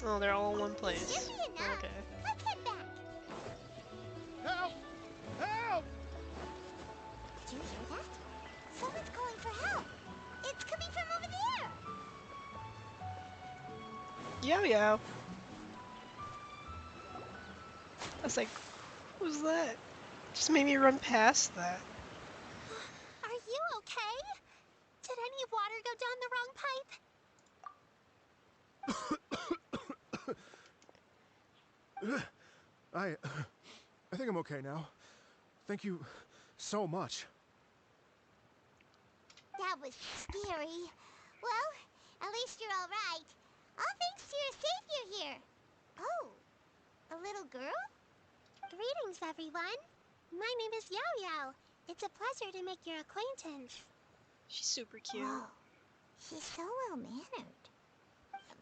Oh, they're all in one place. Should be enough. Okay. Let's head back. Help! Help! Did you hear that? Someone's calling for help. It's coming from over there. Yo yo. I was like, what was that? Just made me run past that. Are you okay? Did any water go down the wrong pipe? I think I'm okay now. Thank you so much. That was scary. Well, at least you're all right. All thanks to your savior here. Oh, a little girl? Greetings, everyone. My name is Yao Yao. It's a pleasure to make your acquaintance. She's super cute. Whoa, she's so well-mannered.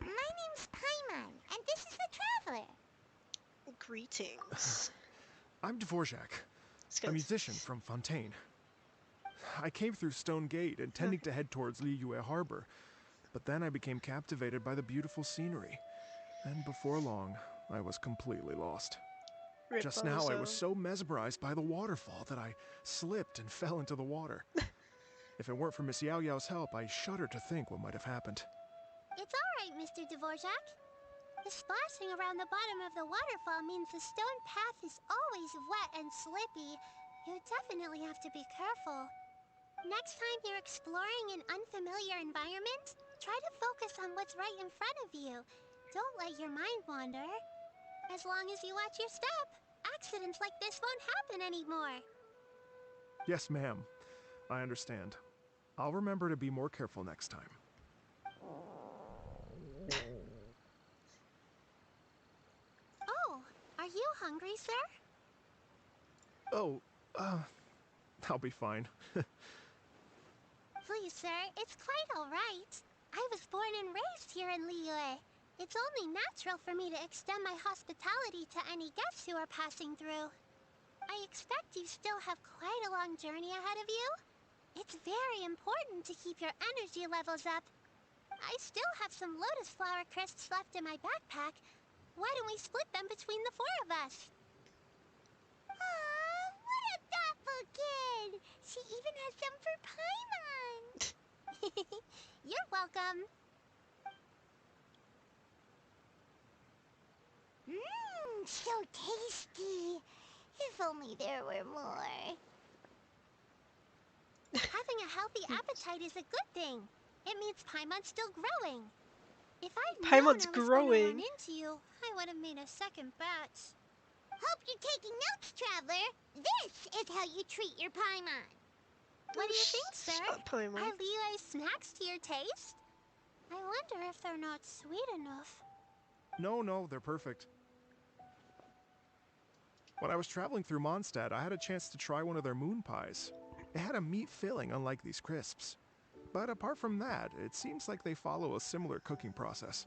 My name's Paimon, and this is the Traveler. Greetings. I'm Dvorak, It's a got- musician from Fontaine. I came through Stone Gate intending to head towards Liyue Harbor, but then I became captivated by the beautiful scenery. And before long, I was completely lost. Just now, I was Ripbozo. so mesmerized by the waterfall that I slipped and fell into the water. If it weren't for Miss Yao Yao's help, I shudder to think what might have happened. It's all right, Mr. Dvorak. The splashing around the bottom of the waterfall means the stone path is always wet and slippy. You definitely have to be careful. Next time you're exploring an unfamiliar environment, try to focus on what's right in front of you. Don't let your mind wander. As long as you watch your step, accidents like this won't happen anymore. Yes, ma'am. I understand. I'll remember to be more careful next time. Oh, are you hungry, sir? Oh, I'll be fine. Please, sir, it's quite all right. I was born and raised here in Liyue. It's only natural for me to extend my hospitality to any guests who are passing through. I expect you still have quite a long journey ahead of you. It's very important to keep your energy levels up. I still have some lotus flower crisps left in my backpack. Why don't we split them between the four of us? Aw, what a thoughtful kid! She even has some for Paimon! You're welcome. Mmm, so tasty. If only there were more. Having a healthy appetite is a good thing. It means Paimon's still growing. If I'd known Paimon's I was gonna growing. run into you, I would have made a second batch. Hope you're taking notes, Traveler. This is how you treat your Paimon. What do you think, sir? Shut Paimon. Are Liyue snacks to your taste? I wonder if they're not sweet enough. No, they're perfect. When I was traveling through Mondstadt, I had a chance to try one of their moon pies. It had a meat filling, unlike these crisps. But apart from that, it seems like they follow a similar cooking process.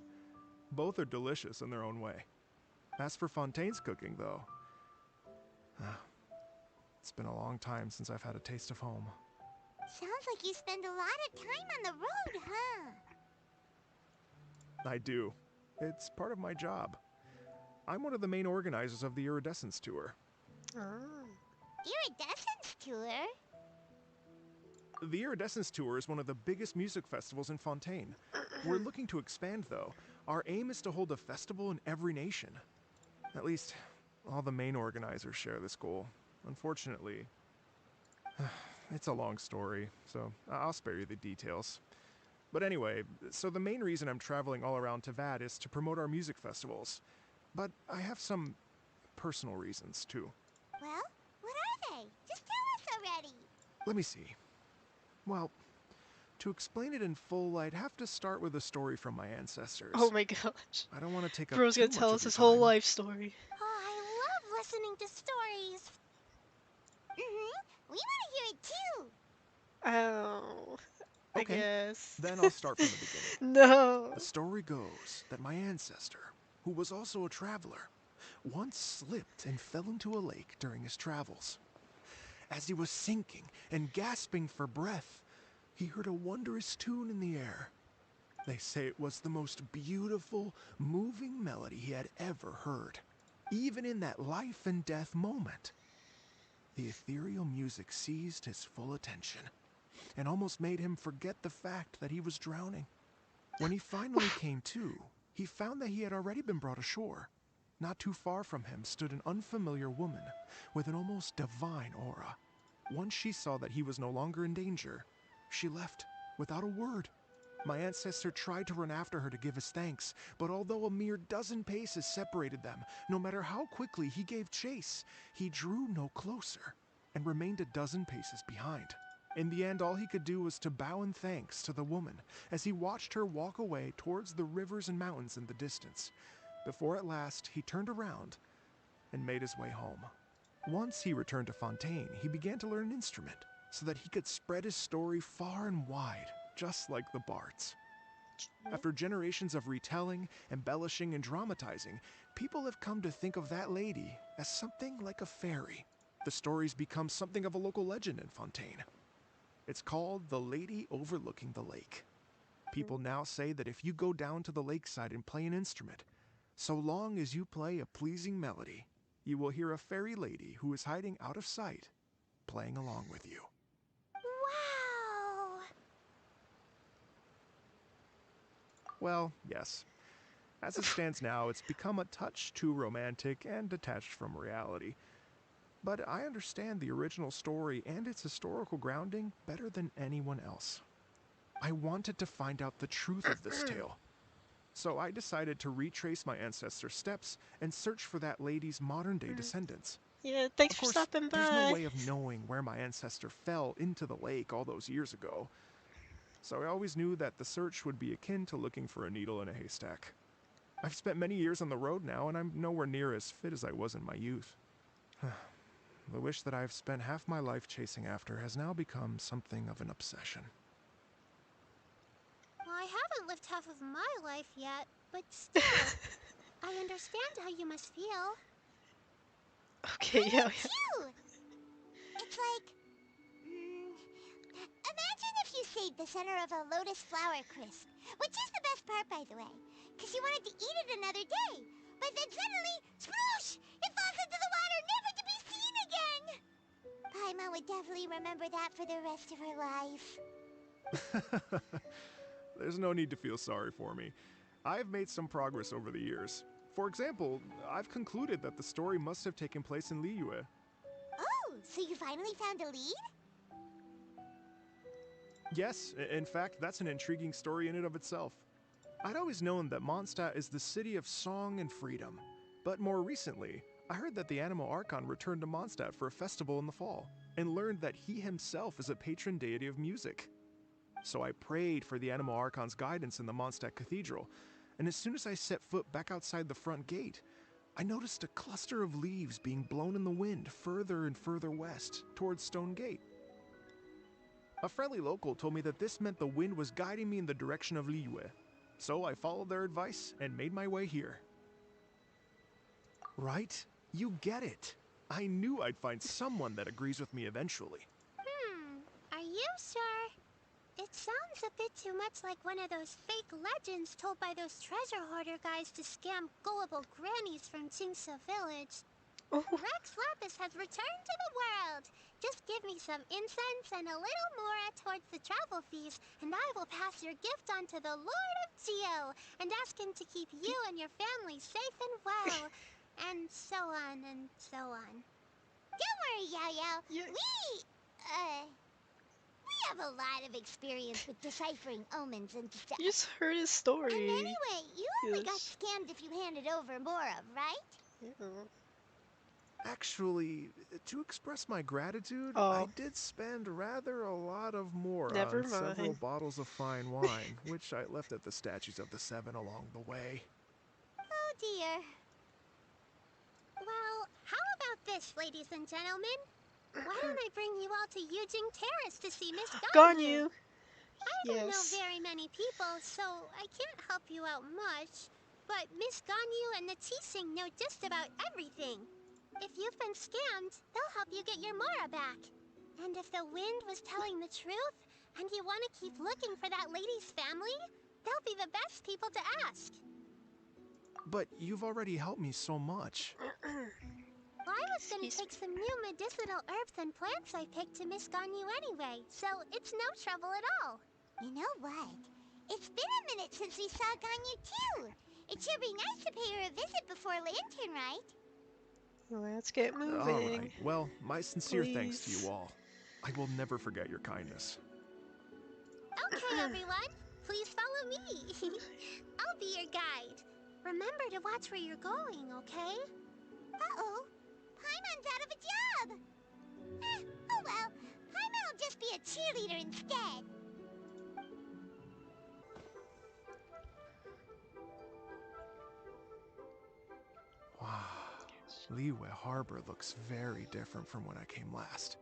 Both are delicious in their own way. As for Fontaine's cooking, though, it's been a long time since I've had a taste of home. Sounds like you spend a lot of time on the road, huh? I do. It's part of my job. I'm one of the main organizers of the Iridescence Tour. Oh. Iridescence tour? The Iridescence Tour is one of the biggest music festivals in Fontaine. We're looking to expand, though. Our aim is to hold a festival in every nation. At least, all the main organizers share this goal. Unfortunately, it's a long story, so I'll spare you the details. But anyway, so the main reason I'm traveling all around Tavad is to promote our music festivals. But I have some personal reasons, too. Well, what are they? Just tell us already. Let me see. Well, to explain it in full, I'd have to start with a story from my ancestors. Oh my gosh. I don't want to take up Bro's too gonna much tell of us your his whole time. life story. Oh, I love listening to stories. We want to hear it too. Oh. I Okay, guess. Then I'll start from the beginning. No. The story goes that my ancestor, who was also a traveler, once slipped and fell into a lake during his travels. As he was sinking and gasping for breath, he heard a wondrous tune in the air. They say it was the most beautiful, moving melody he had ever heard, even in that life and death moment. The ethereal music seized his full attention and almost made him forget the fact that he was drowning. When he finally came to, he found that he had already been brought ashore. Not too far from him stood an unfamiliar woman with an almost divine aura. Once she saw that he was no longer in danger, she left without a word. My ancestor tried to run after her to give his thanks, but although a mere dozen paces separated them, no matter how quickly he gave chase, he drew no closer and remained a dozen paces behind. In the end, all he could do was to bow in thanks to the woman as he watched her walk away towards the rivers and mountains in the distance, before at last he turned around and made his way home. Once he returned to Fontaine, he began to learn an instrument so that he could spread his story far and wide, just like the bards. After generations of retelling, embellishing, and dramatizing, people have come to think of that lady as something like a fairy. The story's become something of a local legend in Fontaine. It's called the Lady Overlooking the Lake. People now say that if you go down to the lakeside and play an instrument, so long as you play a pleasing melody, you will hear a fairy lady who is hiding out of sight, playing along with you. Wow! Well, yes. As it stands now, it's become a touch too romantic and detached from reality. But I understand the original story and its historical grounding better than anyone else. I wanted to find out the truth of this tale. So I decided to retrace my ancestors' steps and search for that lady's modern-day descendants. Yeah, thanks Of for course, stopping there's no by. way of knowing where my ancestor fell into the lake all those years ago. So I always knew that the search would be akin to looking for a needle in a haystack. I've spent many years on the road now, and I'm nowhere near as fit as I was in my youth. The wish that I've spent half my life chasing after has now become something of an obsession. Well, I haven't lived half of my life yet, but still, I understand how you must feel. Okay, I yeah, would too! It's like... imagine if you saved the center of a lotus flower crisp, which is the best part, by the way, because you wanted to eat it another day, but then suddenly, sploosh! It falls into the water, never to be seen again! Paimon would definitely remember that for the rest of her life. There's no need to feel sorry for me. I've made some progress over the years. For example, I've concluded that the story must have taken place in Liyue. Oh, so you finally found a lead? Yes, in fact, that's an intriguing story in and of itself. I'd always known that Mondstadt is the city of song and freedom, but more recently, I heard that the Animal Archon returned to Mondstadt for a festival in the fall, and learned that he himself is a patron deity of music. So I prayed for the Animal Archon's guidance in the Mondstadt Cathedral, and as soon as I set foot back outside the front gate, I noticed a cluster of leaves being blown in the wind further and further west, towards Stone Gate. A friendly local told me that this meant the wind was guiding me in the direction of Liyue, so I followed their advice and made my way here. Right? You get it. I knew I'd find someone that agrees with me eventually. Are you sure? It sounds a bit too much like one of those fake legends told by those treasure hoarder guys to scam gullible grannies from Tingsa village. Oh, Rex Lapis has returned to the world. Just give me some incense and a little mora towards the travel fees, and I will pass your gift on to the Lord of Geo and ask him to keep you and your family safe and well. And so on and so on. Don't worry, Yao Yao. yeah. We have a lot of experience with deciphering omens and stuff. You just heard his And story. anyway, you only got Yes. scammed if you handed over Mora, right? Yeah. Actually, to express my gratitude, Oh. I did spend rather a lot of mora Never on several mind. bottles of fine wine, which I left at the statues of the Seven along the way. Oh dear. Well, how about this, ladies and gentlemen? Why don't I bring you all to Yujing Terrace to see Miss Ganyu? Ganyu. I don't know Yes. very many people, so I can't help you out much. But Miss Ganyu and the Tising know just about everything. If you've been scammed, they'll help you get your Mora back. And if the wind was telling the truth, and you want to keep looking for that lady's family, They'll be the best people to ask. But you've already helped me so much. Well, I was gonna Excuse take some new medicinal herbs and plants I picked to Miss Ganyu anyway, so it's no trouble at all. You know what? It's been a minute since we saw Ganyu too. It should be nice to pay her a visit before Lantern Rite. Let's get moving. All right. Well, my sincere thanks to Please. you all. I will never forget your kindness. Okay, everyone, please follow me. I'll be your guide. Remember to watch where you're going, okay? Uh-oh, Paimon's out of a job. Oh well, Paimon will just be a cheerleader instead. Wow. Liyue Harbor looks very different from when I came last.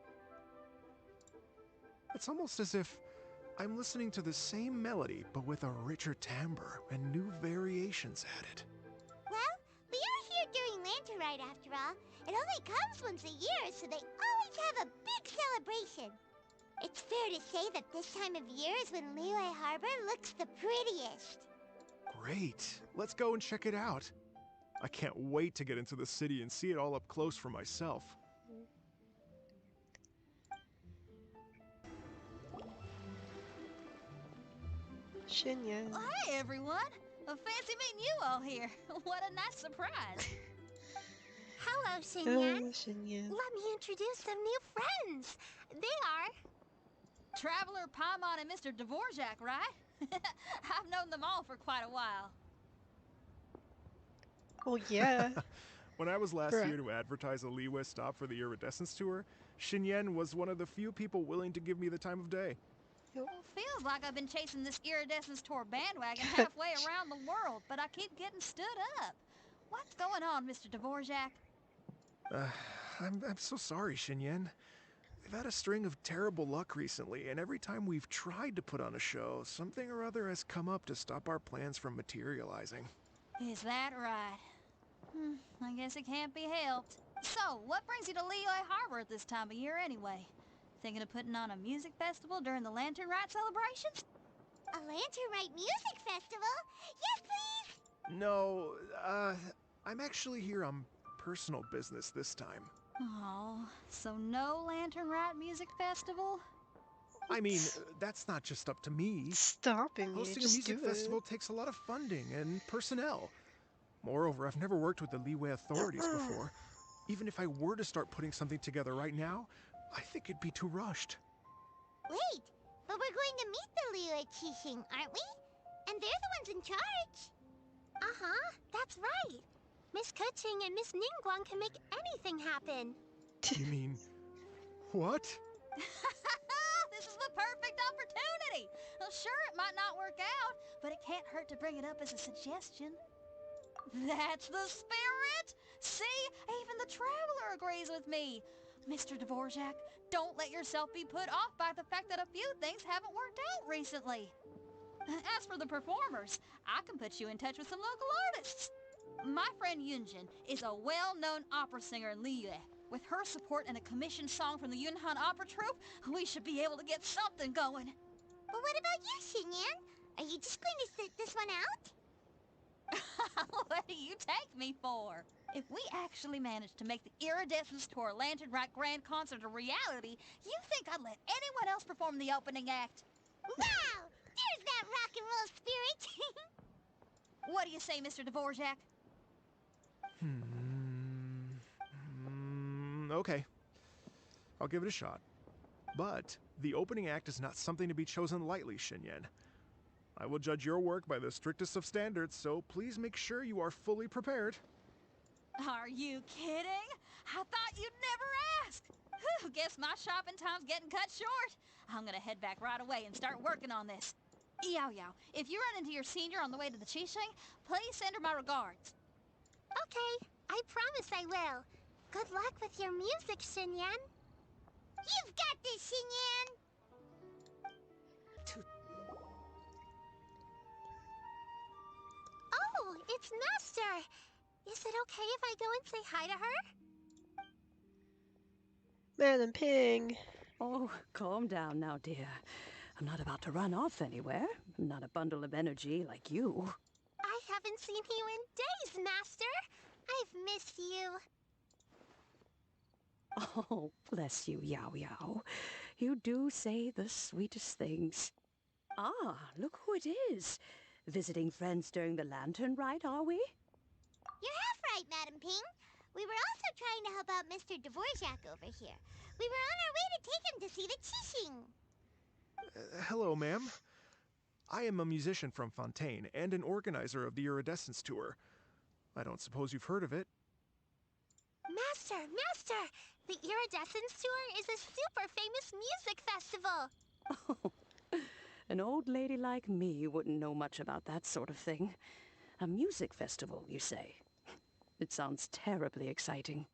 It's almost as if I'm listening to the same melody, but with a richer timbre and new variations added. Well, we are here during Lantern Rite after all. It only comes once a year, so they always have a big celebration. It's fair to say that this time of year is when Liyue Harbor looks the prettiest. Great. Let's go and check it out. I can't wait to get into the city and see it all up close for myself. Xinyan. Well, hey, everyone. Fancy meeting you all here. What a nice surprise. Hello, Oh, Xinyan. Xinyan. Let me introduce some new friends. They are... Traveler, Paimon, and Mr. Dvorak, right? I've known them all for quite a while. Well, yeah. When I was last Bruh. here to advertise a Liyue stop for the Iridescence Tour, Xinyan was one of the few people willing to give me the time of day. Well, feels like I've been chasing this Iridescence Tour bandwagon halfway around the world, but I keep getting stood up. What's going on, Mr. Dvorak? I'm so sorry, Xinyan. We've had a string of terrible luck recently, and every time we've tried to put on a show, something or other has come up to stop our plans from materializing. Is that right? I guess it can't be helped. So, what brings you to Liyue Harbor at this time of year anyway? Thinking of putting on a music festival during the Lantern Rite celebrations? A Lantern Rite music festival? Yes, please! No, I'm actually here on personal business this time. Oh, so no Lantern Rite music festival? I mean, that's not just up to me. Stopping me. Hosting a Just music do festival it. takes a lot of funding and personnel. Moreover, I've never worked with the Liyue authorities before. Even if I were to start putting something together right now, I think it'd be too rushed. Wait, but we're going to meet the Liyue Qixing, aren't we? And they're the ones in charge. Uh-huh, that's right. Miss Keqing and Miss Ningguang can make anything happen. You mean, what? This is the perfect opportunity! Well, sure, it might not work out, but it can't hurt to bring it up as a suggestion. That's the spirit! See, even the Traveler agrees with me. Mr. Dvorak, don't let yourself be put off by the fact that a few things haven't worked out recently. As for the performers, I can put you in touch with some local artists. My friend Yunjin is a well-known opera singer in Liyue. With her support and a commissioned song from the Yunhan Opera Troupe, we should be able to get something going. But what about you, Xinyan? Are you just going to sit this one out? What do you take me for? If we actually manage to make the Iridescence Tour Lantern Rite Grand Concert a reality, you think I'd let anyone else perform the opening act? Wow! There's that rock and roll spirit! What do you say, Mr. Dvorak? Okay. I'll give it a shot. But the opening act is not something to be chosen lightly, Xinyan. I will judge your work by the strictest of standards, so please make sure you are fully prepared. Are you kidding? I thought you'd never ask. Whew, guess my shopping time's getting cut short. I'm gonna head back right away and start working on this. Yao Yao, if you run into your senior on the way to the Qixing, please send her my regards. Okay, I promise I will. Good luck with your music, Xinyan. You've got this, Xinyan! Oh, it's Master! Is it okay if I go and say hi to her? Man and Ping. Oh, calm down now, dear. I'm not about to run off anywhere. I'm not a bundle of energy like you. I haven't seen you in days, Master. I've missed you. Oh, bless you, Yao Yao. You do say the sweetest things. Ah, look who it is. Visiting friends during the Lantern Rite, are we? You're half right, Madam Ping. We were also trying to help out Mr. Dvorak over here. We were on our way to take him to see the Qixing. Hello, ma'am. I am a musician from Fontaine and an organizer of the Iridescence Tour. I don't suppose you've heard of it. Master! The Iridescence Tour is a super famous music festival. Oh, an old lady like me wouldn't know much about that sort of thing. A music festival, you say? It sounds terribly exciting.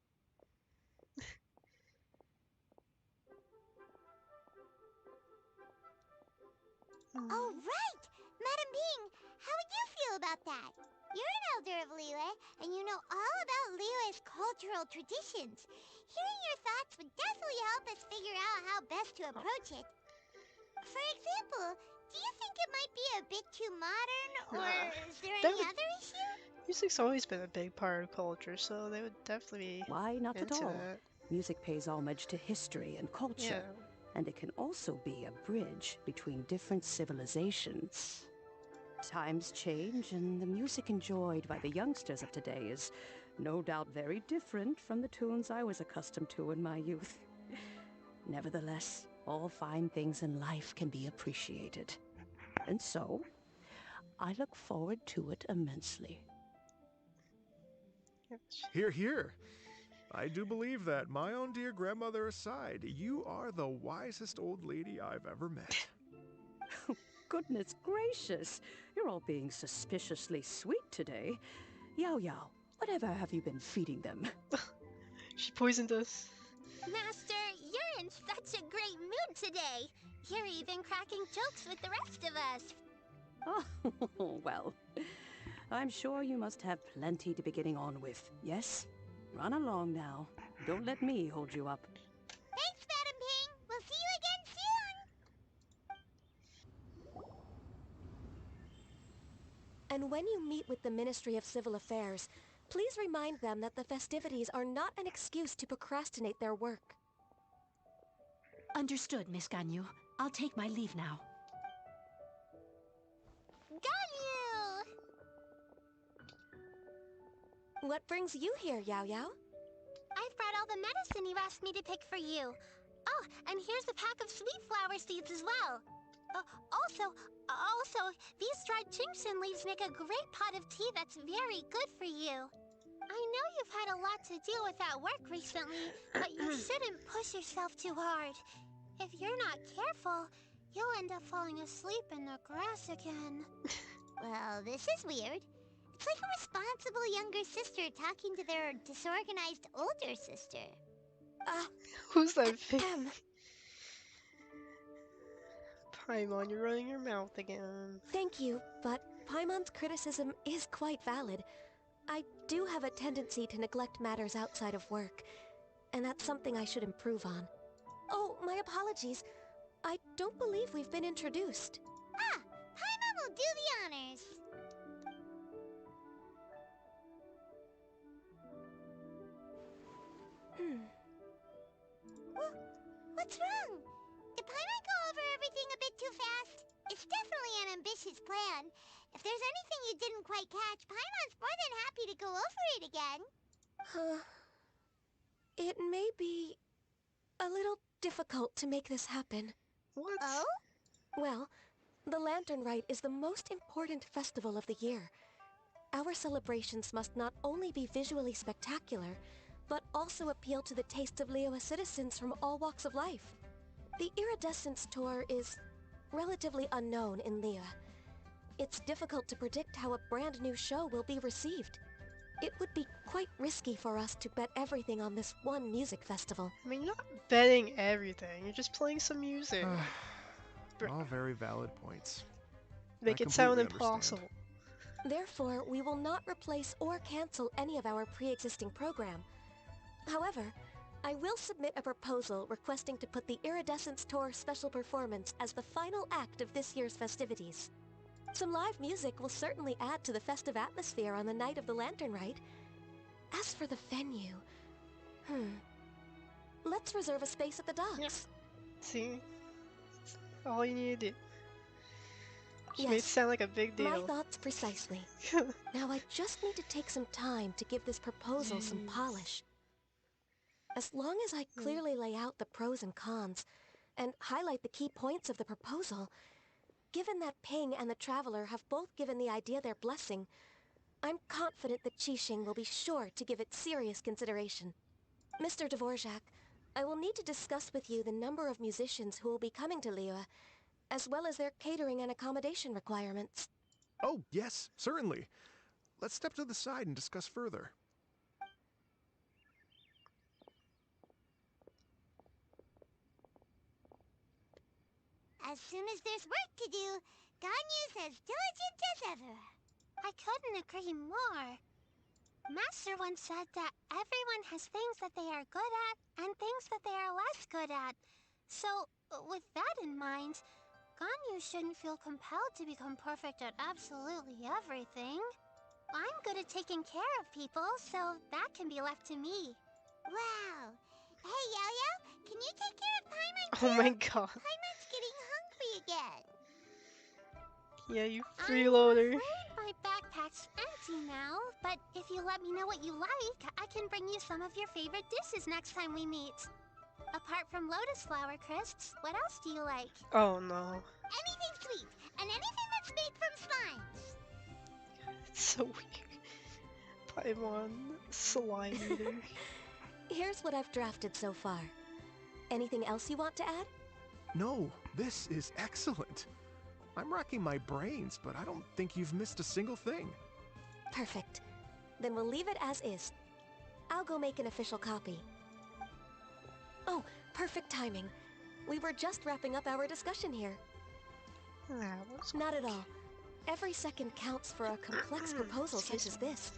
Oh, right! Madam Ping, how would you feel about that? You're an elder of Liyue, and you know all about Liyue's cultural traditions. Hearing your thoughts would definitely help us figure out how best to approach it. For example, do you think it might be a bit too modern, or is there any other issue? Music's always been a big part of culture, so they would definitely be Why, not at into all. that. Music pays homage to history and culture. Yeah. And it can also be a bridge between different civilizations. Times change, and the music enjoyed by the youngsters of today is no doubt very different from the tunes I was accustomed to in my youth. Nevertheless, all fine things in life can be appreciated. And so, I look forward to it immensely. Hear, hear. I do believe that, my own dear grandmother aside, you are the wisest old lady I've ever met. Goodness gracious, you're all being suspiciously sweet today. Yao Yao, whatever have you been feeding them? She poisoned us. Master, you're in such a great mood today. You're even cracking jokes with the rest of us. Oh, well, I'm sure you must have plenty to be getting on with, yes? Run along now. Don't let me hold you up. Thanks, Madam Ping. We'll see you again soon. And when you meet with the Ministry of Civil Affairs, please remind them that the festivities are not an excuse to procrastinate their work. Understood, Miss Ganyu. I'll take my leave now. Ganyu! What brings you here, Yao Yao? I've brought all the medicine you asked me to pick for you. Oh, and here's a pack of sweet flower seeds as well. Also, these dried Chingshin leaves make a great pot of tea that's very good for you. I know you've had a lot to deal with at work recently, but you shouldn't push yourself too hard. If you're not careful, you'll end up falling asleep in the grass again. Well, this is weird. It's like a responsible younger sister talking to their disorganized older sister. Who's that fake? Paimon, you're running your mouth again. Thank you, but Paimon's criticism is quite valid. I do have a tendency to neglect matters outside of work, and that's something I should improve on. Oh, my apologies. I don't believe we've been introduced. Paimon will do the honors. What's wrong? Did Paimon go over everything a bit too fast? It's definitely an ambitious plan. If there's anything you didn't quite catch, Paimon's more than happy to go over it again. It may be a little difficult to make this happen. What? Oh? Well, the Lantern Rite is the most important festival of the year. Our celebrations must not only be visually spectacular, but also appeal to the tastes of Liyue citizens from all walks of life. The Iridescence Tour is relatively unknown in Liyue. It's difficult to predict how a brand new show will be received. It would be quite risky for us to bet everything on this one music festival. I mean, you're not betting everything. You're just playing some music. All very valid points. Make I it sound completely impossible. Therefore, we will not replace or cancel any of our pre-existing program. However, I will submit a proposal requesting to put the Iridescence Tour special performance as the final act of this year's festivities. Some live music will certainly add to the festive atmosphere on the night of the Lantern Rite. As for the venue, let's reserve a space at the docks. Yeah. See? All you need to do. She made it Yes, sound like a big my deal. thoughts precisely. Now I just need to take some time to give this proposal some polish. As long as I clearly lay out the pros and cons, and highlight the key points of the proposal, given that Ping and the Traveler have both given the idea their blessing, I'm confident that Qixing will be sure to give it serious consideration. Mr. Dvorak, I will need to discuss with you the number of musicians who will be coming to Liyue, as well as their catering and accommodation requirements. Oh, yes, certainly. Let's step to the side and discuss further. As soon as there's work to do, Ganyu's as diligent as ever. I couldn't agree more. Master once said that everyone has things that they are good at and things that they are less good at. So, with that in mind, Ganyu shouldn't feel compelled to become perfect at absolutely everything. I'm good at taking care of people, so that can be left to me. Wow. Hey, Yo-Yo, can you take care of Paimon too? Oh my god. Paimon's getting hungry again. Yeah, you I'm freeloader. afraid my backpack's empty now, but if you let me know what you like, I can bring you some of your favorite dishes next time we meet. Apart from lotus flower crisps, what else do you like? Oh no. Anything sweet, and anything that's made from slimes. It's so weird. Paimon, slime eater. Here's what I've drafted so far. Anything else you want to add? No, this is excellent. I'm racking my brains, but I don't think you've missed a single thing. Perfect. Then we'll leave it as is. I'll go make an official copy. Oh, perfect timing. We were just wrapping up our discussion here. That was Not at all. Every second counts for a complex proposal such as this.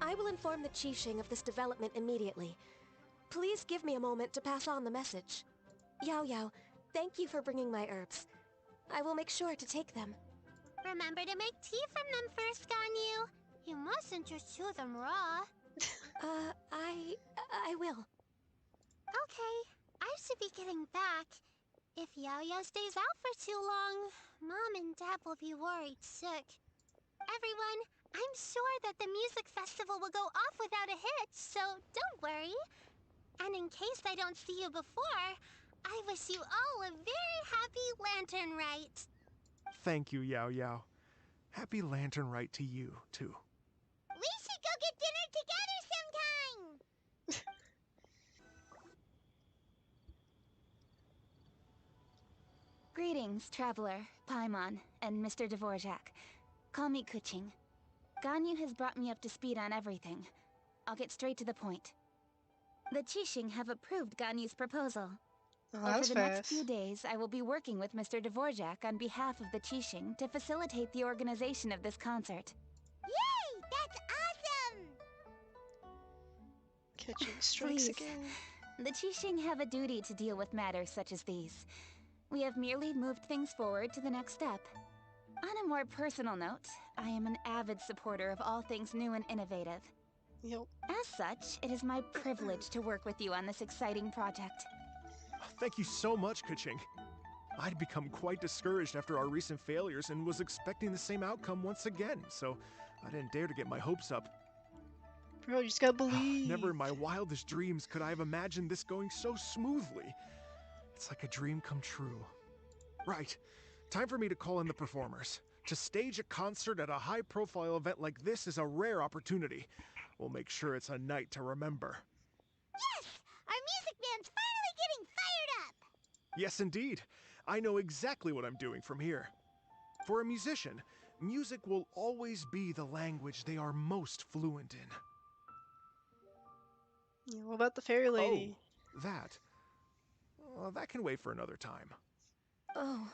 I will inform the Qixing of this development immediately. Please give me a moment to pass on the message. Yao Yao, thank you for bringing my herbs. I will make sure to take them. Remember to make tea from them first, Ganyu. You mustn't just chew them raw. I will. Okay, I should be getting back. If Yo-Yo stays out for too long, Mom and Dad will be worried sick. Everyone, I'm sure that the music festival will go off without a hitch, so don't worry. And in case I don't see you before, I wish you all a very happy Lantern Rite. Thank you, Yao Yao. Happy Lantern Rite to you, too. We should go get dinner together sometime! Greetings, Traveler, Paimon, and Mr. Dvorak. Call me Kuching. Ganyu has brought me up to speed on everything. I'll get straight to the point. The Qixing have approved Ganyu's proposal. Oh, Over that's the fast. next few days, I will be working with Mr. Dvorak on behalf of the Qixing to facilitate the organization of this concert. Yay! That's awesome! Catching strikes Please. again. The Qixing have a duty to deal with matters such as these. We have merely moved things forward to the next step. On a more personal note, I am an avid supporter of all things new and innovative. Yep. As such, it is my privilege to work with you on this exciting project. Thank you so much, Kuching. I'd become quite discouraged after our recent failures and was expecting the same outcome once again, so I didn't dare to get my hopes up. Bro, you just gotta believe. Never in my wildest dreams could I have imagined this going so smoothly. It's like a dream come true. Right. Time for me to call in the performers. To stage a concert at a high-profile event like this is a rare opportunity. We'll make sure it's a night to remember. Yes! Our music band's finally getting fired up! Yes, indeed. I know exactly what I'm doing from here. For a musician, music will always be the language they are most fluent in. Yeah, what about the fairy lady? Oh, that. That can wait for another time. Oh,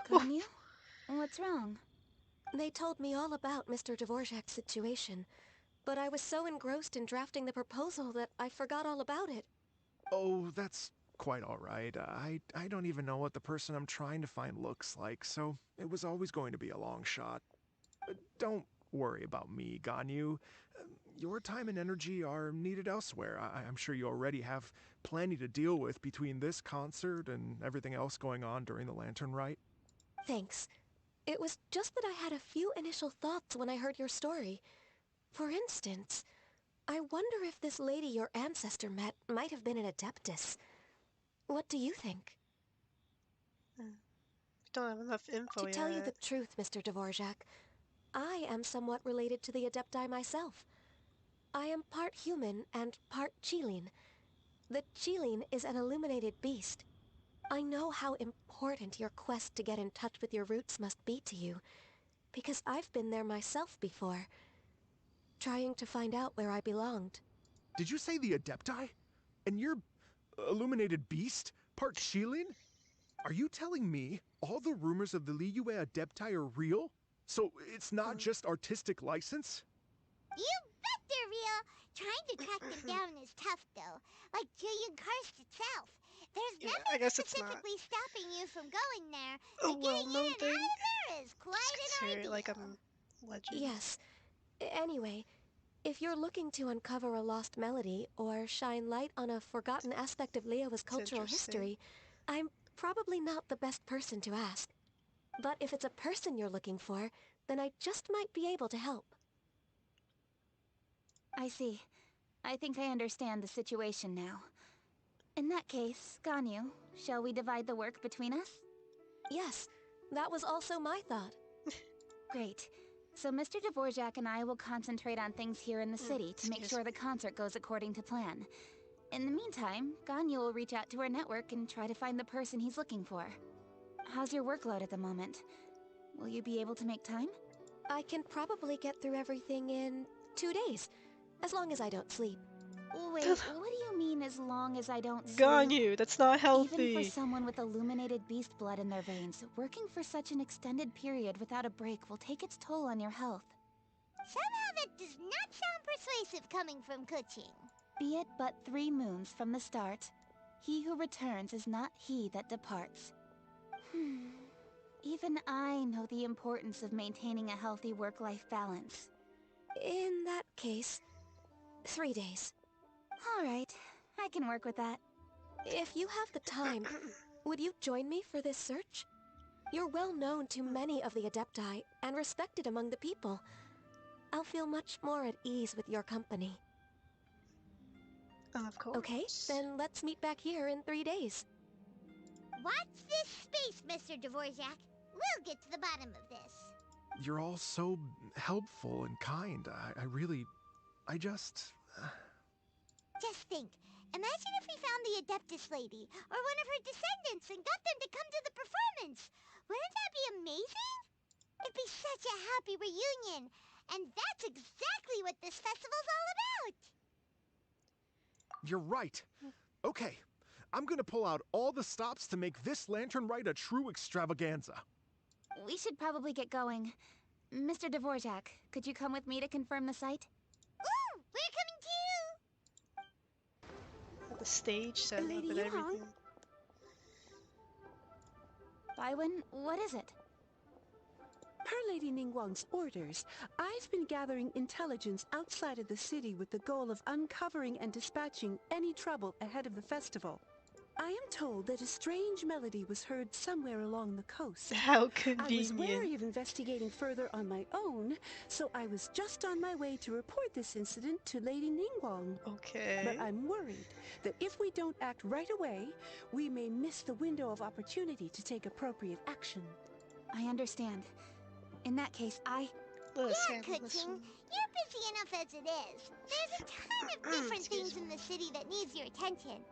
Ganyu? What's wrong? they told me all about Mr. Dvorak's situation, but I was so engrossed in drafting the proposal that I forgot all about it. Oh, that's quite all right. I don't even know what the person I'm trying to find looks like, so it was always going to be a long shot. Don't worry about me, Ganyu. Your time and energy are needed elsewhere. I'm sure you already have plenty to deal with between this concert and everything else going on during the Lantern Rite. Thanks. It was just that I had a few initial thoughts when I heard your story. For instance, I wonder if this lady your ancestor met might have been an Adeptus. What do you think? We don't have enough info To tell you the yet. truth, Mr. Dvorak, I am somewhat related to the Adepti myself. I am part human and part Chiline. The Chiline is an illuminated beast. I know how important your quest to get in touch with your roots must be to you, because I've been there myself before, trying to find out where I belonged. Did you say the Adepti? And you're illuminated beast? Part Shilin? Are you telling me all the rumors of the Liyue Adepti are real? So it's not just artistic license? You bet they're real. Trying to track them down is tough, though. Like Julian Karst itself. There's Yeah, nothing I guess it's not specifically stopping you from going there, a but getting in well-known and thing. out of there is Just quite an consider it ordeal. like a legend. Yes. Anyway, if you're looking to uncover a lost melody or shine light on a forgotten aspect of Liyue's cultural interesting. history, I'm probably not the best person to ask. But if it's a person you're looking for, then I just might be able to help. I see. I think I understand the situation now. In that case, Ganyu, shall we divide the work between us? Yes, that was also my thought. Great. So Mr. Dvorak and I will concentrate on things here in the city to make sure the concert goes according to plan. In the meantime, Ganyu will reach out to our network and try to find the person he's looking for. How's your workload at the moment? Will you be able to make time? I can probably get through everything in 2 days, as long as I don't sleep. Wait, what do you mean as long as I don't sleep? Ganyu, that's not healthy. Even for someone with illuminated beast blood in their veins, working for such an extended period without a break will take its toll on your health. Somehow that does not sound persuasive coming from Kuching. Be it but 3 moons from the start, he who returns is not he that departs. Even I know the importance of maintaining a healthy work-life balance. In that case, 3 days. Alright, I can work with that. If you have the time, would you join me for this search? You're well known to many of the Adepti and respected among the people. I'll feel much more at ease with your company. Of course. Okay, then let's meet back here in 3 days. Watch this space, Mr. Dvorak. We'll get to the bottom of this. You're all so helpful and kind. I just... Just think. Imagine if we found the Adeptus lady, or one of her descendants, and got them to come to the performance. Wouldn't that be amazing? It'd be such a happy reunion. And that's exactly what this festival's all about. You're right. Okay, I'm gonna pull out all the stops to make this Lantern Rite a true extravaganza. We should probably get going. Mr. Dvorak, could you come with me to confirm the site? Ooh, we're coming too! The stage setup Lady and Yang. everything. Baiwen, what is it? Per Lady Ningguang's orders, I've been gathering intelligence outside of the city with the goal of uncovering and dispatching any trouble ahead of the festival. I am told that a strange melody was heard somewhere along the coast. How I was convenient. wary of investigating further on my own, so I was just on my way to report this incident to Lady Ningguang. Okay. But I'm worried that if we don't act right away, we may miss the window of opportunity to take appropriate action. I understand. In that case, Let's Yeah, handle this Kuching, one. you're busy enough as it is. There's a ton of different Excuse things in the city that needs your attention.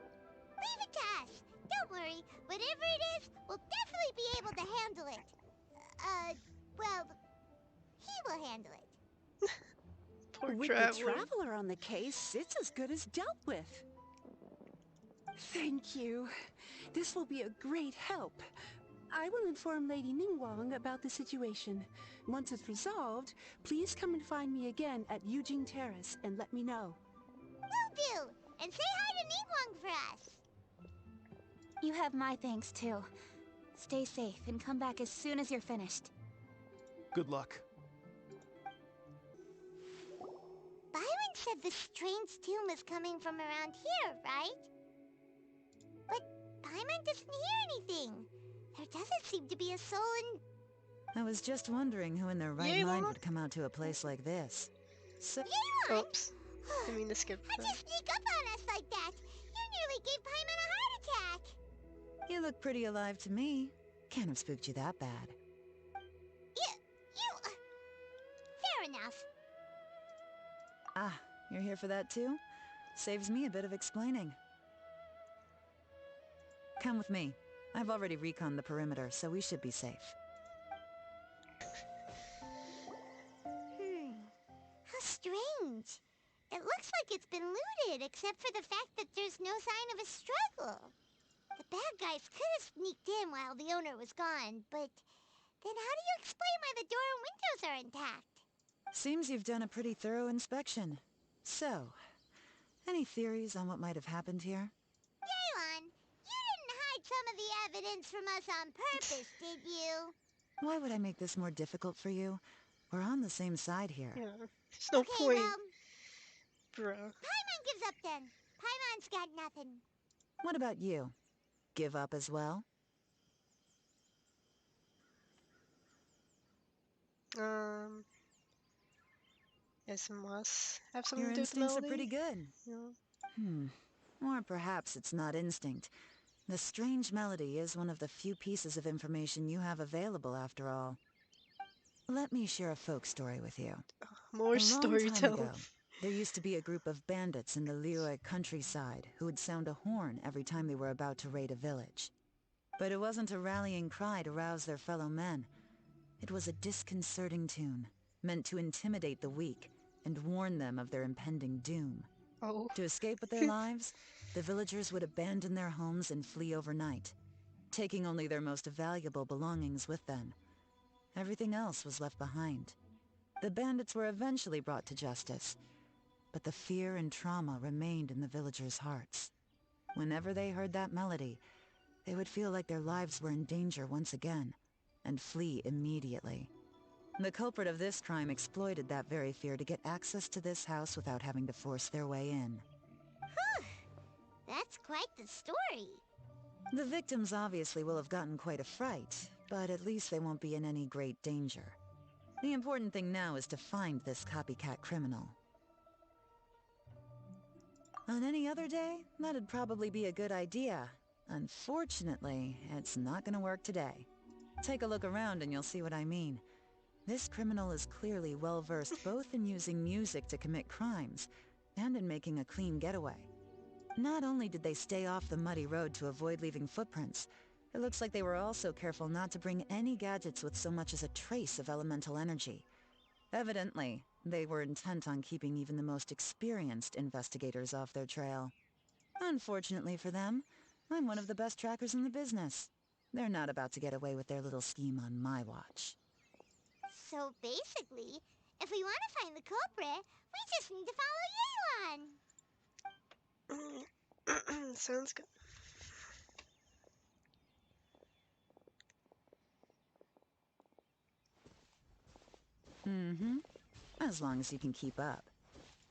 Leave it to us. Don't worry. Whatever it is, we'll definitely be able to handle it. Well, he will handle it. Poor With traveler. the traveler on the case, it's as good as dealt with. Thank you. This will be a great help. I will inform Lady Ningguang about the situation. Once it's resolved, please come and find me again at Eugene Terrace and let me know. Will do! And say hi to Ningguang for us! You have my thanks, too. Stay safe and come back as soon as you're finished. Good luck. Byron said the strange tomb is coming from around here, right? But Paimon doesn't hear anything. There doesn't seem to be a soul in... I was just wondering who in their right Yelan? mind would come out to a place like this. So... Yelan! Oops. I mean to skip How'd you that. sneak up on us like that? You nearly gave Paimon a heart attack! You look pretty alive to me. Can't have spooked you that bad. Fair enough. Ah, you're here for that too? Saves me a bit of explaining. Come with me. I've already reconned the perimeter, so we should be safe. How strange. It looks like it's been looted, except for the fact that there's no sign of a struggle. The bad guys could have sneaked in while the owner was gone, but then how do you explain why the door and windows are intact? Seems you've done a pretty thorough inspection. So, any theories on what might have happened here? Yelan, you didn't hide some of the evidence from us on purpose, did you? Why would I make this more difficult for you? We're on the same side here. Yeah. There's no Okay, point. well, Bruh. Paimon gives up then. Paimon's got nothing. What about you? Give up as well? Yes, must have Your something to do with the instincts are melody. pretty good. Yeah. Or perhaps it's not instinct. The strange melody is one of the few pieces of information you have available, after all. Let me share a folk story with you. More A long time storytelling. ago, there used to be a group of bandits in the Liyue countryside who would sound a horn every time they were about to raid a village. But it wasn't a rallying cry to rouse their fellow men. It was a disconcerting tune, meant to intimidate the weak and warn them of their impending doom. Oh. To escape with their lives, the villagers would abandon their homes and flee overnight, taking only their most valuable belongings with them. Everything else was left behind. The bandits were eventually brought to justice, but the fear and trauma remained in the villagers' hearts. Whenever they heard that melody, they would feel like their lives were in danger once again, and flee immediately. The culprit of this crime exploited that very fear to get access to this house without having to force their way in. That's quite the story. The victims obviously will have gotten quite a fright, but at least they won't be in any great danger. The important thing now is to find this copycat criminal. On any other day, that'd probably be a good idea. Unfortunately, it's not gonna work today. Take a look around and you'll see what I mean. This criminal is clearly well-versed both in using music to commit crimes and in making a clean getaway. Not only did they stay off the muddy road to avoid leaving footprints, it looks like they were also careful not to bring any gadgets with so much as a trace of elemental energy. Evidently, they were intent on keeping even the most experienced investigators off their trail. Unfortunately for them, I'm one of the best trackers in the business. They're not about to get away with their little scheme on my watch. So basically, if we want to find the culprit, we just need to follow Yelan. Sounds good. As long as you can keep up.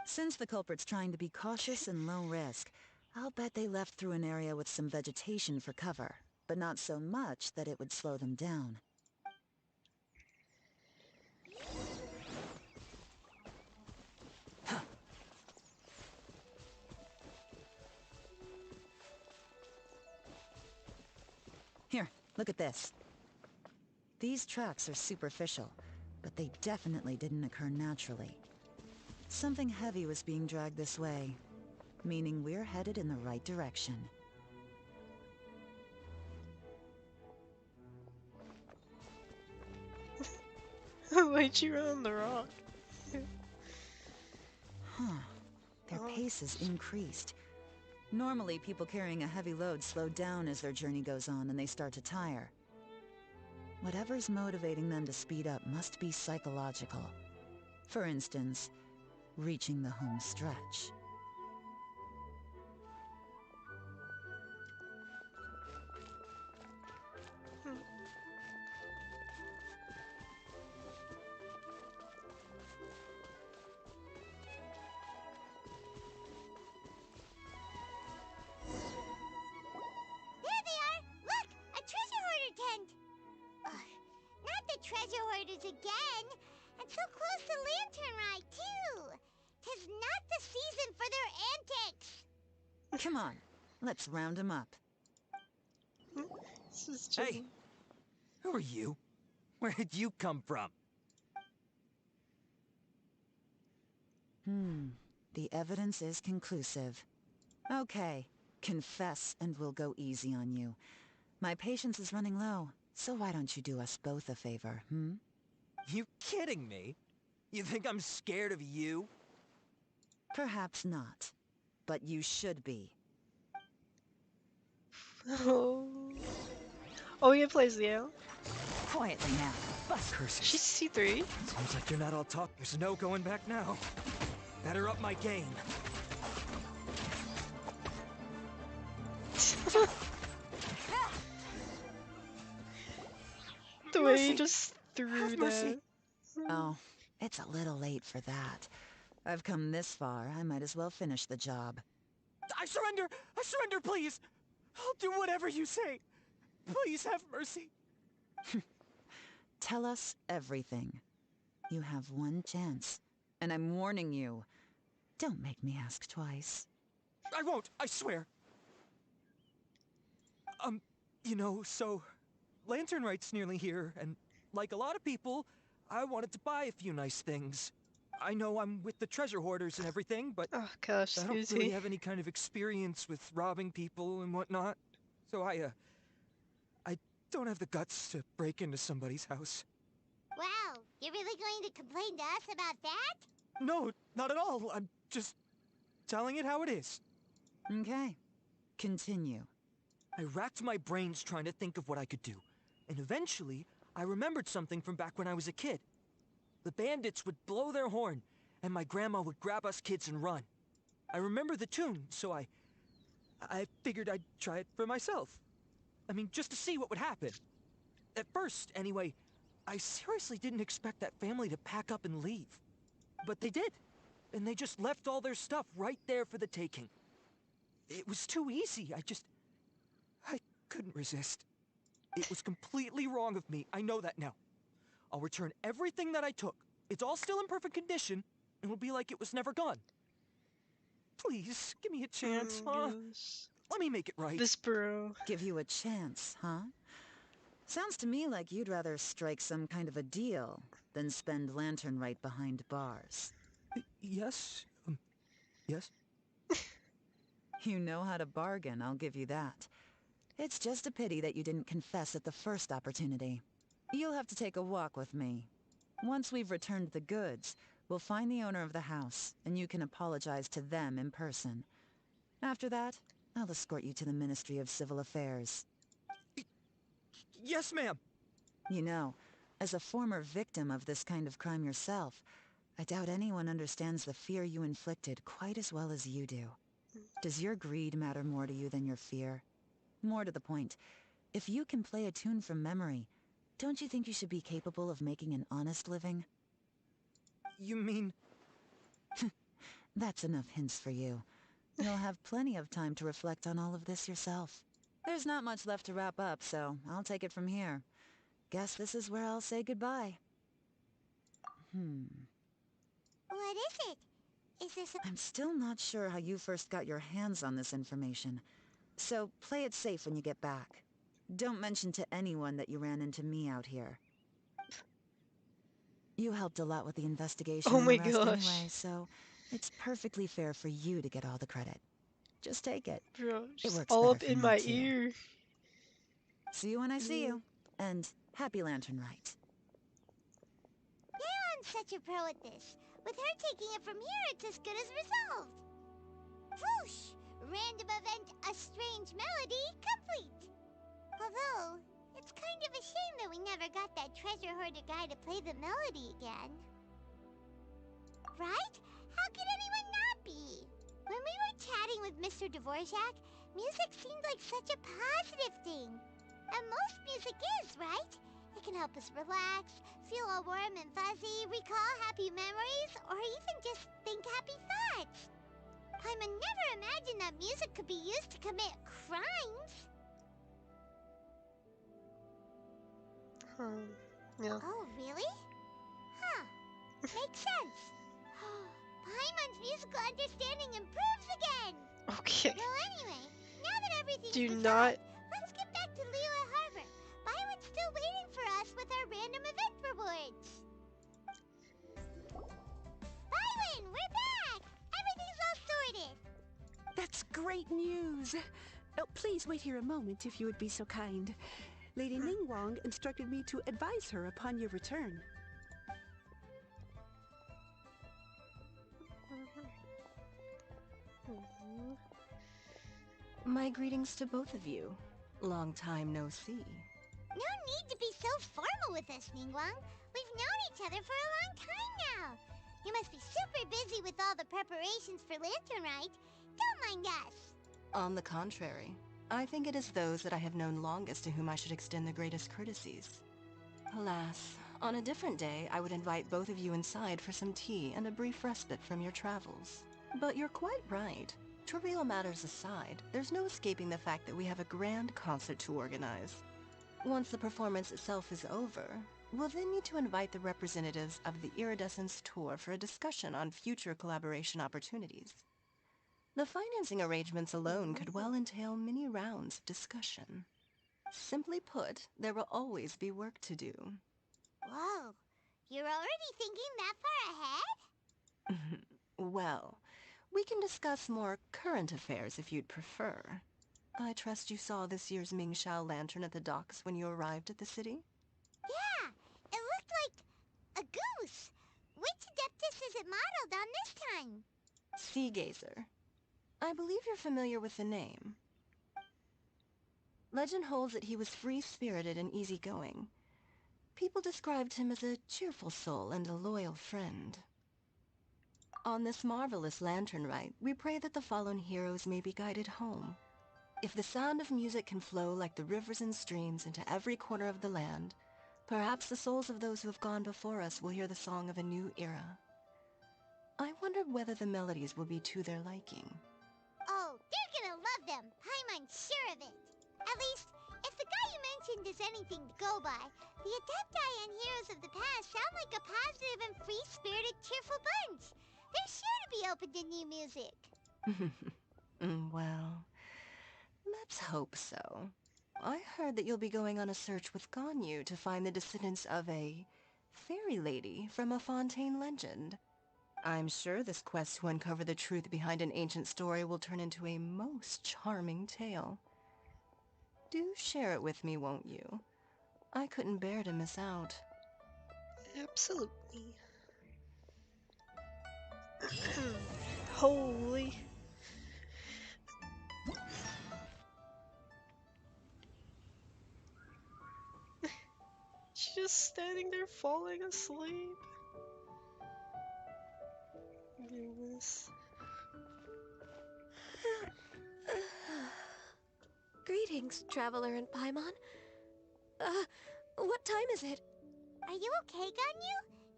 Since the culprit's trying to be cautious and low risk, I'll bet they left through an area with some vegetation for cover, but not so much that it would slow them down. Here, look at this. These tracks are superficial, but they definitely didn't occur naturally. Something heavy was being dragged this way, meaning we're headed in the right direction. Why'd you run on the rock? Their pace has increased. Normally, people carrying a heavy load slow down as their journey goes on and they start to tire. whatever's motivating them to speed up must be psychological. For instance, reaching the home stretch. There they are! Look! A treasure hoarder tent! Ugh, not the treasure hoarders again! And so close to Lantern Rite, too! 'Tis not the season for their antics! Come on, let's round them up. This is Hey! Who are you? Where did you come from? The evidence is conclusive. Okay, confess and we'll go easy on you. My patience is running low, so why don't you do us both a favor, You kidding me? You think I'm scared of you? Perhaps not, but you should be. Oh. Oh, he plays Leo. Quietly now. Curses. She's C3. Seems like you're not all talk. There's no going back now. Better up my game. The way Mercy. he just threw Have that. mercy. Oh, it's a little late for that. I've come this far, I might as well finish the job. I surrender! I surrender, please! I'll do whatever you say. Please have mercy. Tell us everything. You have one chance, and I'm warning you. Don't make me ask twice. I won't, I swear. You know, so Lantern Rite's nearly here, and like a lot of people, I wanted to buy a few nice things. I know I'm with the treasure hoarders and everything, but Oh gosh, I don't excuse really me. have any kind of experience with robbing people and whatnot. So I don't have the guts to break into somebody's house. Wow, you're really going to complain to us about that? No, not at all. I'm just telling it how it is. Okay, continue. I racked my brains trying to think of what I could do. And eventually, I remembered something from back when I was a kid. The bandits would blow their horn, and my grandma would grab us kids and run. I remember the tune, so I figured I'd try it for myself. I mean, just to see what would happen. At first, anyway, I seriously didn't expect that family to pack up and leave. But they did. And they just left all their stuff right there for the taking. It was too easy. I couldn't resist. It was completely wrong of me. I know that now. I'll return everything that I took. It's all still in perfect condition, and it'll be like it was never gone. Please, give me a chance, huh? Gosh. Let me make it right. This bro. Give you a chance, huh? Sounds to me like you'd rather strike some kind of a deal than spend Lantern Rite behind bars. Yes? Yes? You know how to bargain, I'll give you that. It's just a pity that you didn't confess at the first opportunity. You'll have to take a walk with me. Once we've returned the goods, we'll find the owner of the house, and you can apologize to them in person. After that, I'll escort you to the Ministry of Civil Affairs. Yes, ma'am. You know, as a former victim of this kind of crime yourself, I doubt anyone understands the fear you inflicted quite as well as you do. Does your greed matter more to you than your fear? More to the point, if you can play a tune from memory, don't you think you should be capable of making an honest living? You mean... That's enough hints for you. You'll have plenty of time to reflect on all of this yourself. There's not much left to wrap up, so I'll take it from here. Guess this is where I'll say goodbye. What is it? Is this a... I'm still not sure how you first got your hands on this information, so play it safe when you get back. Don't mention to anyone that you ran into me out here. You helped a lot with the investigation Oh and my arrest gosh. anyway, so it's perfectly fair for you to get all the credit. Just take it. Bro, she's works all better up for in me, my too. ear. See you when I see you. And happy Lantern Rite. Leon's such a pro at this. With her taking it from here, it's as good as resolved. Whoosh! Random event, a strange melody, complete. Although, It's kind of a shame that we never got that treasure hoarder guy to play the melody again. Right? How could anyone not be? When we were chatting with Mr. Dvorak, music seemed like such a positive thing. And most music is, right? It can help us relax, feel all warm and fuzzy, recall happy memories, or even just think happy thoughts. Paimon never imagined that music could be used to commit crimes. Yeah. Oh, really? Huh. Makes sense. Paimon's musical understanding improves again. Okay. Well, anyway, now that everything's Do resolved, not. let's get back to Liyue Harbor. Byron's still waiting for us with our random event rewards. Byron, we're back! Everything's all sorted. That's great news! Oh, please wait here a moment if you would be so kind. Lady Ningguang instructed me to advise her upon your return. My greetings to both of you. Long time no see. No need to be so formal with us, Ningguang. We've known each other for a long time now. You must be super busy with all the preparations for Lantern Rite. Don't mind us. On the contrary, I think it is those that I have known longest to whom I should extend the greatest courtesies. Alas, on a different day, I would invite both of you inside for some tea and a brief respite from your travels. But you're quite right. Trivial matters aside, there's no escaping the fact that we have a grand concert to organize. Once the performance itself is over, we'll then need to invite the representatives of the Iridescence Tour for a discussion on future collaboration opportunities. The financing arrangements alone could well entail many rounds of discussion. Simply put, there will always be work to do. Whoa, you're already thinking that far ahead? Well, we can discuss more current affairs if you'd prefer. I trust you saw this year's Mingxiao lantern at the docks when you arrived at the city? Yeah, it looked like a goose. Which Adeptus is it modeled on this time? Sea Gazer. I believe you're familiar with the name. Legend holds that he was free-spirited and easygoing. People described him as a cheerful soul and a loyal friend. On this marvelous Lantern Rite, we pray that the fallen heroes may be guided home. If the sound of music can flow like the rivers and streams into every corner of the land, perhaps the souls of those who have gone before us will hear the song of a new era. I wonder whether the melodies will be to their liking. Oh, they're gonna love them. Paimon's sure of it. At least, if the guy you mentioned is anything to go by, the Adepti and heroes of the past sound like a positive and free-spirited, cheerful bunch. They're sure to be open to new music. Well, let's hope so. I heard that you'll be going on a search with Ganyu to find the descendants of a fairy lady from a Fontaine legend. I'm sure this quest to uncover the truth behind an ancient story will turn into a most charming tale. Do share it with me, won't you? I couldn't bear to miss out. Absolutely. Holy. She's just standing there falling asleep. Goodness. Greetings, Traveler and Paimon. What time is it? Are you okay, Ganyu?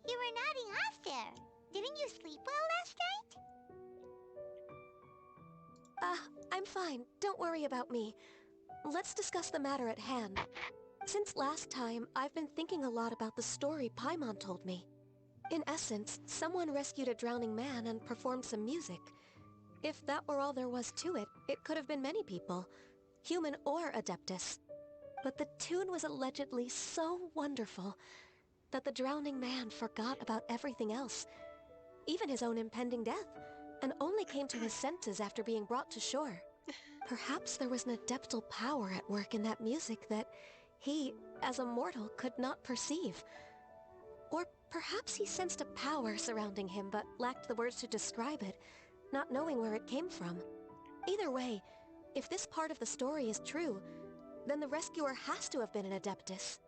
You were nodding off there. Didn't you sleep well last night? I'm fine. Don't worry about me. Let's discuss the matter at hand. Since last time, I've been thinking a lot about the story Paimon told me. In essence, someone rescued a drowning man and performed some music. If that were all there was to it, it could have been many people, human or Adeptus. But the tune was allegedly so wonderful that the drowning man forgot about everything else, even his own impending death, and only came to his senses after being brought to shore. Perhaps there was an adeptal power at work in that music that he, as a mortal, could not perceive. Or perhaps he sensed a power surrounding him but lacked the words to describe it, not knowing where it came from. Either way, if this part of the story is true, then the rescuer has to have been an Adeptus.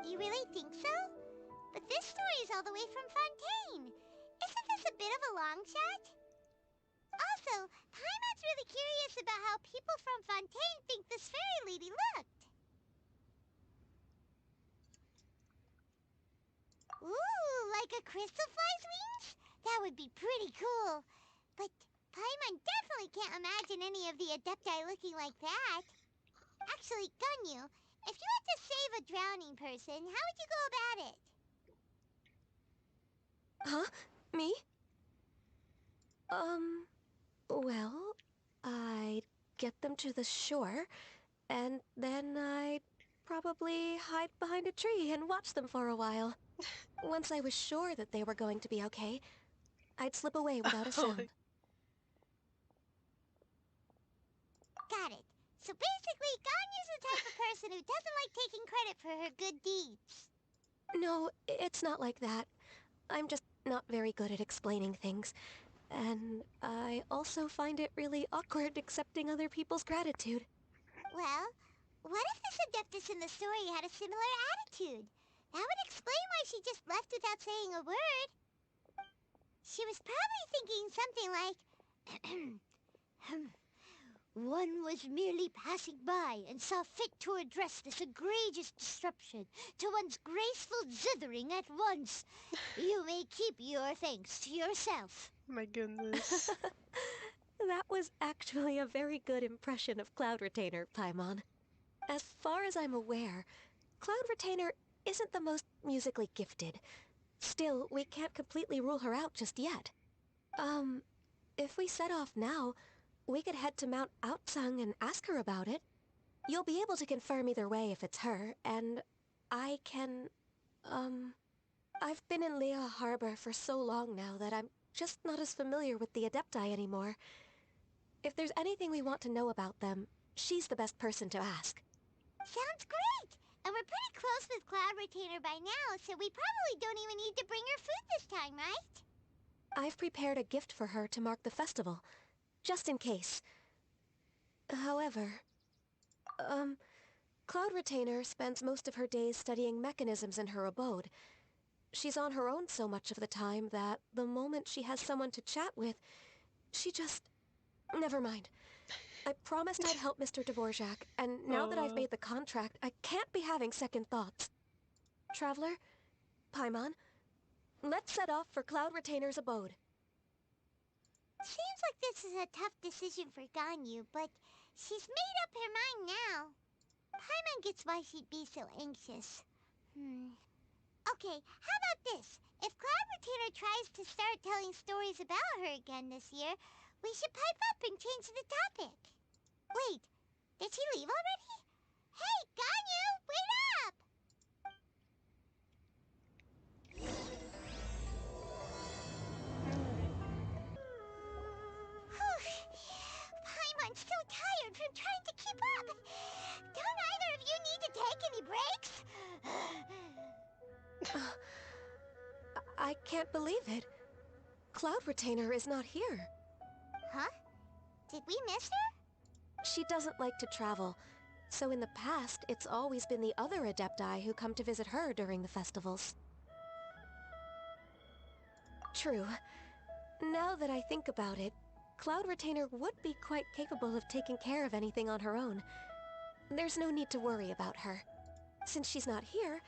You really think so? But this story is all the way from Fontaine. Isn't this a bit of a long shot? Also, Paimon's really curious about how people from Fontaine think this fairy lady looked. Ooh, like a crystal fly's wings? That would be pretty cool. But Paimon definitely can't imagine any of the Adepti looking like that. Actually, Ganyu, if you had to save a drowning person, how would you go about it? Huh? Me? Well, I'd get them to the shore, and then I'd probably hide behind a tree and watch them for a while. Once I was sure that they were going to be okay, I'd slip away without a sound. Got it. So basically, Ganyu's the type of person who doesn't like taking credit for her good deeds. No, it's not like that. I'm just not very good at explaining things. And I also find it really awkward accepting other people's gratitude. Well, what if this Adeptus in the story had a similar attitude? That would explain why she just left without saying a word. She was probably thinking something like, one was merely passing by and saw fit to address this egregious disruption to one's graceful zithering at once. You may keep your thanks to yourself. My goodness. That was actually a very good impression of Cloud Retainer, Paimon. As far as I'm aware, Cloud Retainer isn't the most musically gifted. Still, we can't completely rule her out just yet. If we set off now, we could head to Mount Outsung and ask her about it. You'll be able to confirm either way if it's her, and I can, I've been in Lea Harbor for so long now that I'm just not as familiar with the Adepti anymore. If there's anything we want to know about them, she's the best person to ask. Sounds great! And we're pretty close with Cloud Retainer by now, so we probably don't even need to bring her food this time, right? I've prepared a gift for her to mark the festival, just in case. However, Cloud Retainer spends most of her days studying mechanisms in her abode. She's on her own so much of the time that the moment she has someone to chat with, she just... Never mind. I promised I'd help Mr. Dvorak, and now that I've made the contract, I can't be having second thoughts. Traveler, Paimon, let's set off for Cloud Retainer's abode. Seems like this is a tough decision for Ganyu, but she's made up her mind now. Paimon gets why she'd be so anxious. Okay, how about this? If Cloud Retainer tries to start telling stories about her again this year, we should pipe up and change the topic. Wait, did she leave already? Hey, Ganyu, wait up! Paimon's so tired from trying to keep up. Don't either of you need to take any breaks? I can't believe it. Cloud Retainer is not here. Huh? Did we miss her? She doesn't like to travel, so in the past, it's always been the other Adepti who come to visit her during the festivals. True. Now that I think about it, Cloud Retainer would be quite capable of taking care of anything on her own. There's no need to worry about her. Since she's not here,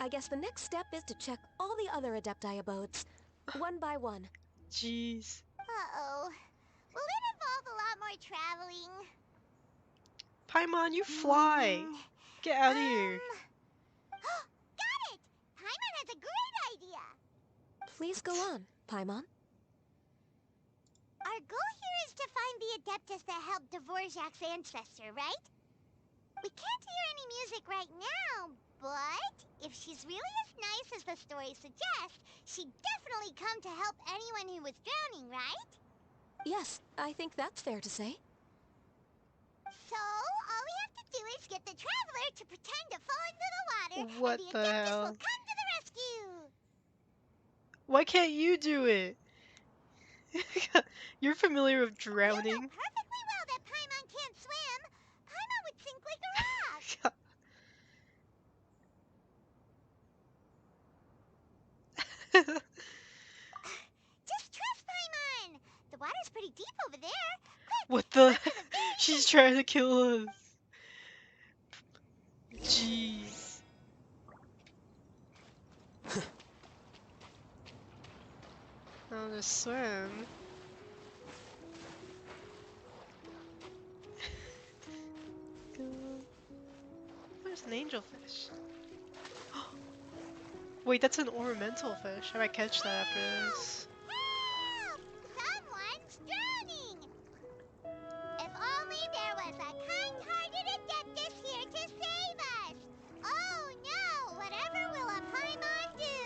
I guess the next step is to check all the other Adepti abodes, one by one. Jeez. Uh-oh. Will it involve a lot more traveling? Paimon, you fly! Get out of here. Got it! Paimon has a great idea! Please go on, Paimon. Our goal here is to find the Adeptus that helped Dvorak's ancestor, right? We can't hear any music right now, but if she's really as nice as the story suggests, she'd definitely come to help anyone who was drowning, right? Yes, I think that's fair to say. So, all we have to do is get the traveler to pretend to fall into the water, What and the the Adeptus hell? will come to the rescue! Why can't you do it? You're familiar with You drowning. know perfectly well that Paimon can't swim. Paimon would sink like a rock. What the? She's trying to kill us. Jeez. I'll just swim. There's an angelfish. Wait, that's an ornamental fish. I might catch that after this. Help! Someone's drowning! If only there was a kind-hearted Adeptus here to save us! Oh no! Whatever will a Paimon do?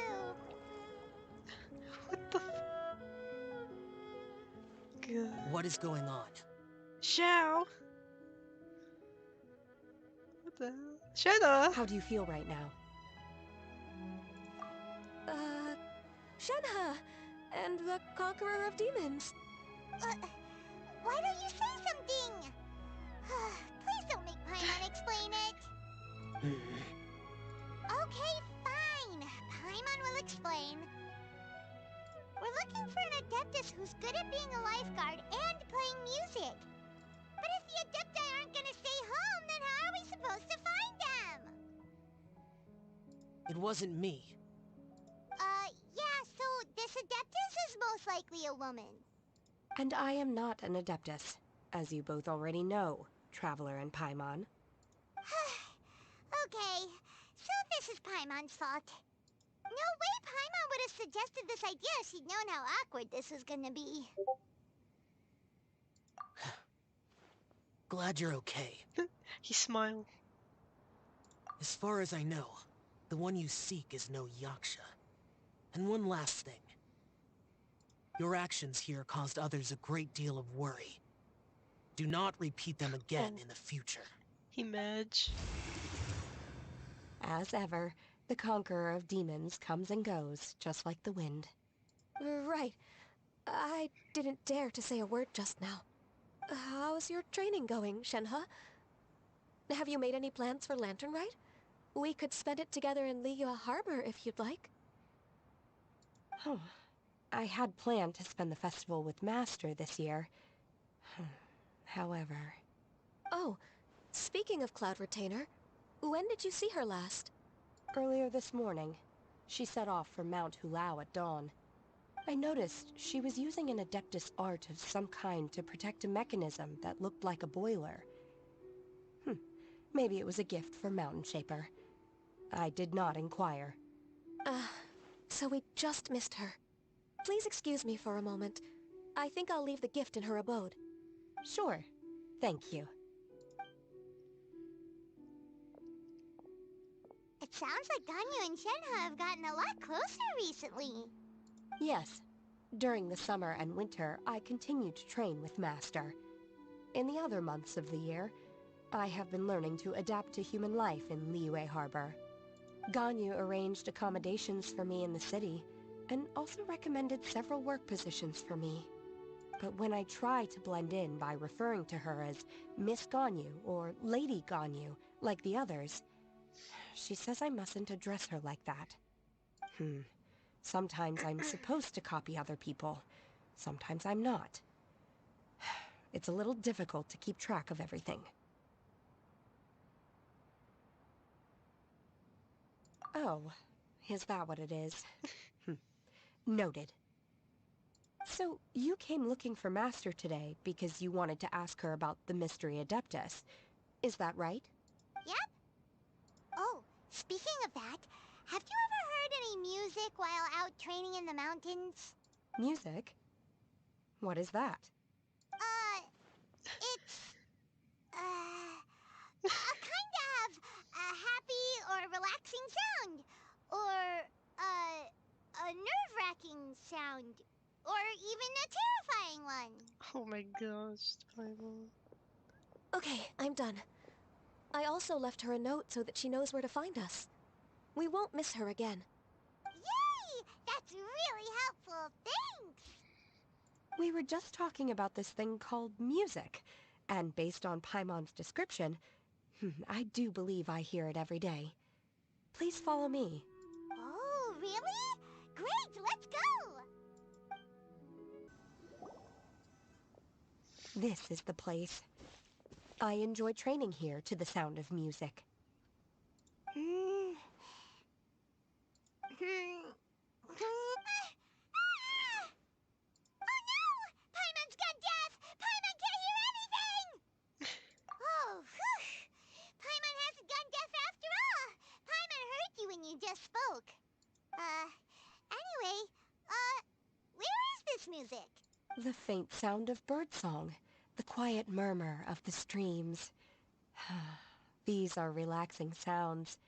What the God. What is going on? Xiao! What the hell? Shenna! How do you feel right now? Shenhe! And the Conqueror of Demons. Why don't you say something? Please don't make Paimon explain it. Okay, fine. Paimon will explain. We're looking for an Adeptus who's good at being a lifeguard and playing music. But if the Adepti aren't gonna stay home, then how are we supposed to find them? It wasn't me. Yeah, so this Adeptus is most likely a woman. And I am not an Adeptus, as you both already know, Traveler and Paimon. Okay, so this is Paimon's fault. No way Paimon would have suggested this idea if she'd known how awkward this was gonna be. Glad you're okay. He smiled. As far as I know, the one you seek is no Yaksha. And one last thing. Your actions here caused others a great deal of worry. Do not repeat them again in the future. He Madge. As ever, the Conqueror of Demons comes and goes, just like the wind. Right. I didn't dare to say a word just now. How's your training going, Shenhe? Have you made any plans for Lantern Rite? We could spend it together in Liyue Harbor if you'd like. Oh, I had planned to spend the festival with Master this year. However... Oh, speaking of Cloud Retainer, when did you see her last? Earlier this morning. She set off for Mount Hulao at dawn. I noticed she was using an Adeptus art of some kind to protect a mechanism that looked like a boiler. Maybe it was a gift for Mountain Shaper. I did not inquire. So we just missed her. Please excuse me for a moment. I think I'll leave the gift in her abode. Sure. Thank you. It sounds like Ganyu and Shenhe have gotten a lot closer recently. Yes. During the summer and winter, I continue to train with Master. In the other months of the year, I have been learning to adapt to human life in Liyue Harbor. Ganyu arranged accommodations for me in the city, and also recommended several work positions for me. But when I try to blend in by referring to her as Miss Ganyu or Lady Ganyu, like the others, she says I mustn't address her like that. Sometimes I'm supposed to copy other people. Sometimes I'm not. It's a little difficult to keep track of everything. Oh, is that what it is? Noted. So, you came looking for Master today because you wanted to ask her about the Mystery Adeptus. Is that right? Yep. Oh, speaking of that, have you ever heard any music while out training in the mountains? Music? What is that? It's... a kind of a happy or relaxing sound. Or, a nerve-wracking sound. Or even a terrifying one. Oh my gosh, Paimon. Okay, I'm done. I also left her a note so that she knows where to find us. We won't miss her again. Yay! That's really helpful. Thanks! We were just talking about this thing called music, and based on Paimon's description, I do believe I hear it every day. Please follow me. Oh, really? Great, let's go! This is the place. I enjoy training here to the sound of music. Oh no! Paimon's gone deaf! Paimon can't hear anything! Oh, whew! Paimon hasn't gone deaf after all! Paimon heard you when you just spoke. Anyway, where is this music? The faint sound of birdsong, the quiet murmur of the streams. These are relaxing sounds.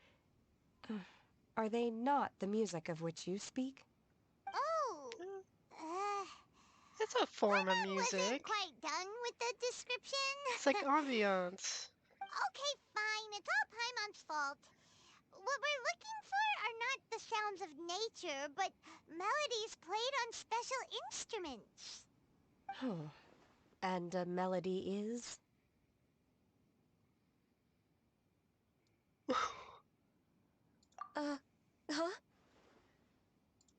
Are they not the music of which you speak? Oh, It's a form of wasn't music. quite done with the description. It's like ambiance. Okay, fine. It's all Paimon's fault. What we're looking for are not the sounds of nature, but melodies played on special instruments. And a melody is? Huh?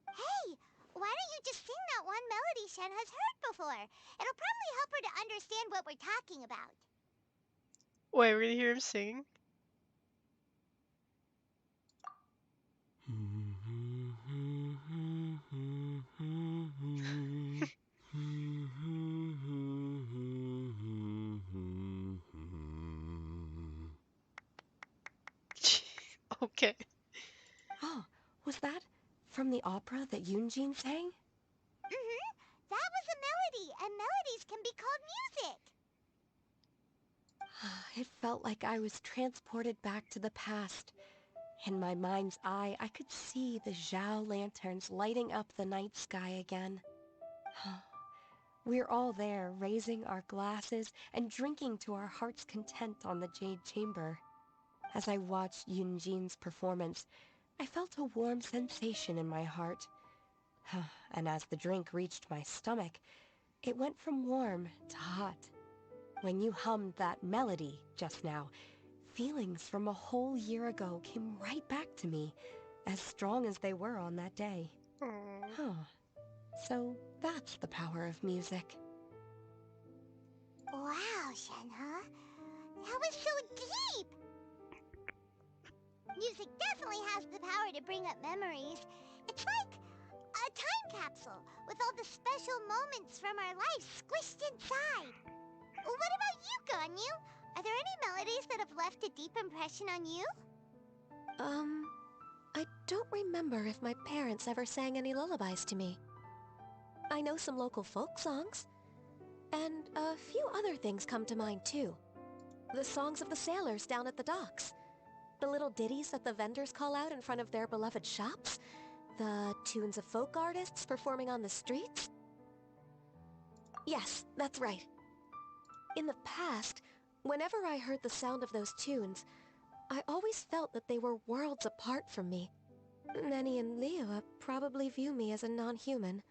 Hey, why don't you just sing that one melody Shen has heard before? It'll probably help her to understand what we're talking about. Wait, we're gonna hear him sing? Okay. Oh, was that from the opera that Yunjin sang? That was a melody, and melodies can be called music. It felt like I was transported back to the past. In my mind's eye, I could see the Zhao lanterns lighting up the night sky again. We're all there, raising our glasses and drinking to our heart's content on the Jade Chamber. As I watched Yunjin's performance, I felt a warm sensation in my heart. And as the drink reached my stomach, it went from warm to hot. When you hummed that melody just now, feelings from a whole year ago came right back to me, as strong as they were on that day. So that's the power of music. Wow, Shenhe. That was so deep! Music definitely has the power to bring up memories. It's like a time capsule with all the special moments from our lives squished inside. What about you, Ganyu? Are there any melodies that have left a deep impression on you? I don't remember if my parents ever sang any lullabies to me. I know some local folk songs, and a few other things come to mind too. The songs of the sailors down at the docks, the little ditties that the vendors call out in front of their beloved shops, the tunes of folk artists performing on the streets. Yes, that's right. In the past, whenever I heard the sound of those tunes, I always felt that they were worlds apart from me. Nenny and Leah probably view me as a non-human.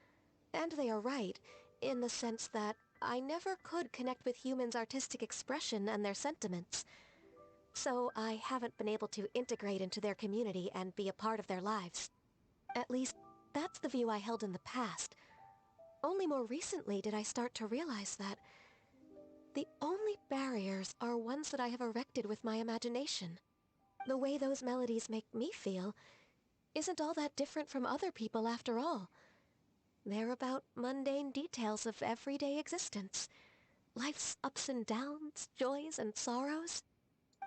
And they are right, in the sense that I never could connect with humans' artistic expression and their sentiments. So I haven't been able to integrate into their community and be a part of their lives. At least, that's the view I held in the past. Only more recently did I start to realize that the only barriers are ones that I have erected with my imagination. The way those melodies make me feel isn't all that different from other people after all. They're about mundane details of everyday existence. Life's ups and downs, joys and sorrows.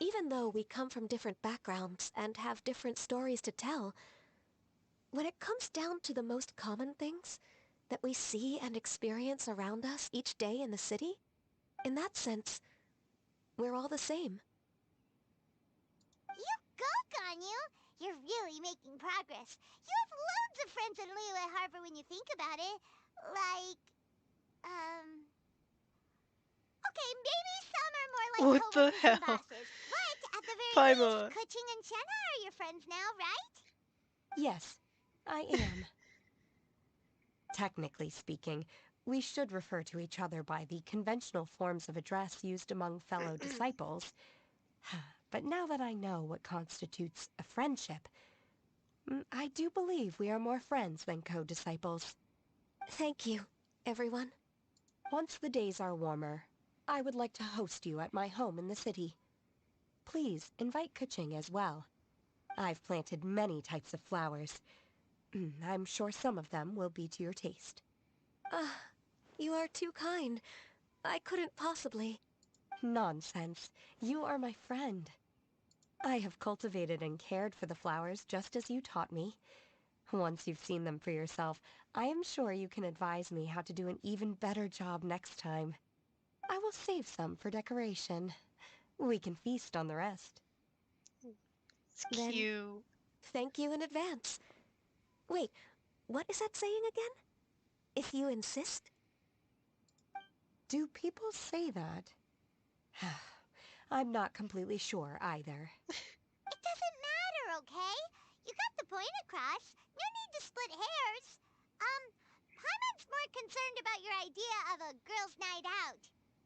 Even though we come from different backgrounds and have different stories to tell, when it comes down to the most common things that we see and experience around us each day in the city, in that sense, we're all the same. You go, Ganyu! You're really making progress. You have loads of friends in Liyue Harbor when you think about it. Like, okay, maybe some are more like What the coworkers and hell? bosses. But at the very Paimon. least, Keqing and Shenhe are your friends now, right? Yes, I am. Technically speaking, we should refer to each other by the conventional forms of address used among fellow disciples. But now that I know what constitutes a friendship, I do believe we are more friends than co-disciples. Thank you, everyone. Once the days are warmer, I would like to host you at my home in the city. Please invite Kuching as well. I've planted many types of flowers. I'm sure some of them will be to your taste. You are too kind. I couldn't possibly. Nonsense. You are my friend. I have cultivated and cared for the flowers just as you taught me. Once you've seen them for yourself, I am sure you can advise me how to do an even better job next time. I will save some for decoration. We can feast on the rest. It's Then, cute. thank you in advance. Wait, what is that saying again? If you insist? Do people say that? I'm not completely sure either. It doesn't matter, okay? You got the point across. No need to split hairs. Paimon's more concerned about your idea of a girls' night out.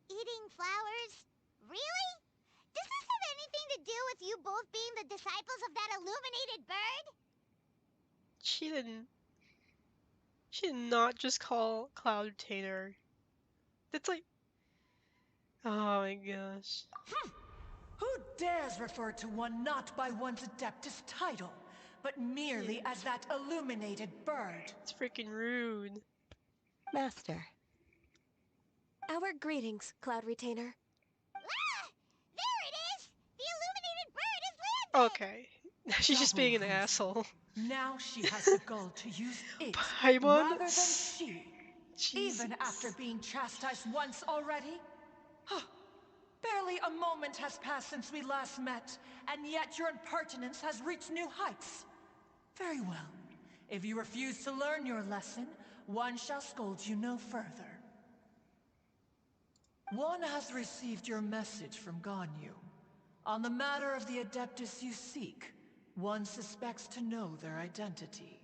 Eating flowers? Really? Does this have anything to do with you both being the disciples of that illuminated bird? She didn't. She did not just call Cloud Tater. That's like. Oh my gosh. Who dares refer to one not by one's Adeptus title, but merely as that illuminated bird? It's freaking rude. Master. Our greetings, Cloud Retainer. Ah! There it is! The illuminated bird is landed! Okay. She's just being an asshole. Now she has the gall to use it Paimon? rather than she. Jesus. Even after being chastised once already? Barely a moment has passed since we last met, and yet your impertinence has reached new heights. Very well. If you refuse to learn your lesson, one shall scold you no further. One has received your message from Ganyu. On the matter of the Adeptus you seek, one suspects to know their identity.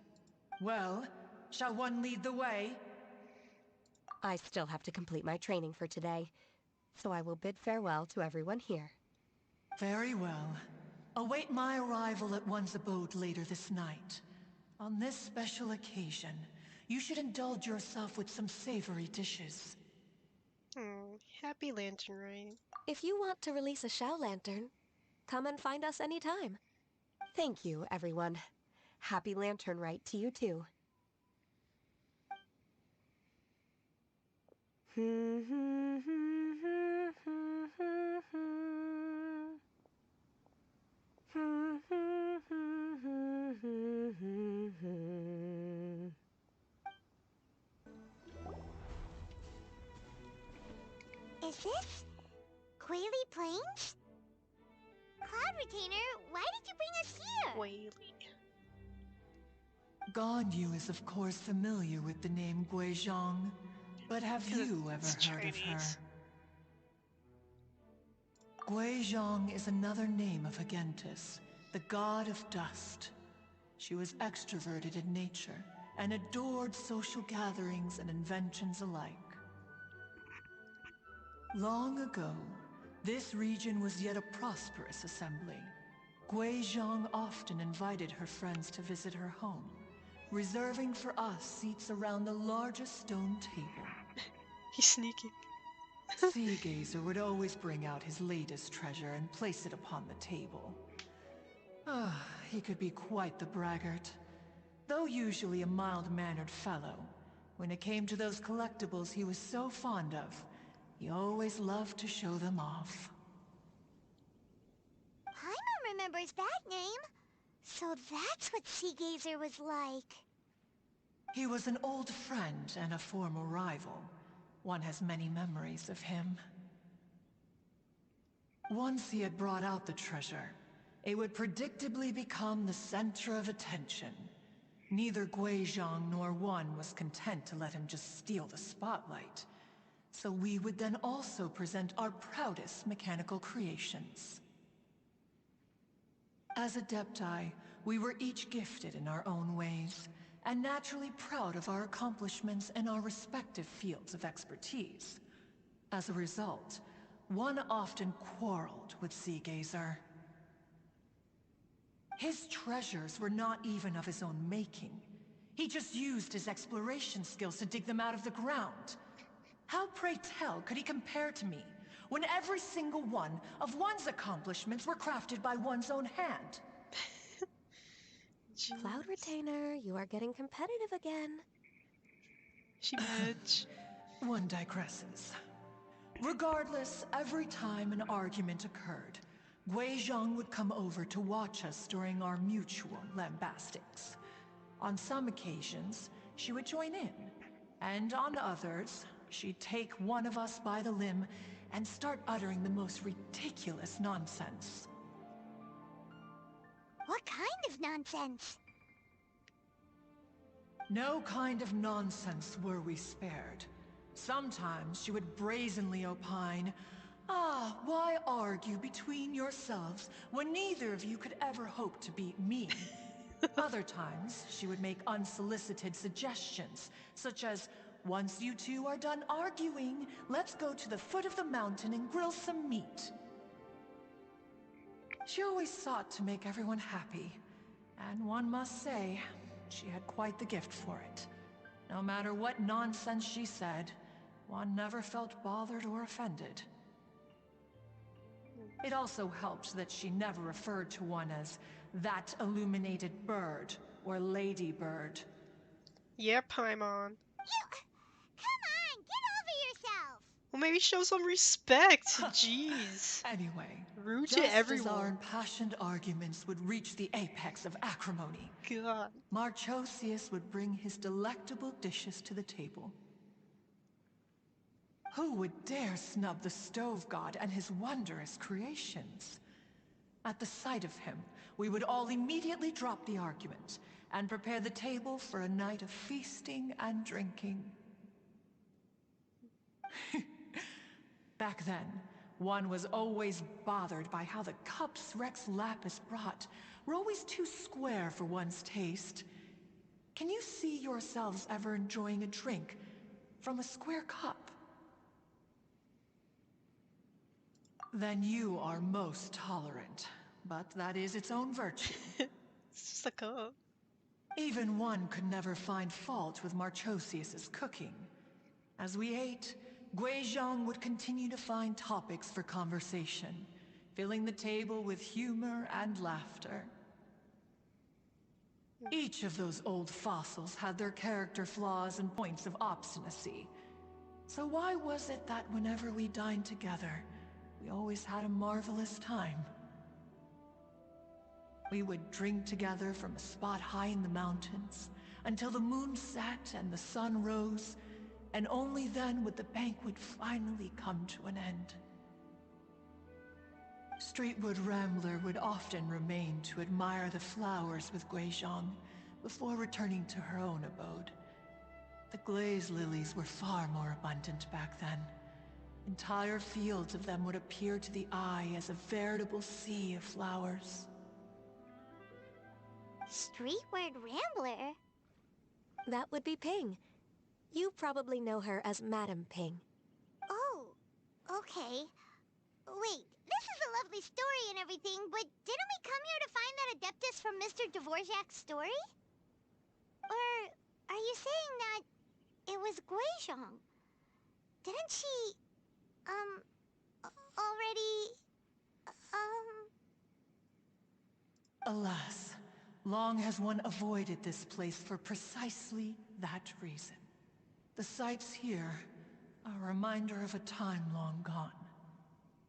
Well, shall one lead the way? I still have to complete my training for today, so I will bid farewell to everyone here. Very well. Await my arrival at one's abode later this night. On this special occasion, you should indulge yourself with some savory dishes. Happy Lantern Rite. If you want to release a Shao Lantern, come and find us anytime. Thank you, everyone. Happy Lantern Rite to you too. Is this Quaily Plains? Cloud Retainer, why did you bring us here? Quaily. Ganyu is of course familiar with the name Guizhong, but have you ever heard of her? Guizhong is another name of Agentis, the god of dust. She was extroverted in nature and adored social gatherings and inventions alike. Long ago, this region was yet a prosperous assembly. Guizhong often invited her friends to visit her home, reserving for us seats around the largest stone table. He's sneaking. Sea Gazer would always bring out his latest treasure and place it upon the table. He could be quite the braggart. Though usually a mild-mannered fellow, when it came to those collectibles he was so fond of, he always loved to show them off. Paimon remembers that name. So that's what Sea Gazer was like. He was an old friend and a former rival. One has many memories of him. Once he had brought out the treasure, it would predictably become the center of attention. Neither Guizhong nor one was content to let him just steal the spotlight. So we would then also present our proudest mechanical creations. As Adepti, we were each gifted in our own ways, and naturally proud of our accomplishments in our respective fields of expertise. As a result, one often quarreled with Sea Gazer. His treasures were not even of his own making. He just used his exploration skills to dig them out of the ground. How, pray tell, could he compare to me, when every single one of one's accomplishments were crafted by one's own hand? Cloud Retainer, you are getting competitive again. She medge. One digresses. Regardless, every time an argument occurred, Guizhong would come over to watch us during our mutual lambastics. On some occasions, she would join in, and on others, she'd take one of us by the limb and start uttering the most ridiculous nonsense. What kind of nonsense? No kind of nonsense were we spared. Sometimes she would brazenly opine, "Ah, why argue between yourselves when neither of you could ever hope to beat me?" Other times, she would make unsolicited suggestions, such as, "Once you two are done arguing, let's go to the foot of the mountain and grill some meat." She always sought to make everyone happy, and one must say, she had quite the gift for it. No matter what nonsense she said, one never felt bothered or offended. It also helped that she never referred to one as that illuminated bird or ladybird. Yeah, Paimon. Come on, get over yourself! Well, maybe show some respect. Jeez. Anyway, Rude to just everyone. as our impassioned arguments would reach the apex of acrimony, God. Marchosius would bring his delectable dishes to the table. Who would dare snub the stove god and his wondrous creations? At the sight of him, we would all immediately drop the argument and prepare the table for a night of feasting and drinking. Back then, one was always bothered by how the cups Rex Lapis brought were always too square for one's taste. Can you see yourselves ever enjoying a drink from a square cup? Then you are most tolerant, but that is its own virtue. It's just a cup. Even one could never find fault with Marchosius's cooking. As we ate, Guizhong would continue to find topics for conversation, filling the table with humor and laughter. Each of those old fossils had their character flaws and points of obstinacy. So why was it that whenever we dined together, we always had a marvelous time? We would drink together from a spot high in the mountains until the moon set and the sun rose, and only then would the banquet finally come to an end. Streetwood Rambler would often remain to admire the flowers with Guizhong before returning to her own abode. The glaze lilies were far more abundant back then. Entire fields of them would appear to the eye as a veritable sea of flowers. Streetward Rambler? That would be Ping. You probably know her as Madam Ping. Oh, okay. Wait, this is a lovely story and everything, but didn't we come here to find that Adeptus from Mr. Dvorak's story? Or are you saying that it was Guizhong? Didn't she, already, Alas, long has one avoided this place for precisely that reason. The sights here are a reminder of a time long gone,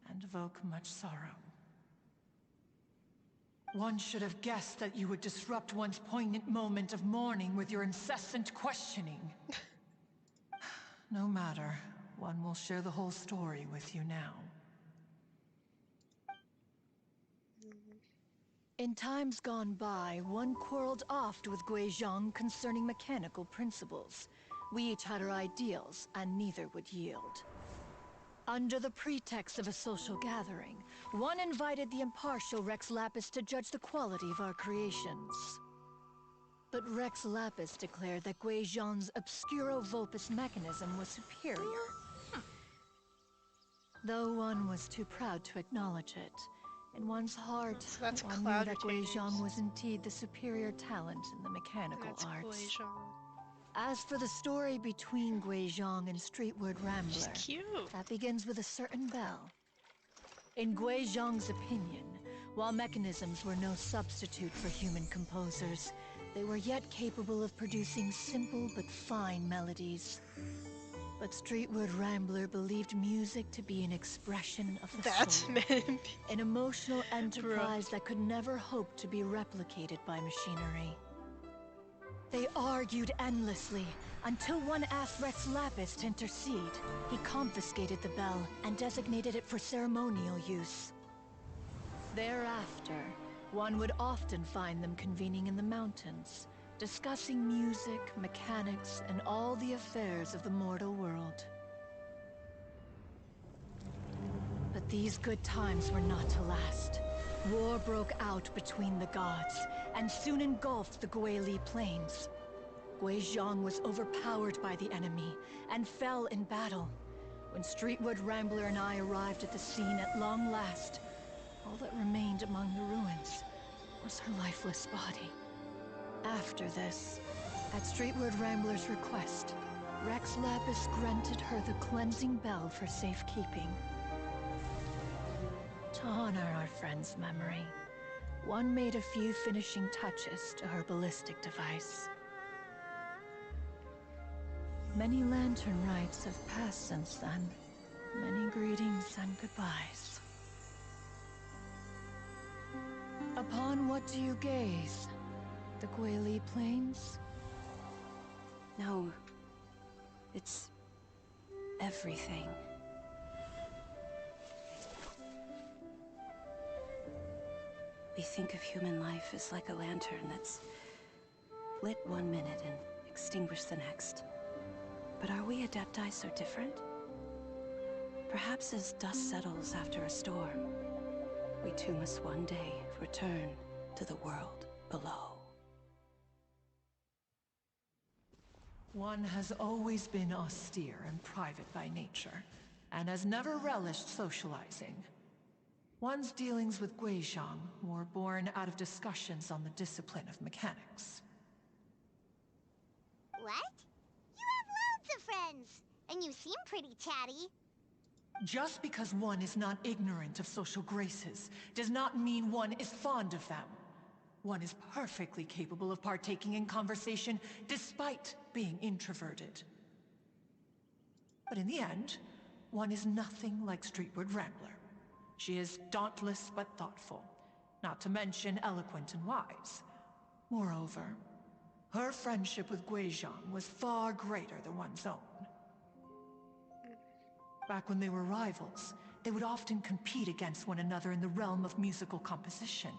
and evoke much sorrow. One should have guessed that you would disrupt one's poignant moment of mourning with your incessant questioning. No matter, one will share the whole story with you now. In times gone by, one quarreled oft with Guizhong concerning mechanical principles. We each had our ideals, and neither would yield. Under the pretext of a social gathering, one invited the impartial Rex Lapis to judge the quality of our creations. But Rex Lapis declared that Guizhong's Obscuro Vulpus mechanism was superior. Though one was too proud to acknowledge it, in one's heart, So that's one knew Cloud that Retainers. Guizhong was indeed the superior talent in the mechanical That's arts. Guizhong. As for the story between Guizhong and Streetwood Rambler, She's cute. that begins with a certain bell, In Gui Zhang's opinion, while mechanisms were no substitute for human composers, they were yet capable of producing simple but fine melodies. But Streetwood Rambler believed music to be an expression of the soul. An emotional enterprise that could never hope to be replicated by machinery. They argued endlessly, until one asked Rex Lapis to intercede. He confiscated the bell and designated it for ceremonial use. Thereafter, one would often find them convening in the mountains, discussing music, mechanics, and all the affairs of the mortal world. But these good times were not to last. War broke out between the gods, and soon engulfed the Guili Plains. Gui Zhang was overpowered by the enemy, and fell in battle. When Streetwood Rambler and I arrived at the scene at long last, all that remained among the ruins was her lifeless body. After this, at Streetwood Rambler's request, Rex Lapis granted her the cleansing bell for safekeeping. To honor our friend's memory, one made a few finishing touches to her ballistic device. Many Lantern Rites have passed since then. Many greetings and goodbyes. Upon what do you gaze? The Guili Plains? No. It's everything. We think of human life as like a lantern that's lit one minute and extinguished the next. But are we Adepti so different? Perhaps as dust settles after a storm, we too must one day return to the world below. One has always been austere and private by nature, and has never relished socializing. One's dealings with Gui Zhang were born out of discussions on the discipline of mechanics. What? You have loads of friends, and you seem pretty chatty. Just because one is not ignorant of social graces does not mean one is fond of them. One is perfectly capable of partaking in conversation despite being introverted. But in the end, one is nothing like Streetwood Rambler. She is dauntless but thoughtful, not to mention eloquent and wise. Moreover, her friendship with Gui Zhang was far greater than one's own. Back when they were rivals, they would often compete against one another in the realm of musical composition.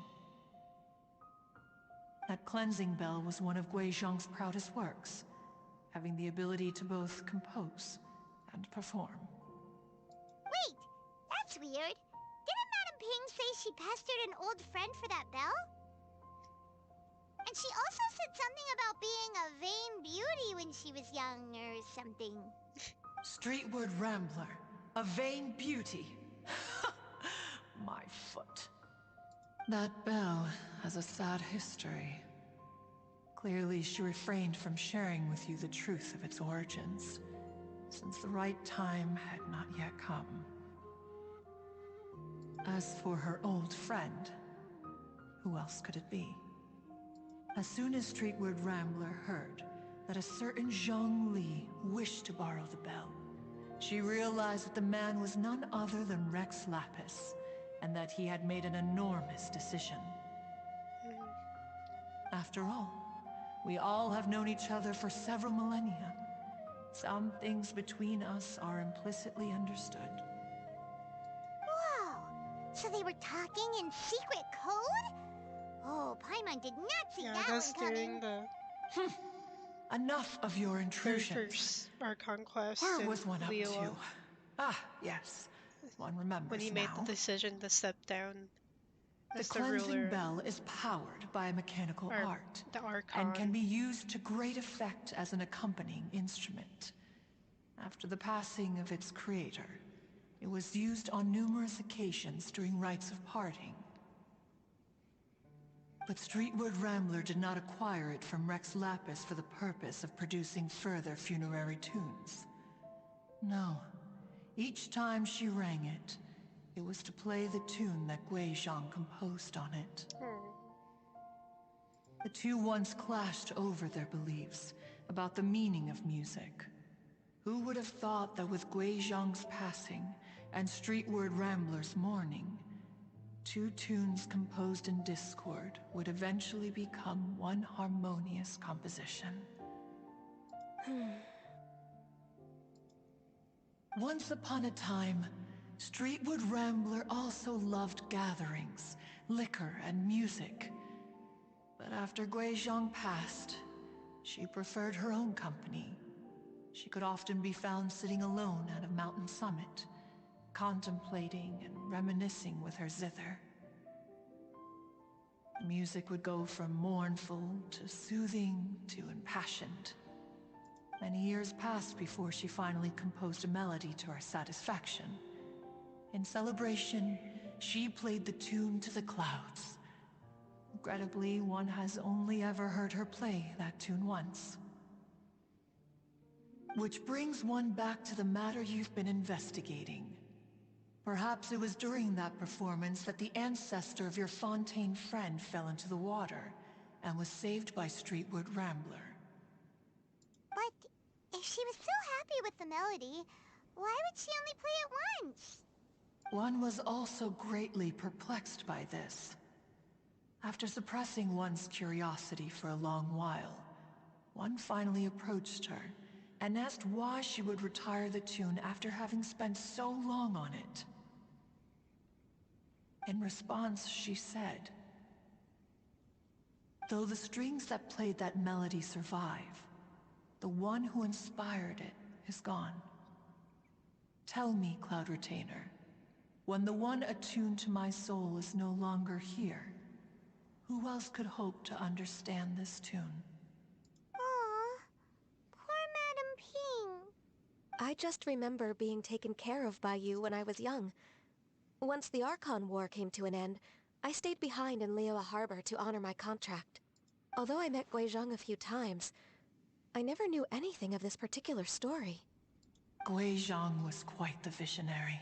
That cleansing bell was one of Gui Zhang's proudest works, having the ability to both compose and perform. Wait, that's weird. Didn't Madame Ping say she pestered an old friend for that bell? And she also said something about being a vain beauty when she was young or something. Streetwood Rambler, a vain beauty. My foot. That bell has a sad history. Clearly, she refrained from sharing with you the truth of its origins, since the right time had not yet come. As for her old friend, who else could it be? As soon as Streetwood Rambler heard that a certain Zhang Li wished to borrow the bell, she realized that the man was none other than Rex Lapis, and that he had made an enormous decision. After all, we all have known each other for several millennia. Some things between us are implicitly understood. Whoa! So they were talking in secret code? Oh, Paimon did not see that one coming. Enough of your intrusions. First Archon quest Where in was one up Liyue. to? Ah, yes. One remembers When he made now. the decision to step down The as the cleansing ruler. bell is powered by a mechanical art, the Archon. and can be used to great effect as an accompanying instrument. After the passing of its creator, it was used on numerous occasions during rites of parting. But Streetwood Rambler did not acquire it from Rex Lapis for the purpose of producing further funerary tunes. No. Each time she rang it, It was to play the tune that Gui Zhang composed on it. The two once clashed over their beliefs about the meaning of music. Who would have thought that with Gui Zhang's passing and Streetward Rambler's mourning, two tunes composed in discord would eventually become one harmonious composition? Once upon a time, Streetwood Rambler also loved gatherings, liquor, and music. But after Gui Zhang passed, she preferred her own company. She could often be found sitting alone at a mountain summit, contemplating and reminiscing with her zither. The music would go from mournful to soothing to impassioned. Many years passed before she finally composed a melody to her satisfaction. In celebration, she played the tune to the clouds. Regrettably, one has only ever heard her play that tune once. Which brings one back to the matter you've been investigating. Perhaps it was during that performance that the ancestor of your Fontaine friend fell into the water and was saved by Streetwood Rambler. But if she was so happy with the melody, why would she only play it once? One was also greatly perplexed by this. After suppressing one's curiosity for a long while, one finally approached her and asked why she would retire the tune after having spent so long on it. In response, she said, "Though the strings that played that melody survive, the one who inspired it is gone. Tell me, Cloud Retainer, when the one attuned to my soul is no longer here, who else could hope to understand this tune?" Aw, poor Madam Ping. I just remember being taken care of by you when I was young. Once the Archon War came to an end, I stayed behind in Liyue Harbor to honor my contract. Although I met Gui Zhang a few times, I never knew anything of this particular story. Gui Zhang was quite the visionary,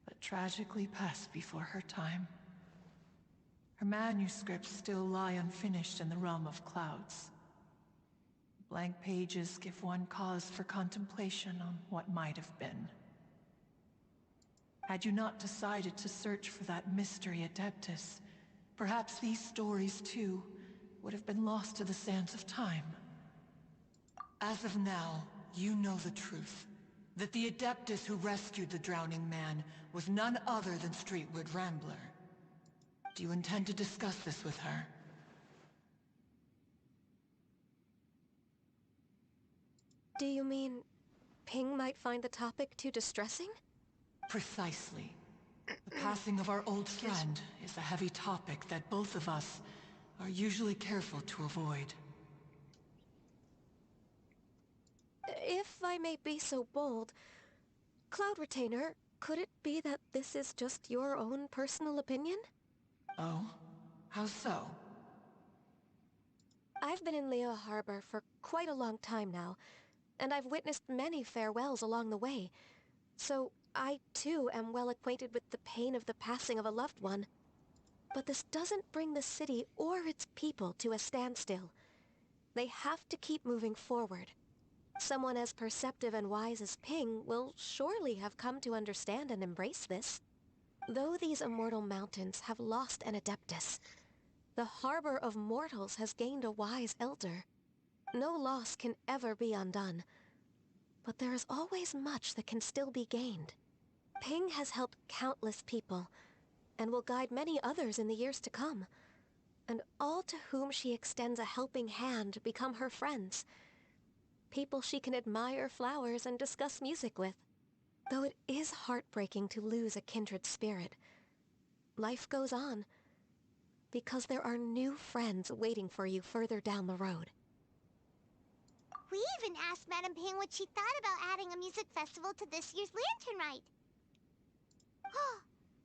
but tragically passed before her time. Her manuscripts still lie unfinished in the realm of clouds. Blank pages give one cause for contemplation on what might have been. Had you not decided to search for that mystery Adeptus, perhaps these stories too would have been lost to the sands of time. As of now, you know the truth. That the Adeptus who rescued the drowning man was none other than Streetwood Rambler. Do you intend to discuss this with her? Do you mean Ping might find the topic too distressing? Precisely. The passing of our old friend is a heavy topic that both of us are usually careful to avoid. If I may be so bold, Cloud Retainer, could it be that this is just your own personal opinion? Oh? How so? I've been in Liyue Harbor for quite a long time now, and I've witnessed many farewells along the way, so I too am well acquainted with the pain of the passing of a loved one. But this doesn't bring the city or its people to a standstill. They have to keep moving forward. Someone as perceptive and wise as Ping will surely have come to understand and embrace this. Though these immortal mountains have lost an Adeptus, the harbor of mortals has gained a wise elder. No loss can ever be undone, but there is always much that can still be gained. Ping has helped countless people, and will guide many others in the years to come. And all to whom she extends a helping hand become her friends. People she can admire flowers and discuss music with. Though it is heartbreaking to lose a kindred spirit, life goes on, because there are new friends waiting for you further down the road. We even asked Madam Ping what she thought about adding a music festival to this year's Lantern Rite.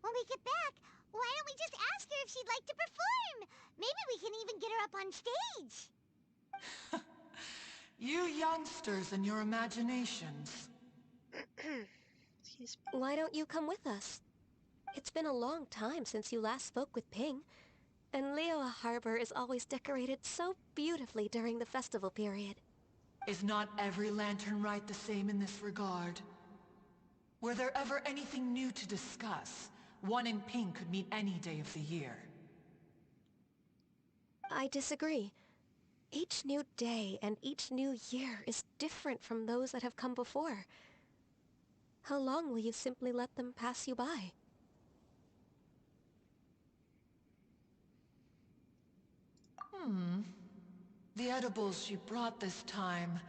When we get back, why don't we just ask her if she'd like to perform? Maybe we can even get her up on stage. You youngsters and your imaginations. Why don't you come with us? It's been a long time since you last spoke with Ping, and Liyue Harbor is always decorated so beautifully during the festival period. Is not every Lantern Rite the same in this regard? Were there ever anything new to discuss? One in Ping could meet any day of the year. I disagree. Each new day and each new year is different from those that have come before. How long will you simply let them pass you by? The edibles you brought this time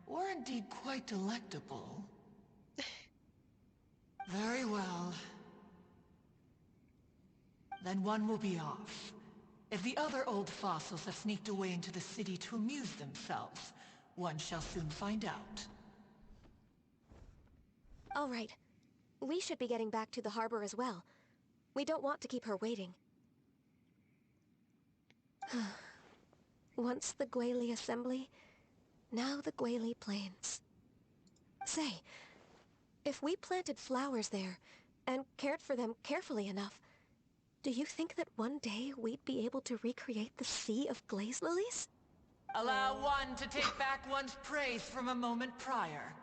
were indeed quite delectable. Very well. Then one will be off. If the other old fossils have sneaked away into the city to amuse themselves, one shall soon find out. All right. We should be getting back to the harbor as well. We don't want to keep her waiting. Once the Guili Assembly, now the Guili Plains. Say, if we planted flowers there, and cared for them carefully enough, do you think that one day we'd be able to recreate the sea of glaze lilies? Allow one to take back one's praise from a moment prior.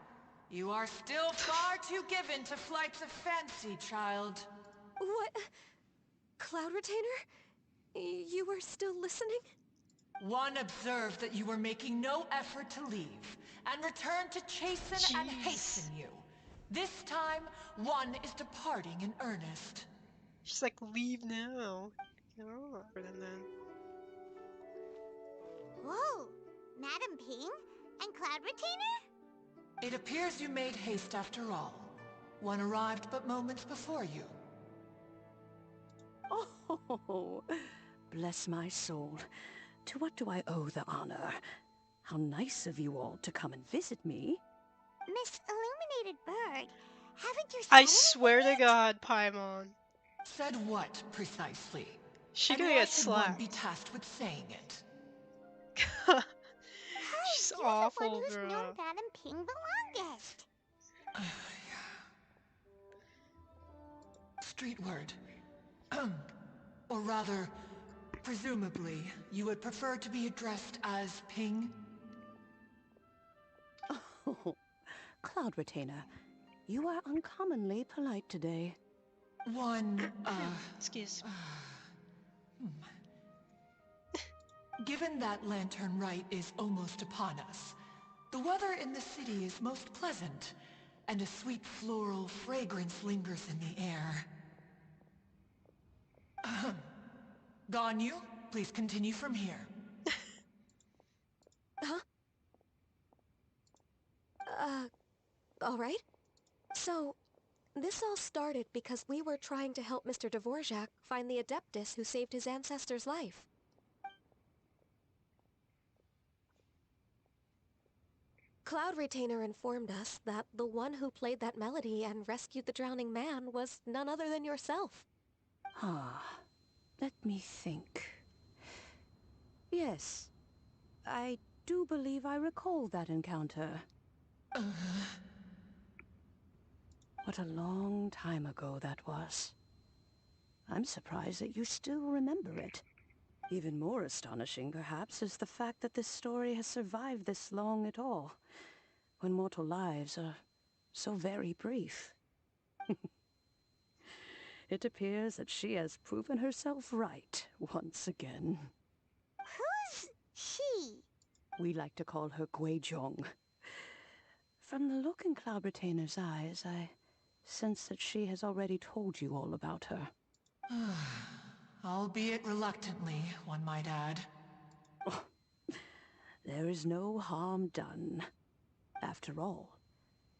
You are still far too given to flights of fancy, child. What? Cloud Retainer? You were still listening? One observed that you were making no effort to leave, and returned to chasten and hasten you. This time, one is departing in earnest. She's like, leave now. Get over and then. Whoa! Madam Ping? And Cloud Retainer? It appears you made haste after all. One arrived but moments before you. Oh, bless my soul. To what do I owe the honor? How nice of you all to come and visit me. Miss Illuminated Bird, haven't you I said swear to God, Paimon. Said what, precisely? She And gonna why get should one be slapped. tasked with saying it? She's you're awful, the one who's bro. known Madam Ping the longest? Street word. Or rather, presumably, you would prefer to be addressed as Ping? Oh, Cloud Retainer, you are uncommonly polite today. Excuse me. Given that Lantern Rite is almost upon us, the weather in the city is most pleasant, and a sweet floral fragrance lingers in the air. Ganyu, please continue from here. Huh? All right. So, this all started because we were trying to help Mr. Dvorak find the Adeptus who saved his ancestor's life. Cloud Retainer informed us that the one who played that melody and rescued the drowning man was none other than yourself. Let me think. Yes, I do believe I recall that encounter. What a long time ago that was. I'm surprised that you still remember it. Even more astonishing, perhaps, is the fact that this story has survived this long at all, when mortal lives are so very brief. It appears that she has proven herself right once again. Who's she? We like to call her Guizhong. From the look in Cloud Retainer's eyes, I sense that she has already told you all about her. Albeit reluctantly, one might add. Oh, there is no harm done. After all,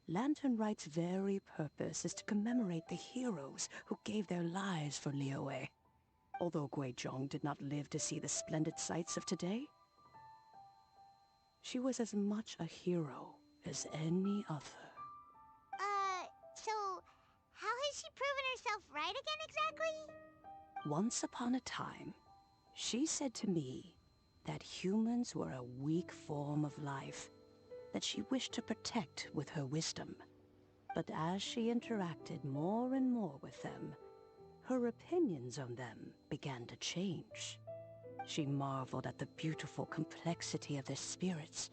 Lantern Rite's very purpose is to commemorate the heroes who gave their lives for Liyue. Although Guizhong did not live to see the splendid sights of today, she was as much a hero as any other. So, how has she proven herself right again exactly? Once upon a time, she said to me that humans were a weak form of life that she wished to protect with her wisdom. But as she interacted more and more with them, her opinions on them began to change. She marveled at the beautiful complexity of their spirits,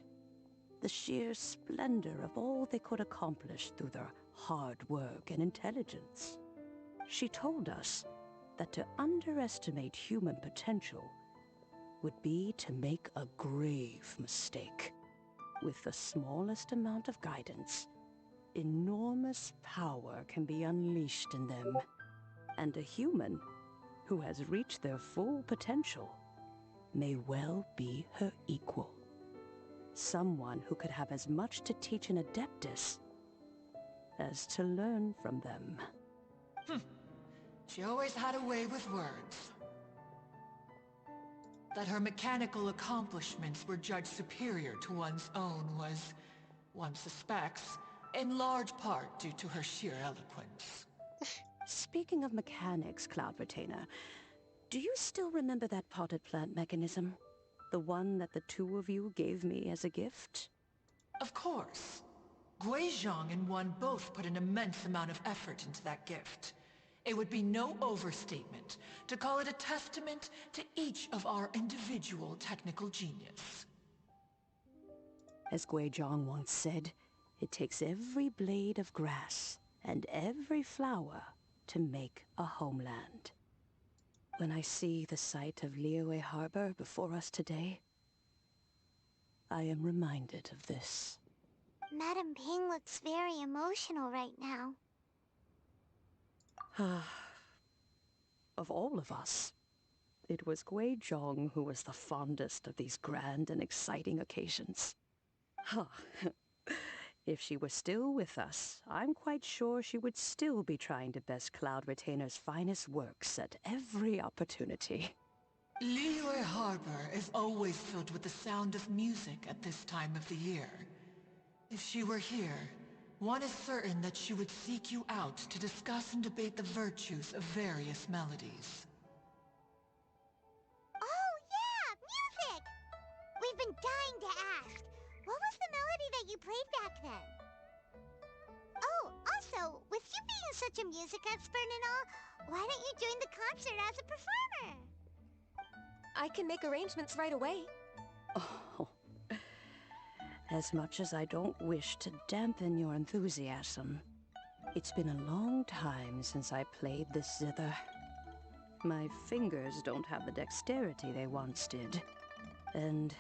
the sheer splendor of all they could accomplish through their hard work and intelligence. She told us that to underestimate human potential would be to make a grave mistake. With the smallest amount of guidance, enormous power can be unleashed in them. And a human who has reached their full potential may well be her equal. Someone who could have as much to teach an Adeptus as to learn from them. She always had a way with words. That her mechanical accomplishments were judged superior to one's own was, one suspects, in large part due to her sheer eloquence. Speaking of mechanics, Cloud Retainer, do you still remember that potted plant mechanism? The one that the two of you gave me as a gift? Of course. Guizhong and one both put an immense amount of effort into that gift. It would be no overstatement to call it a testament to each of our individual technical genius. As Guizhong once said, it takes every blade of grass and every flower to make a homeland. When I see the sight of Liyue Harbor before us today, I am reminded of this. Madam Ping looks very emotional right now. Of all of us, it was Guizhong who was the fondest of these grand and exciting occasions. If she were still with us, I'm quite sure she would still be trying to best Cloud Retainer's finest works at every opportunity. Liyue Harbor is always filled with the sound of music at this time of the year. If she were here, one is certain that she would seek you out to discuss and debate the virtues of various melodies. Oh yeah, music! We've been dying to ask. What was the melody that you played back then? Oh, also, with you being such a music expert and all, why don't you join the concert as a performer? I can make arrangements right away. Oh, as much as I don't wish to dampen your enthusiasm, it's been a long time since I played this zither. My fingers don't have the dexterity they once did, and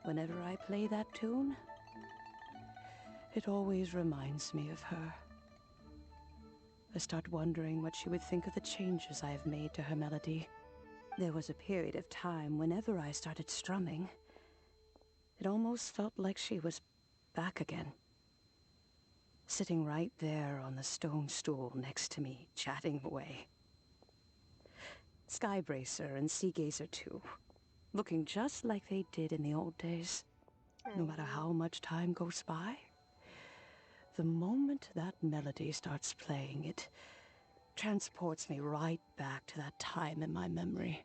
whenever I play that tune, it always reminds me of her. I start wondering what she would think of the changes I have made to her melody. There was a period of time whenever I started strumming, it almost felt like she was back again. Sitting right there on the stone stool next to me, chatting away. Skybracer and Seagazer too, looking just like they did in the old days. No matter how much time goes by, the moment that melody starts playing, it transports me right back to that time in my memory.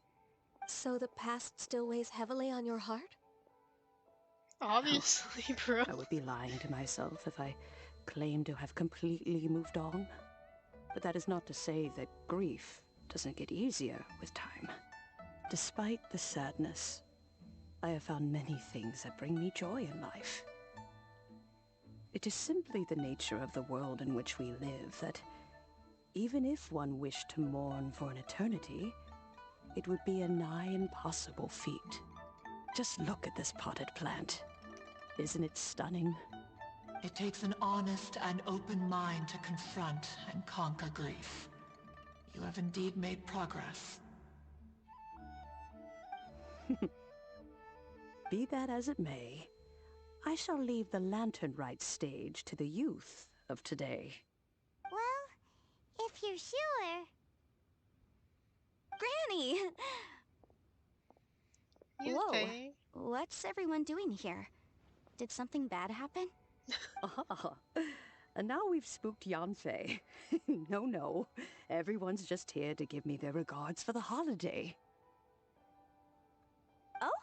So the past still weighs heavily on your heart? Obviously, bro. I would be lying to myself if I claimed to have completely moved on. But that is not to say that grief doesn't get easier with time. Despite the sadness, I have found many things that bring me joy in life. It is simply the nature of the world in which we live that even if one wished to mourn for an eternity, it would be a nigh impossible feat. Just look at this potted plant. Isn't it stunning? It takes an honest and open mind to confront and conquer grief. You have indeed made progress. Be that as it may, I shall leave the Lantern Rite stage to the youth of today. Well, if you're sure... Granny! Whoa, Okay. what's everyone doing here? Did something bad happen? And now we've spooked Yanfei. No. Everyone's just here to give me their regards for the holiday. Oh,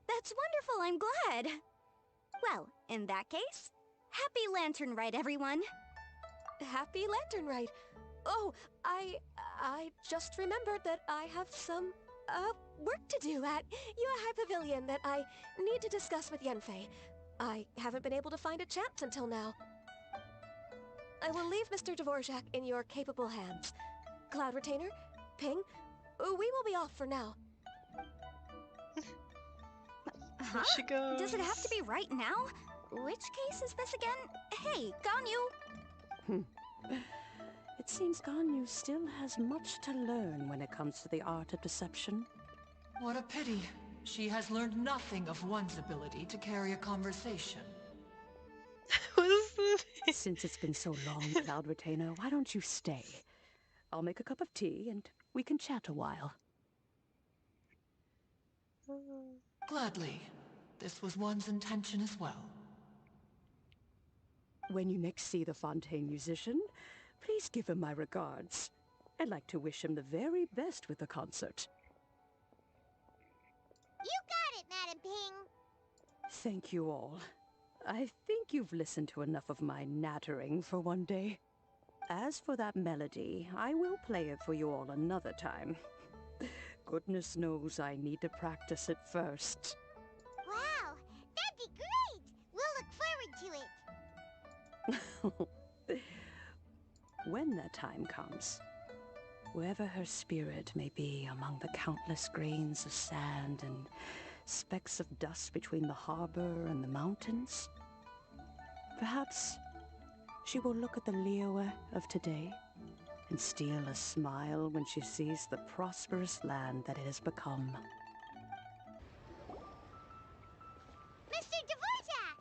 that's wonderful, I'm glad. Well, in that case, happy Lantern Rite, everyone. Happy Lantern Rite. Oh, I just remembered that I have some, work to do at Yuehai Pavilion that I need to discuss with Yenfei. I haven't been able to find a chance until now. I will leave Mr. Dvorak in your capable hands. Cloud Retainer, Ping, we will be off for now. Here she goes. Does it have to be right now? Which case is this again? Hey, Ganyu! It seems Ganyu still has much to learn when it comes to the art of deception. What a pity. She has learned nothing of one's ability to carry a conversation. What is this? Since it's been so long, Cloud Retainer, why don't you stay? I'll make a cup of tea and we can chat a while. Gladly. This was one's intention as well. When you next see the Fontaine musician, please give him my regards. I'd like to wish him the very best with the concert. You got it, Madam Ping. Thank you all. I think you've listened to enough of my nattering for one day. As for that melody, I will play it for you all another time. Goodness knows I need to practice it first. Wow, that'd be great. We'll look forward to it. When that time comes, wherever her spirit may be among the countless grains of sand and specks of dust between the harbor and the mountains, perhaps she will look at the Liyue of today and steal a smile when she sees the prosperous land that it has become. Mr. Dvorak!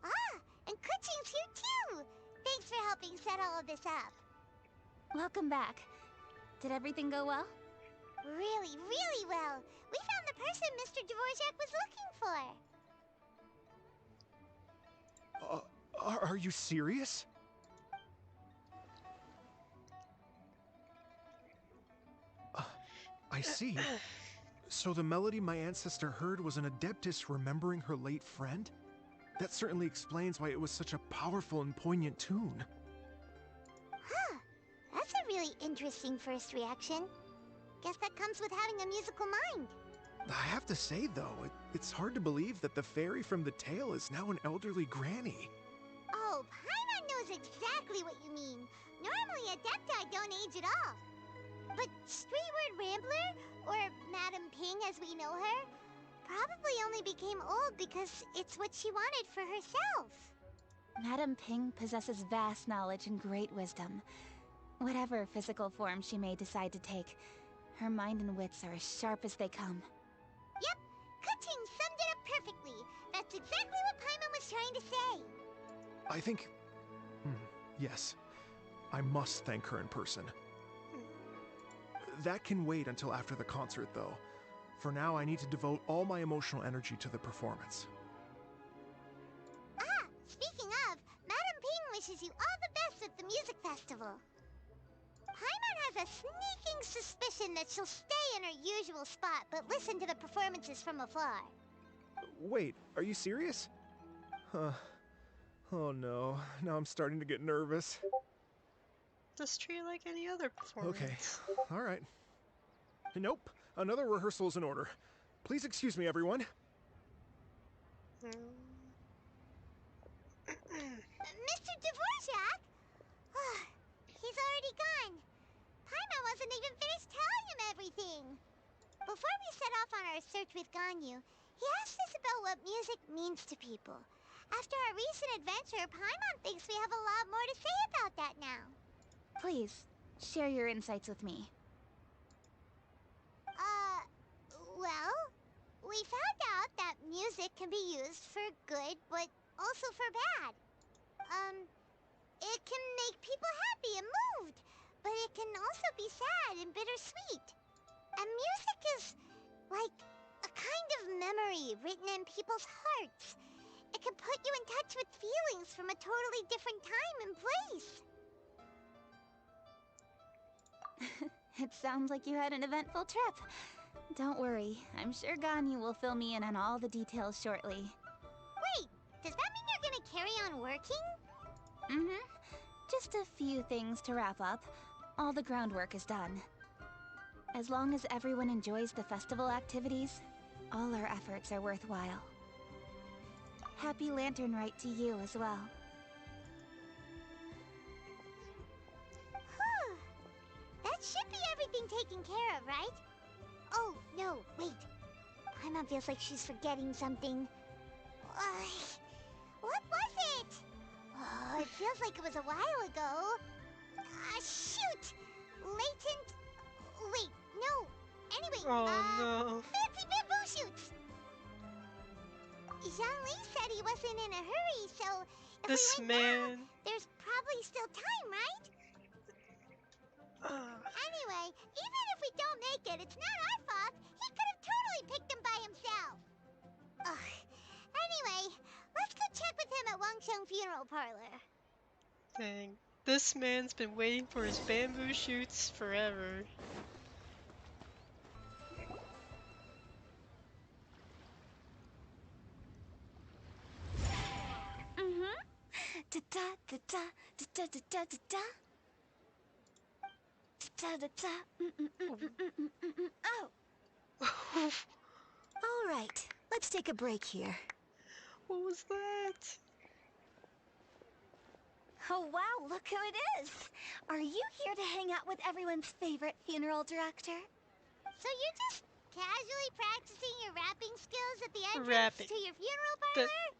Ah, and Kuching's here too! Thanks for helping set all of this up. Welcome back. Did everything go well? Really, really well. We found the person Mr. Dvorak was looking for. Are you serious? I see. So the melody my ancestor heard was an adeptus remembering her late friend? That certainly explains why it was such a powerful and poignant tune. Huh. That's a really interesting first reaction. Guess that comes with having a musical mind. I have to say, though, it's hard to believe that the fairy from the tale is now an elderly granny. Oh, Paimon knows exactly what you mean. Normally, Adepti don't age at all. But Streetward Rambler, or Madam Ping as we know her, probably only became old because it's what she wanted for herself. Madam Ping possesses vast knowledge and great wisdom. Whatever physical form she may decide to take, her mind and wits are as sharp as they come. Yep, Kuching summed it up perfectly. That's exactly what Paimon was trying to say. I think... yes. I must thank her in person. That can wait until after the concert, though. For now, I need to devote all my emotional energy to the performance. Ah, speaking of, Madam Ping wishes you all the best at the music festival. Paimon has a sneaking suspicion that she'll stay in her usual spot, but listen to the performances from afar. Wait, are you serious? Huh. Oh no, now I'm starting to get nervous. Just treat it like any other performance. Okay, alright. Nope, another rehearsal is in order. Please excuse me, everyone. Mr. Dvorak? He's already gone. Paimon wasn't even finished telling him everything. Before we set off on our search with Ganyu, he asked us about what music means to people. After our recent adventure, Paimon thinks we have a lot more to say about that now. Please, share your insights with me. Well, we found out that music can be used for good, but also for bad. It can make people happy and moved, but it can also be sad and bittersweet. And music is like a kind of memory written in people's hearts. It can put you in touch with feelings from a totally different time and place. It sounds like you had an eventful trip. Don't worry, I'm sure Ganyu will fill me in on all the details shortly. Wait, does that mean you're gonna carry on working? Mm-hmm. Just a few things to wrap up. All the groundwork is done. As long as everyone enjoys the festival activities, all our efforts are worthwhile. Happy Lantern Rite to you as well. That should be everything taken care of, right? Oh, no, wait. Paimon feels like she's forgetting something. What was it? Oh, it feels like it was a while ago. Shoot! Latent... Wait, no. Anyway, no. fancy bamboo shoots! Zhongli said he wasn't in a hurry, so if This we wait man. now, there's probably still time, right? Anyway, even if we don't make it, it's not our fault. He could have totally picked them by himself. Ugh. Anyway, let's go check with him at Wangsheng Funeral Parlor. Dang. This man's been waiting for his bamboo shoots forever. Da da da da da da da da da. Da da da. Oh. All right, let's take a break here. What was that? Oh wow, look who it is! Are you here to hang out with everyone's favorite funeral director? So you're just casually practicing your rapping skills at the entrance Rapping. to your funeral parlor?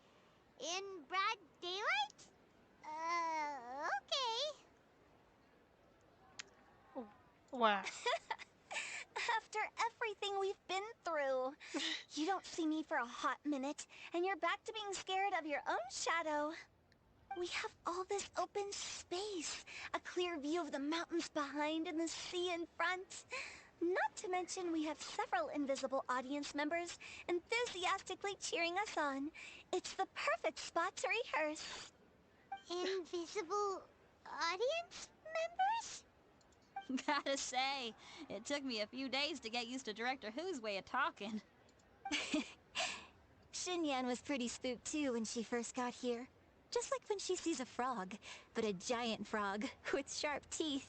In broad daylight? Okay. Wow. After everything we've been through, you don't see me for a hot minute, and you're back to being scared of your own shadow. We have all this open space, a clear view of the mountains behind and the sea in front. Not to mention we have several invisible audience members enthusiastically cheering us on. It's the perfect spot to rehearse. Invisible audience members? Gotta say, it took me a few days to get used to Director Who's way of talking. Xinyan was pretty spooked too when she first got here. Just like when she sees a frog, but a giant frog with sharp teeth.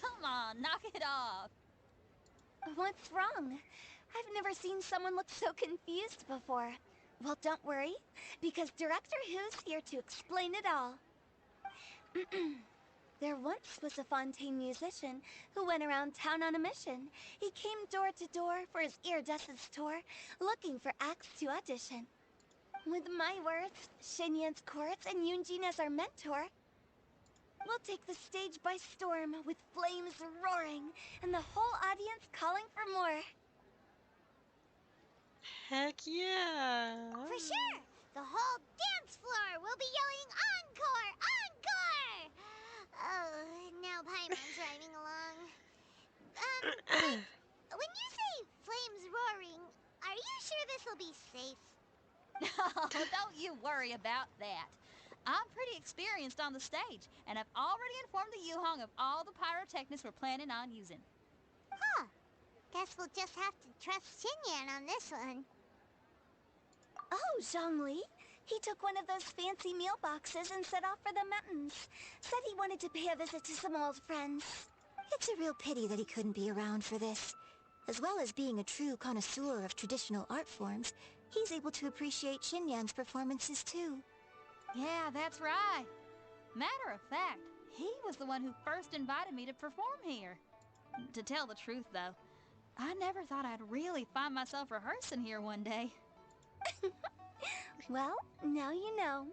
Come on, knock it off. What's wrong? I've never seen someone look so confused before. Well, don't worry, because Director Who's here to explain it all. There once was a Fontaine musician who went around town on a mission. He came door to door for his iridescence tour, looking for acts to audition. With my words, Xinyan's chorus, and Yunjin as our mentor, we'll take the stage by storm with flames roaring and the whole audience calling for more. Heck yeah! For sure! The whole dance floor will be yelling encore! Encore! Oh, now Paimon's riding along. When you say flames roaring, are you sure this will be safe? No, don't you worry about that. I'm pretty experienced on the stage, and I've already informed the Yuhong of all the pyrotechnics we're planning on using. Huh. Guess we'll just have to trust Xinyan on this one. Oh, Zhongli. He took one of those fancy meal boxes and set off for the mountains. Said he wanted to pay a visit to some old friends. It's a real pity that he couldn't be around for this. As well as being a true connoisseur of traditional art forms, he's able to appreciate Xinyan's performances too. Yeah, that's right. Matter of fact, he was the one who first invited me to perform here. To tell the truth, though, I never thought I'd really find myself rehearsing here one day. Well, now you know.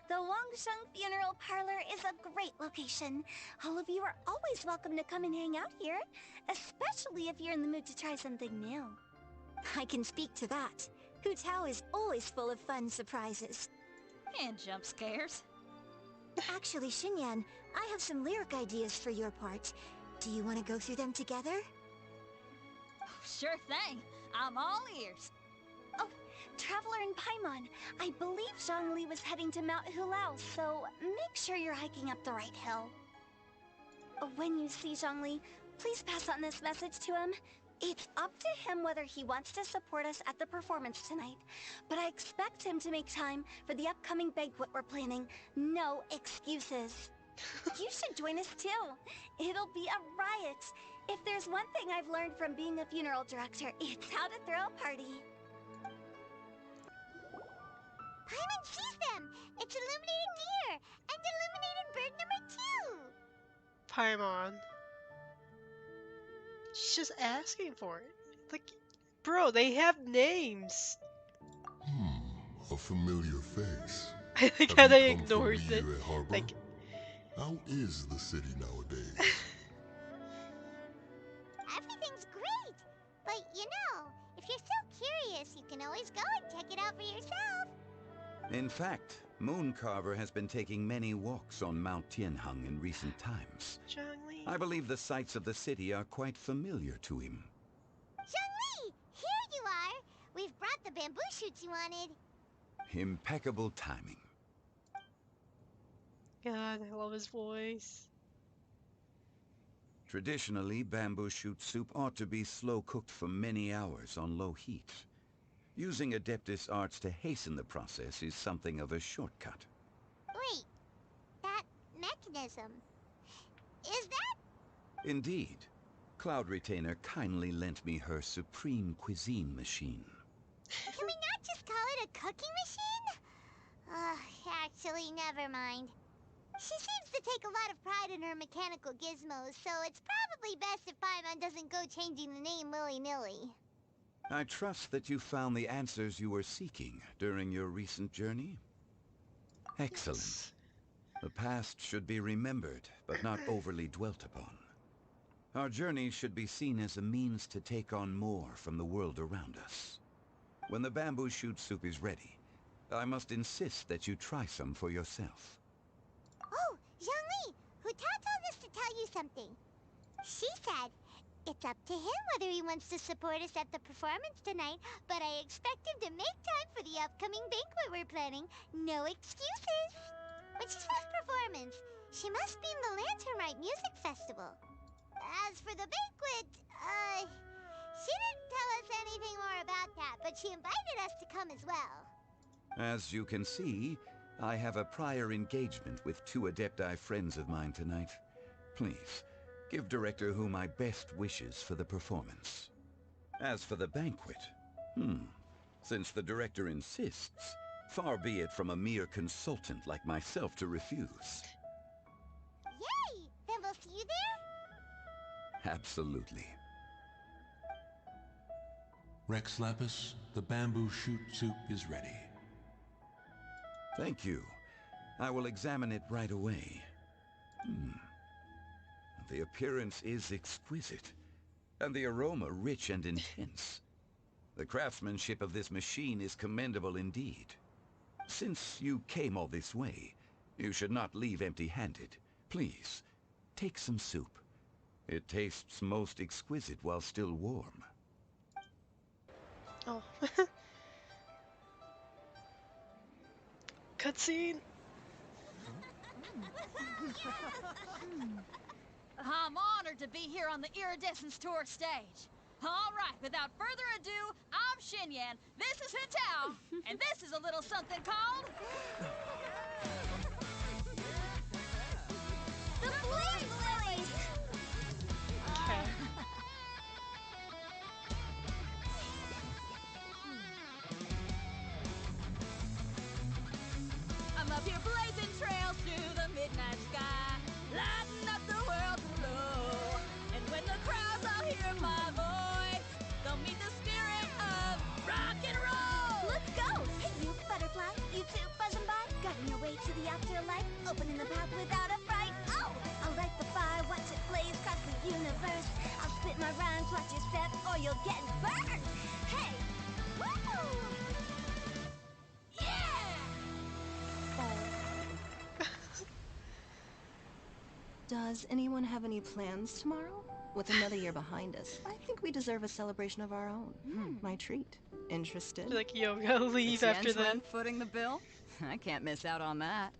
The Wangsheng Funeral Parlor is a great location. All of you are always welcome to come and hang out here, especially if you're in the mood to try something new. I can speak to that. Hu Tao is always full of fun surprises. And jump scares. Actually, Xinyan, I have some lyric ideas for your part. Do you want to go through them together? Sure thing. I'm all ears. Oh, Traveler and Paimon, I believe Zhongli was heading to Mount Hulao, so make sure you're hiking up the right hill. When you see Zhongli, please pass on this message to him. It's up to him whether he wants to support us at the performance tonight, but I expect him to make time for the upcoming banquet we're planning. No excuses. You should join us too. It'll be a riot. If there's one thing I've learned from being a funeral director, it's how to throw a party. Paimon sees them! It's illuminated deer! And illuminated bird number 2! Paimon. She's just asking for it. Like, bro, they have names. A familiar face. I like Have how you they come from ignored it. Liyue Harbor? Like, how is the city nowadays? Everything's great! But you know, if you're so curious, you can always go and check it out for yourself. In fact, Mooncarver has been taking many walks on Mount Tianheng in recent times. Zhongli. I believe the sights of the city are quite familiar to him. Zhongli! Here you are! We've brought the bamboo shoots you wanted. Impeccable timing. God, I love his voice. Traditionally, bamboo shoot soup ought to be slow-cooked for many hours on low heat. Using Adeptus arts to hasten the process is something of a shortcut. Wait, that mechanism... is that... Indeed. Cloud Retainer kindly lent me her supreme cuisine machine. Can we not just call it a cooking machine? Actually, never mind. She seems to take a lot of pride in her mechanical gizmos, so it's probably best if Paimon doesn't go changing the name willy-nilly. I trust that you found the answers you were seeking during your recent journey. Excellent. Yes. The past should be remembered, but not overly dwelt upon. Our journey should be seen as a means to take on more from the world around us. When the bamboo shoot soup is ready, I must insist that you try some for yourself. Oh, Zhongli! Huta told us to tell you something. She said, it's up to him whether he wants to support us at the performance tonight, but I expect him to make time for the upcoming banquet we're planning. No excuses! When she says performance, she must mean the Lantern Rite Music Festival. As for the banquet, she didn't tell us anything more about that, but she invited us to come as well. As you can see, I have a prior engagement with 2 Adepti friends of mine tonight. Please, give Director Hu my best wishes for the performance. As for the banquet, since the Director insists, far be it from a mere consultant like myself to refuse. Yay! Then we'll see you there? Absolutely. Rex Lapis, the bamboo shoot soup is ready. Thank you. I will examine it right away. The appearance is exquisite, and the aroma rich and intense. The craftsmanship of this machine is commendable indeed. Since you came all this way, you should not leave empty-handed. Please, take some soup. It tastes most exquisite while still warm. Oh. Cutscene. I'm honored to be here on the Iridescence Tour stage. All right, without further ado, I'm Xinyan, this is Hitao, and this is a little something called... The Flame Lilies! Okay. I'm up here blazing trails through the midnight sky, lighting up the world below. And when the crowds all hear my voice, they'll meet the spirit of rock and roll. Let's go! Hey, you butterfly, you two buzzing by, guiding your way to the afterlife, opening the path without a fright. Oh, I'll light the fire, watch it blaze across the universe. I'll spit my rhymes, watch your step, or you'll get burned. Hey, woo! Does anyone have any plans tomorrow? With another year behind us, I think we deserve a celebration of our own. My treat. Interested? Like, yo, we gotta leave after that. Footing the bill? I can't miss out on that.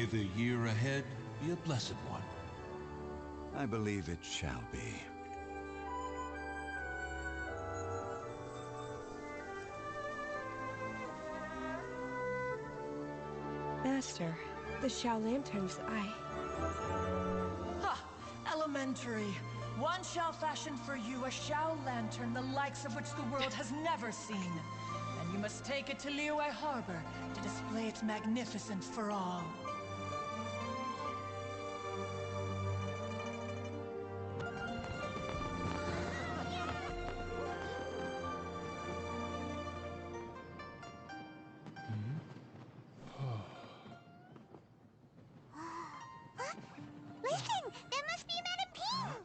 May the year ahead be a blessed one. I believe it shall be. Master, the Shao Lanterns, Ha! Elementary! One shall fashion for you a Shao Lantern the likes of which the world has never seen. And you must take it to Liyue Harbor to display its magnificence for all. Listen! There must be Madame Ping!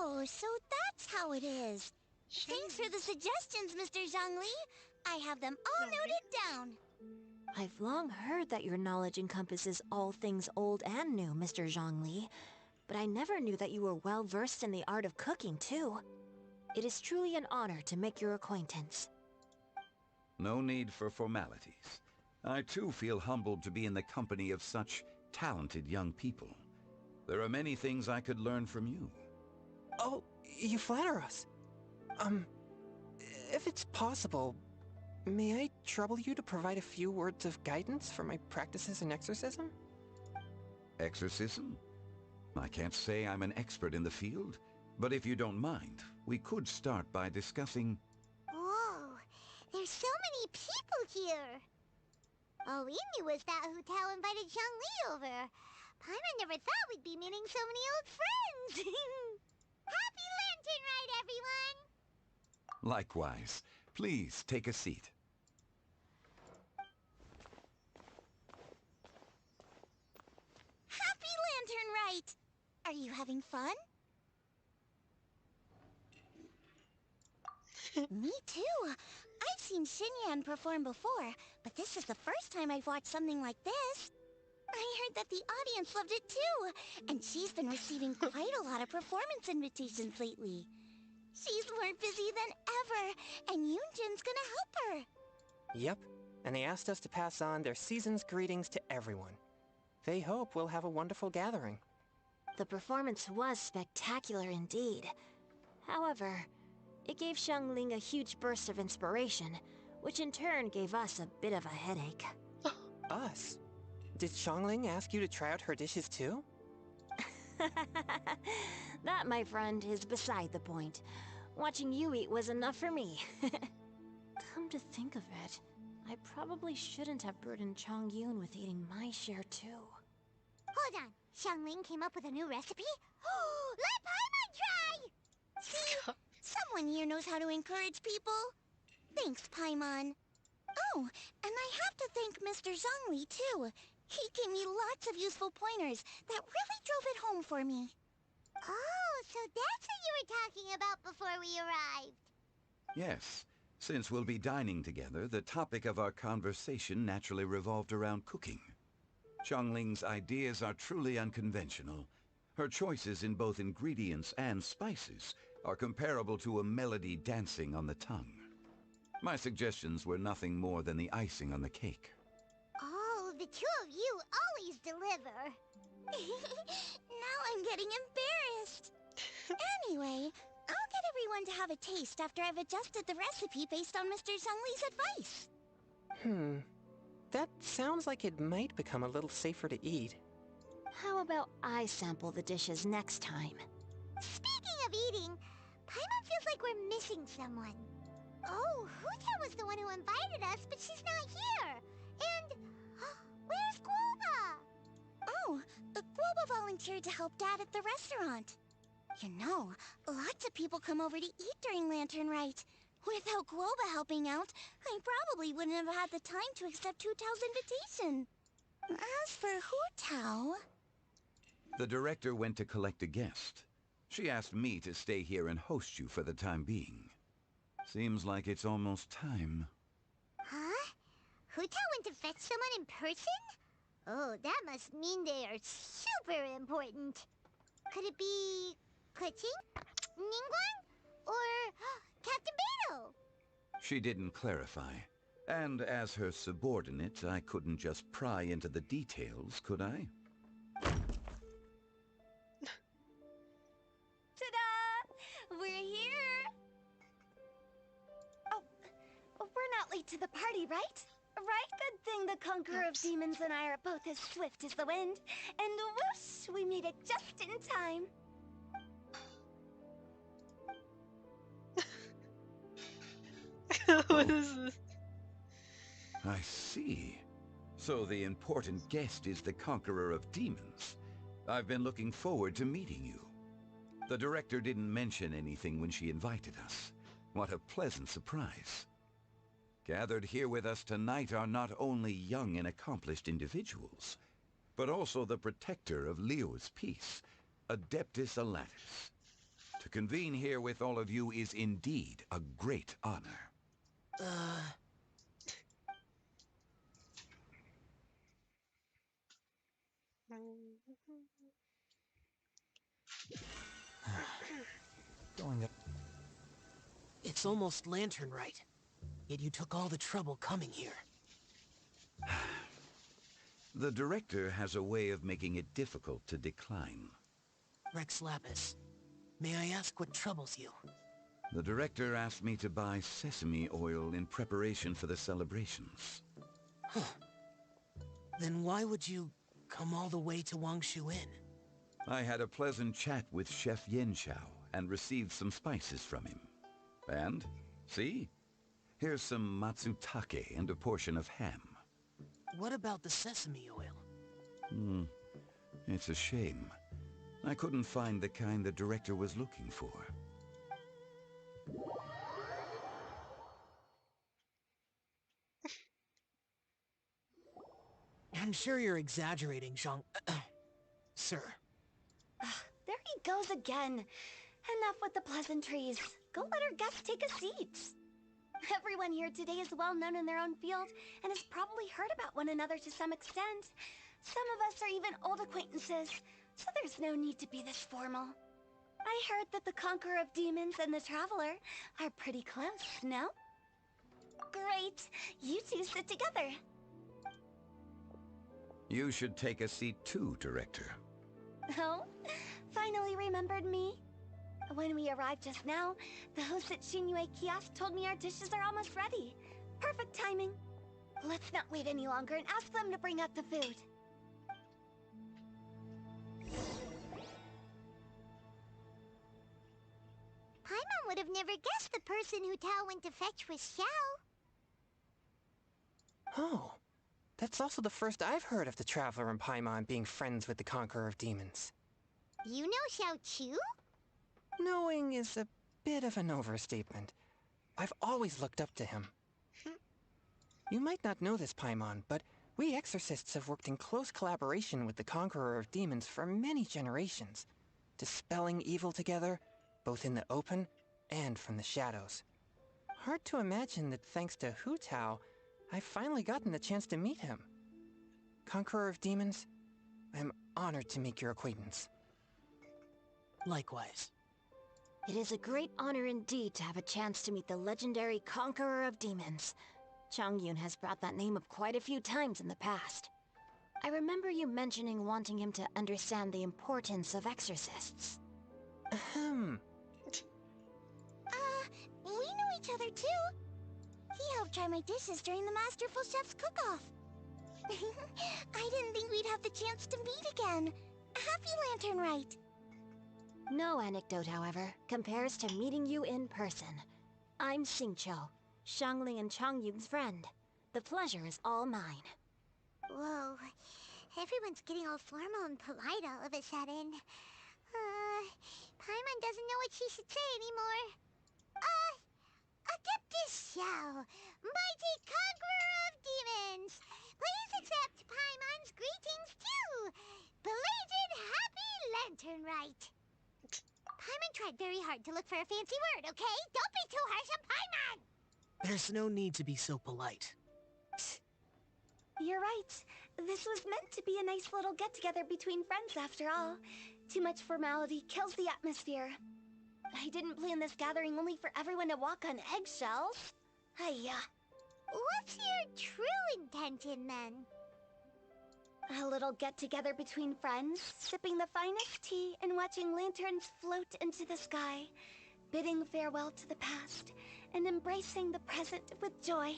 Oh, so that's how it is. Thanks for the suggestions, Mr. Zhongli. I have them all noted down. I've long heard that your knowledge encompasses all things old and new, Mr. Zhongli. But I never knew that you were well versed in the art of cooking, too. It is truly an honor to make your acquaintance. No need for formalities. I too feel humbled to be in the company of such talented young people. There are many things I could learn from you. Oh, you flatter us. If it's possible, may I trouble you to provide a few words of guidance for my practices in exorcism? Exorcism? I can't say I'm an expert in the field, but if you don't mind, we could start by discussing... Whoa, there's so many people here. All we knew was that Hu Tao invited Zhongli over. Paimon never thought we'd be meeting so many old friends. Happy Lantern Rite, everyone! Likewise. Please take a seat. Happy Lantern Rite! Are you having fun? Me too. I've seen Xinyan perform before, but this is the first time I've watched something like this. I heard that the audience loved it too, and she's been receiving quite a lot of performance invitations lately. She's more busy than ever, and Yoonjin's gonna help her. Yep, and they asked us to pass on their season's greetings to everyone. They hope we'll have a wonderful gathering. The performance was spectacular indeed. However, it gave Xiangling a huge burst of inspiration, which in turn gave us a bit of a headache. Us? Did Xiangling ask you to try out her dishes too? That, my friend, is beside the point. Watching you eat was enough for me. Come to think of it, I probably shouldn't have burdened Chongyun with eating my share too. Hold on, Xiangling came up with a new recipe? Let Paimon try! See, someone here knows how to encourage people. Thanks, Paimon. Oh, and I have to thank Mr. Zhongli too. He gave me lots of useful pointers that really drove it home for me. Oh, so that's what you were talking about before we arrived. Yes. Since we'll be dining together, the topic of our conversation naturally revolved around cooking. Xiangling's ideas are truly unconventional. Her choices in both ingredients and spices are comparable to a melody dancing on the tongue. My suggestions were nothing more than the icing on the cake. Oh, the two of you always deliver. Now I'm getting embarrassed. Anyway, I'll get everyone to have a taste after I've adjusted the recipe based on Mr. Zhongli's advice. That sounds like it might become a little safer to eat. How about I sample the dishes next time? Speaking of eating, Paimon feels like we're missing someone. Oh, Huta was the one who invited us, but she's not here. And where's Guoba? Oh, Guoba volunteered to help Dad at the restaurant. You know, lots of people come over to eat during Lantern Rite. Without Guoba helping out, I probably wouldn't have had the time to accept Hu Tao's invitation. As for Hu Tao... The director went to collect a guest. She asked me to stay here and host you for the time being. Seems like it's almost time. Huh? Hu Tao went to fetch someone in person? Oh, that must mean they are super important. Could it be... Kuching? Ningguang? Or Captain Beto? She didn't clarify. And as her subordinate, I couldn't just pry into the details, could I? Ta-da! We're here! Oh, we're not late to the party, right? Right? Good thing the Conqueror of Demons and I are both as swift as the wind. And whoosh, we made it just in time. What is this? I see. So the important guest is the Conqueror of Demons. I've been looking forward to meeting you. The director didn't mention anything when she invited us. What a pleasant surprise. Gathered here with us tonight are not only young and accomplished individuals, but also the protector of Leo's peace, Adeptus Alatus. To convene here with all of you is indeed a great honor. Going up. It's almost Lantern Rite, yet you took all the trouble coming here. The director has a way of making it difficult to decline. Rex Lapis, may I ask what troubles you? The director asked me to buy sesame oil in preparation for the celebrations. Huh. Then why would you come all the way to Wangshu Inn? I had a pleasant chat with Chef Yen Chao and received some spices from him. And, see? Here's some matsutake and a portion of ham. What about the sesame oil? It's a shame. I couldn't find the kind the director was looking for. I'm sure you're exaggerating, Zhang... Sir. There he goes again. Enough with the pleasantries. Go let our guests take a seat. Everyone here today is well known in their own field and has probably heard about one another to some extent. Some of us are even old acquaintances, so there's no need to be this formal. I heard that the Conqueror of Demons and the Traveler are pretty close, no? Great! You two sit together. You should take a seat too, Director. Oh? Finally remembered me? When we arrived just now, the host at Shinue Kiosk told me our dishes are almost ready. Perfect timing. Let's not wait any longer and ask them to bring out the food. Paimon would have never guessed the person Hu Tao went to fetch was Xiao. Oh, that's also the first I've heard of the Traveler and Paimon being friends with the Conqueror of Demons. You know Xiao Chu? Knowing is a bit of an overstatement. I've always looked up to him. You might not know this, Paimon, but we exorcists have worked in close collaboration with the Conqueror of Demons for many generations, dispelling evil together, both in the open and from the shadows. Hard to imagine that thanks to Hu Tao, I've finally gotten the chance to meet him. Conqueror of Demons, I'm honored to make your acquaintance. Likewise. It is a great honor indeed to have a chance to meet the legendary Conqueror of Demons. Changyun has brought that name up quite a few times in the past. I remember you mentioning wanting him to understand the importance of exorcists. Ahem. We know each other too. He helped try my dishes during the Masterful Chef's cook-off. I didn't think we'd have the chance to meet again. Happy Lantern Rite. No anecdote, however, compares to meeting you in person. I'm Xingqiu, Xiangling and Chongyun's friend. The pleasure is all mine. Whoa. Everyone's getting all formal and polite all of a sudden. Paimon doesn't know what she should say anymore. Adeptus Xiao, mighty conqueror of demons. Please accept Paimon's greetings too. Belated Happy Lantern Rite. Paimon tried very hard to look for a fancy word, okay? Don't be too harsh on Paimon! There's no need to be so polite. You're right. This was meant to be a nice little get-together between friends after all. Too much formality kills the atmosphere. I didn't plan this gathering only for everyone to walk on eggshells. Hiya. What's your true intention, then? A little get-together between friends, sipping the finest tea and watching lanterns float into the sky, bidding farewell to the past, and embracing the present with joy.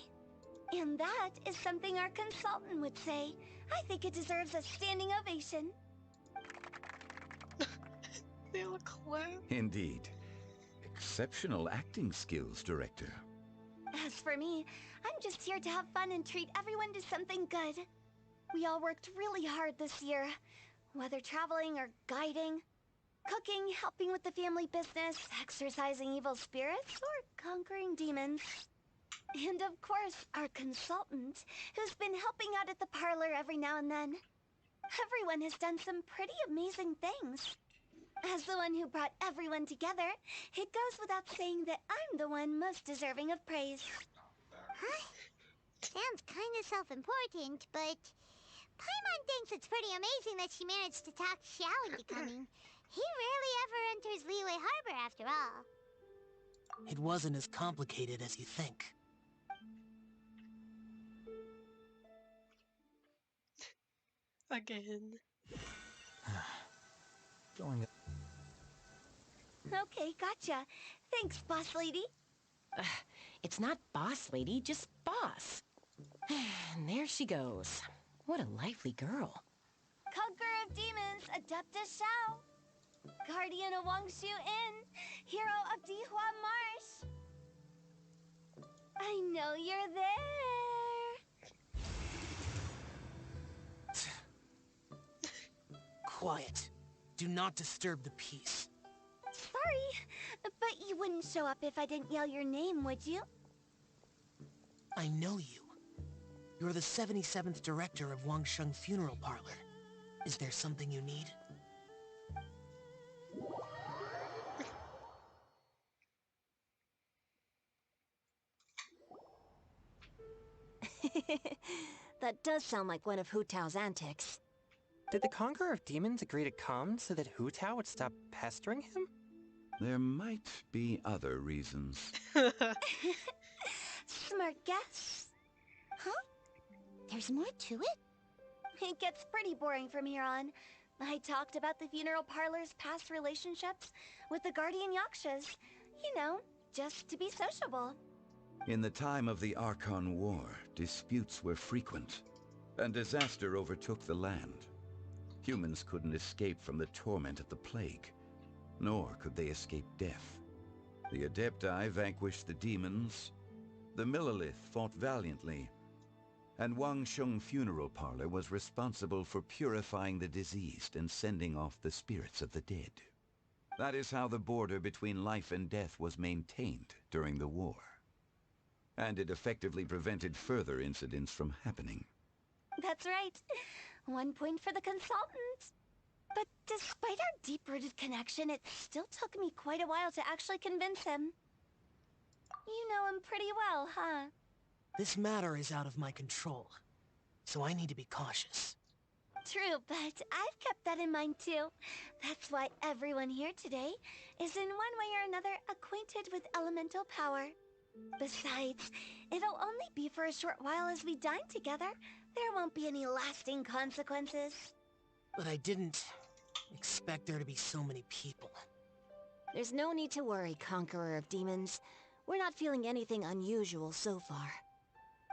And that is something our consultant would say. I think it deserves a standing ovation. They all clap. Indeed. Exceptional acting skills, Director. As for me, I'm just here to have fun and treat everyone to something good. We all worked really hard this year, whether traveling or guiding, cooking, helping with the family business, exorcising evil spirits, or conquering demons. And of course, our consultant, who's been helping out at the parlor every now and then. Everyone has done some pretty amazing things. As the one who brought everyone together, it goes without saying that I'm the one most deserving of praise. Huh? Sounds kind of self-important, but Paimon thinks it's pretty amazing that she managed to talk Xiao into coming. He rarely ever enters Liyue Harbor after all. It wasn't as complicated as you think. Again. Going. Okay, gotcha. Thanks, boss lady. It's not boss lady, just boss. And there she goes. What a lively girl. Conqueror of demons, Adeptus Xiao. Guardian of Wangshu Inn, hero of Dihua Marsh. I know you're there. Quiet. Do not disturb the peace. Sorry, but you wouldn't show up if I didn't yell your name, would you? I know you. You're the 77th director of Wangsheng Funeral Parlor. Is there something you need? That does sound like one of Hu Tao's antics. Did the Conqueror of Demons agree to come so that Hu Tao would stop pestering him? There might be other reasons. Smart guess. Huh? There's more to it? It gets pretty boring from here on. I talked about the funeral parlor's past relationships with the Guardian Yakshas. You know, just to be sociable. In the time of the Archon War, disputes were frequent, and disaster overtook the land. Humans couldn't escape from the torment of the plague, nor could they escape death. The Adepti vanquished the demons, the Millelith fought valiantly, and Wangsheng Funeral Parlor was responsible for purifying the diseased and sending off the spirits of the dead. That is how the border between life and death was maintained during the war. And it effectively prevented further incidents from happening. That's right. 1 point for the consultant. But despite our deep-rooted connection, it still took me quite a while to actually convince him. You know him pretty well, huh? This matter is out of my control, so I need to be cautious. True, but I've kept that in mind too. That's why everyone here today is in one way or another acquainted with elemental power. Besides, it'll only be for a short while as we dine together. There won't be any lasting consequences. But I didn't expect there to be so many people. There's no need to worry, Conqueror of Demons. We're not feeling anything unusual so far.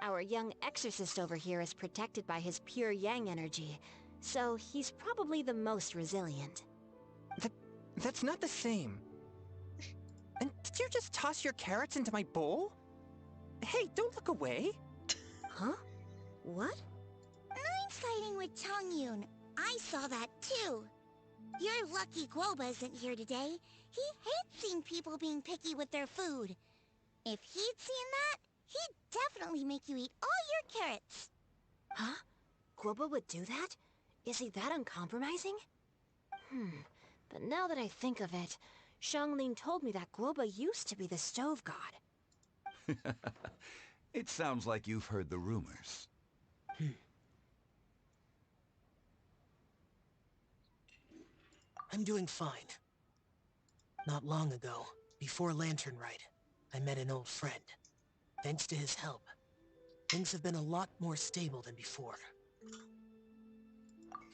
Our young exorcist over here is protected by his pure yang energy, so he's probably the most resilient. That's not the same. And did you just toss your carrots into my bowl? Hey, don't look away. Huh? What? I'm siding with Chongyun. I saw that too. You're lucky Guoba isn't here today. He hates seeing people being picky with their food. If he'd seen that, he'd definitely make you eat all your carrots. Huh? Guoba would do that? Is he that uncompromising? But now that I think of it, Xiangling told me that Guoba used to be the stove god. It sounds like you've heard the rumors. I'm doing fine. Not long ago, before Lantern Rite, I met an old friend. Thanks to his help, things have been a lot more stable than before.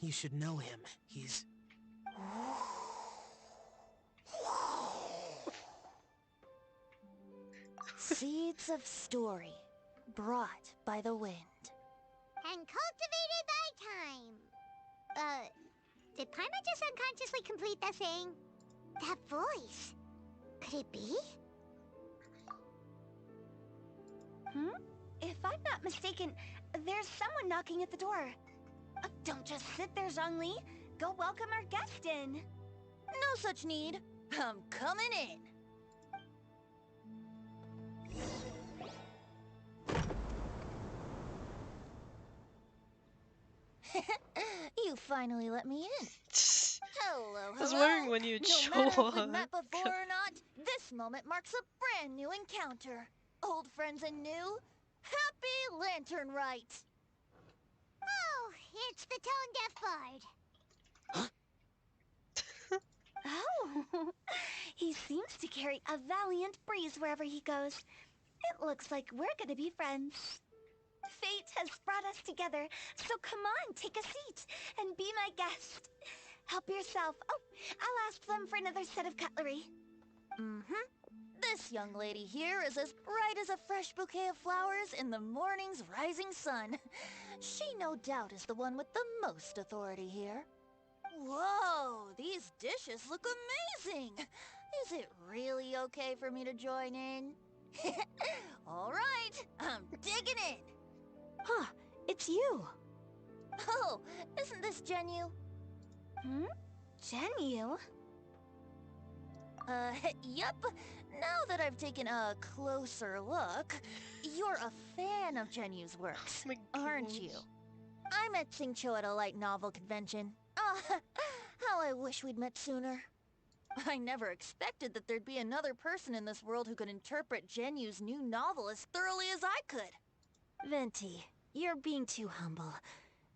You should know him. He's... Seeds of story, brought by the wind. And cultivated by time. Did Paimon just unconsciously complete that thing? That voice. Could it be? If I'm not mistaken, there's someone knocking at the door. Don't just sit there, Zhongli. Go welcome our guest in. No such need. I'm coming in. You finally let me in. Hello, hello. I was wondering when you'd show No matter if up. we've met before or not, this moment marks a brand new encounter. Old friends and new. Happy Lantern Rite. Oh, it's the tone-deaf bard. Oh, he seems to carry a valiant breeze wherever he goes. It looks like we're gonna be friends. Fate has brought us together, so come on, take a seat and be my guest. Help yourself. Oh, I'll ask them for another set of cutlery. This young lady here is as bright as a fresh bouquet of flowers in the morning's rising sun. She no doubt is the one with the most authority here. Whoa, these dishes look amazing! Is it really okay for me to join in? All right, I'm digging in. Huh, it's you. Oh, isn't this Genyu? Genyu? Yup. Now that I've taken a closer look, you're a fan of Genyu's works, aren't you? I met Xingqiu at a light novel convention. How I wish we'd met sooner. I never expected that there'd be another person in this world who could interpret Genyu's new novel as thoroughly as I could. Venti, you're being too humble.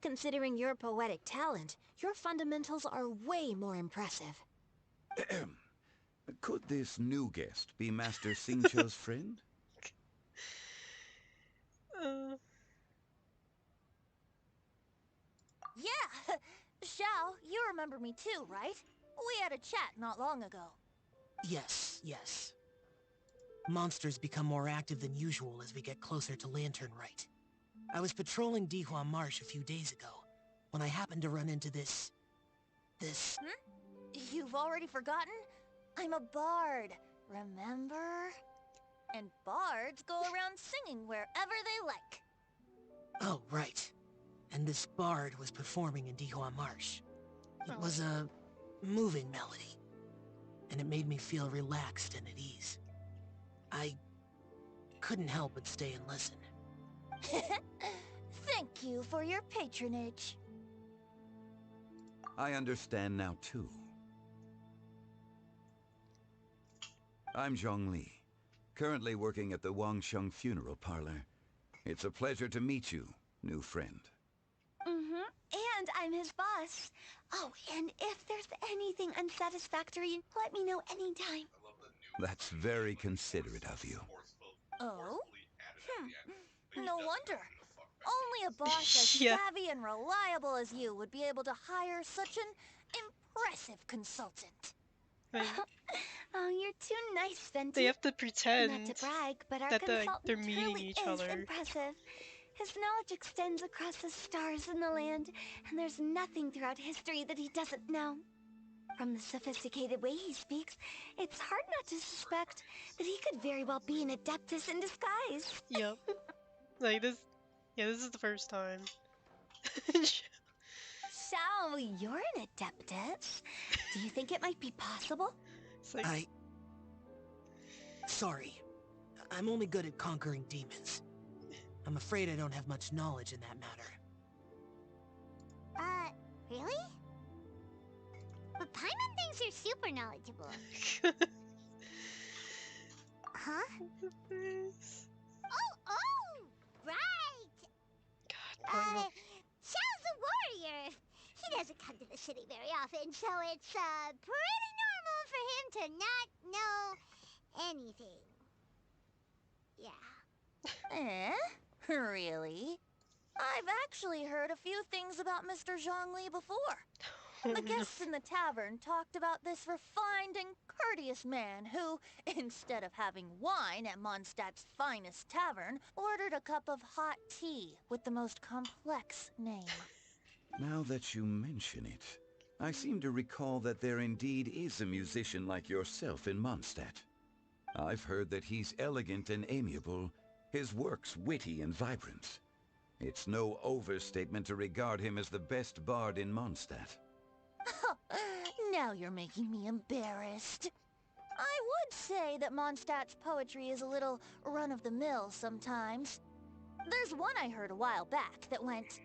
Considering your poetic talent, your fundamentals are way more impressive. Could this new guest be Master Xingqiu's friend? Yeah! Xiao, you remember me too, right? We had a chat not long ago. Yes, yes. Monsters become more active than usual as we get closer to Lantern Rite. I was patrolling Dihua Marsh a few days ago, when I happened to run into this... You've already forgotten? I'm a bard, remember? And bards go around singing wherever they like. Oh, right. And this bard was performing in Dihua Marsh. It was a moving melody, and it made me feel relaxed and at ease. I couldn't help but stay and listen. Thank you for your patronage. I understand now, too. I'm Zhongli, currently working at the Wangsheng Funeral Parlor. It's a pleasure to meet you, new friend. And I'm his boss. Oh, and if there's anything unsatisfactory, let me know anytime. That's very considerate of you. Oh? No wonder. Only a boss as savvy and reliable as you would be able to hire such an impressive consultant. Oh, you're too nice, Venti. They have to pretend Not to brag, but our that consultant they're meeting truly each is other. impressive. His knowledge extends across the stars and the land, and there's nothing throughout history that he doesn't know. From the sophisticated way he speaks, it's hard not to suspect that he could very well be an adeptus in disguise. Yep. Like this. Yeah, this is the first time. So, you're an adeptus? Do you think it might be possible? Sorry. I'm only good at conquering demons. I'm afraid I don't have much knowledge in that matter. Really? But Paimon thinks you're super knowledgeable. Huh? Oh, right! God, Xiao's a warrior. He doesn't come to the city very often, so it's, pretty normal for him to not know anything. Yeah. Really? I've actually heard a few things about Mr. Zhongli before. The guests in the tavern talked about this refined and courteous man who, instead of having wine at Mondstadt's finest tavern, ordered a cup of hot tea with the most complex name. Now that you mention it, I seem to recall that there indeed is a musician like yourself in Mondstadt. I've heard that he's elegant and amiable, his works witty and vibrant. It's no overstatement to regard him as the best bard in Mondstadt. Now you're making me embarrassed. I would say that Mondstadt's poetry is a little run-of-the-mill sometimes. There's one I heard a while back that went,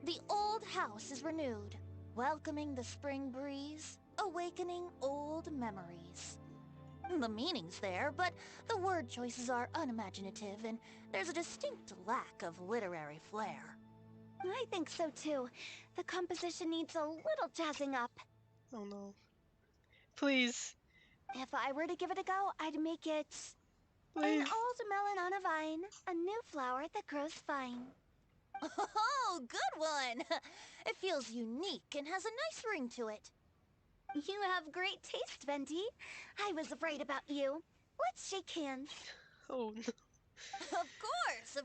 "The old house is renewed, welcoming the spring breeze, awakening old memories." The meaning's there, but the word choices are unimaginative, and there's a distinct lack of literary flair. I think so too. The composition needs a little jazzing up. Oh no. Please. If I were to give it a go, I'd make it... Please. An old melon on a vine, a new flower that grows fine. Oh, good one! It feels unique and has a nice ring to it. You have great taste, Venti. I was afraid about you. Let's shake hands. Oh no. Of course.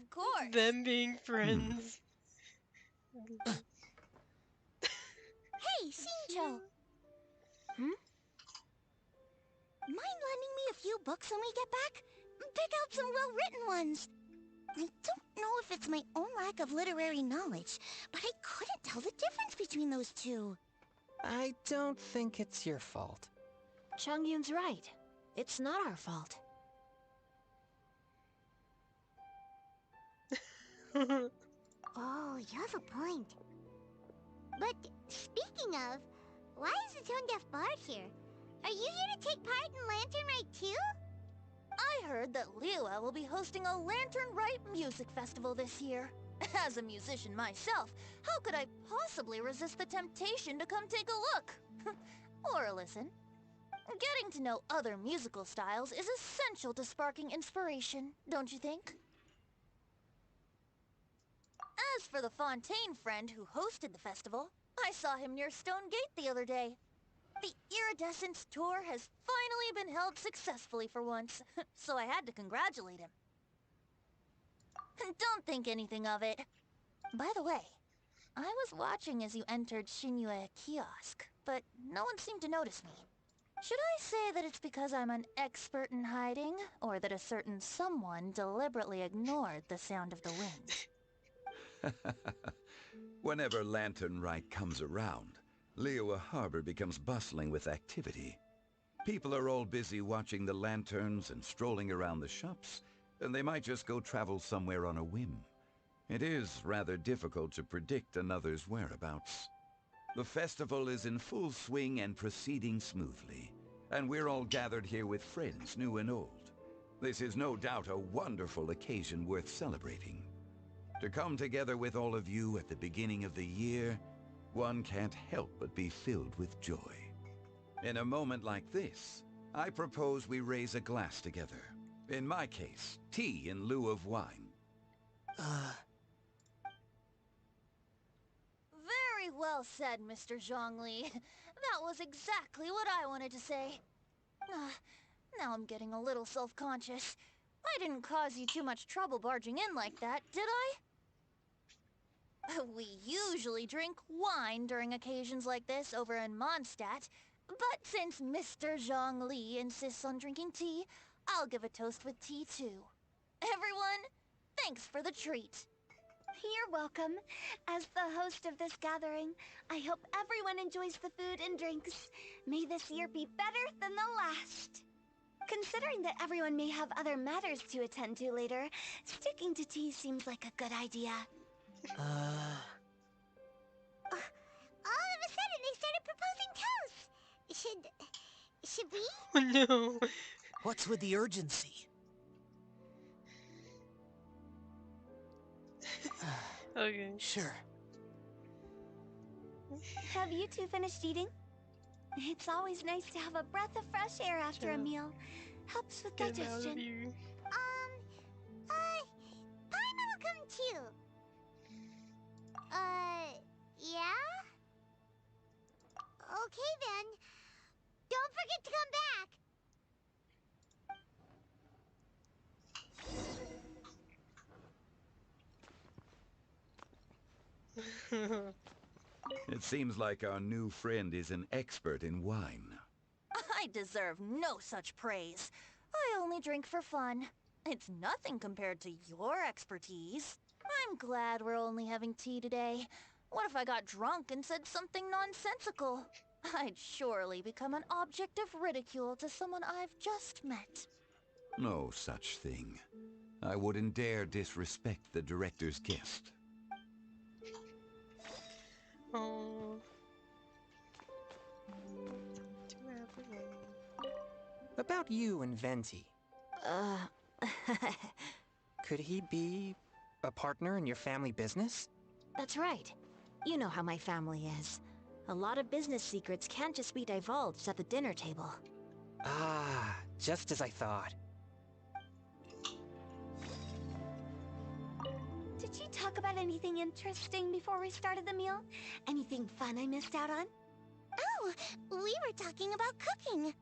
Them being friends. Hey, Xingqiu! Mind lending me a few books when we get back? Pick out some well-written ones. I don't know if it's my own lack of literary knowledge, but I couldn't tell the difference between those two. I don't think it's your fault. Chongyun's right. It's not our fault. Oh, you have a point. But speaking of, why is the tone-deaf bard here? Are you here to take part in Lantern Rite too? I heard that Liyue will be hosting a Lantern Rite music festival this year. As a musician myself, how could I possibly resist the temptation to come take a look? Or listen. Getting to know other musical styles is essential to sparking inspiration, don't you think? As for the Fontaine friend who hosted the festival, I saw him near Stone Gate the other day. The Iridescence tour has finally been held successfully for once, so I had to congratulate him. Don't think anything of it. By the way, I was watching as you entered Xinyue Kiosk, but no one seemed to notice me. Should I say that it's because I'm an expert in hiding, or that a certain someone deliberately ignored the sound of the wind? Whenever Lantern Rite comes around, Liyue Harbor becomes bustling with activity. People are all busy watching the lanterns and strolling around the shops, and they might just go travel somewhere on a whim. It is rather difficult to predict another's whereabouts. The festival is in full swing and proceeding smoothly, and we're all gathered here with friends new and old. This is no doubt a wonderful occasion worth celebrating. To come together with all of you at the beginning of the year, one can't help but be filled with joy. In a moment like this, I propose we raise a glass together. In my case, tea in lieu of wine. Very well said, Mr. Zhongli. That was exactly what I wanted to say. Now I'm getting a little self-conscious. I didn't cause you too much trouble barging in like that, did I? We usually drink wine during occasions like this over in Mondstadt, but since Mr. Zhongli insists on drinking tea, I'll give a toast with tea too. Everyone, thanks for the treat. You're welcome. As the host of this gathering, I hope everyone enjoys the food and drinks. May this year be better than the last. Considering that everyone may have other matters to attend to later, sticking to tea seems like a good idea. All of a sudden, they started proposing toasts. Should we? Oh no. What's with the urgency? Okay. Sure. Have you two finished eating? It's always nice to have a breath of fresh air after a meal. Helps with Get out of digestion. here. Paimon will come too. Yeah? Okay then. Don't forget to come back. It seems like our new friend is an expert in wine. I deserve no such praise. I only drink for fun. It's nothing compared to your expertise. I'm glad we're only having tea today. What if I got drunk and said something nonsensical? I'd surely become an object of ridicule to someone I've just met. No such thing. I wouldn't dare disrespect the director's guest. Oh. About you and Venti. Could he be a partner in your family business? That's right. You know how my family is. A lot of business secrets can't just be divulged at the dinner table. Ah, just as I thought. Did you talk about anything interesting before we started the meal? Anything fun I missed out on? Oh, we were talking about cooking.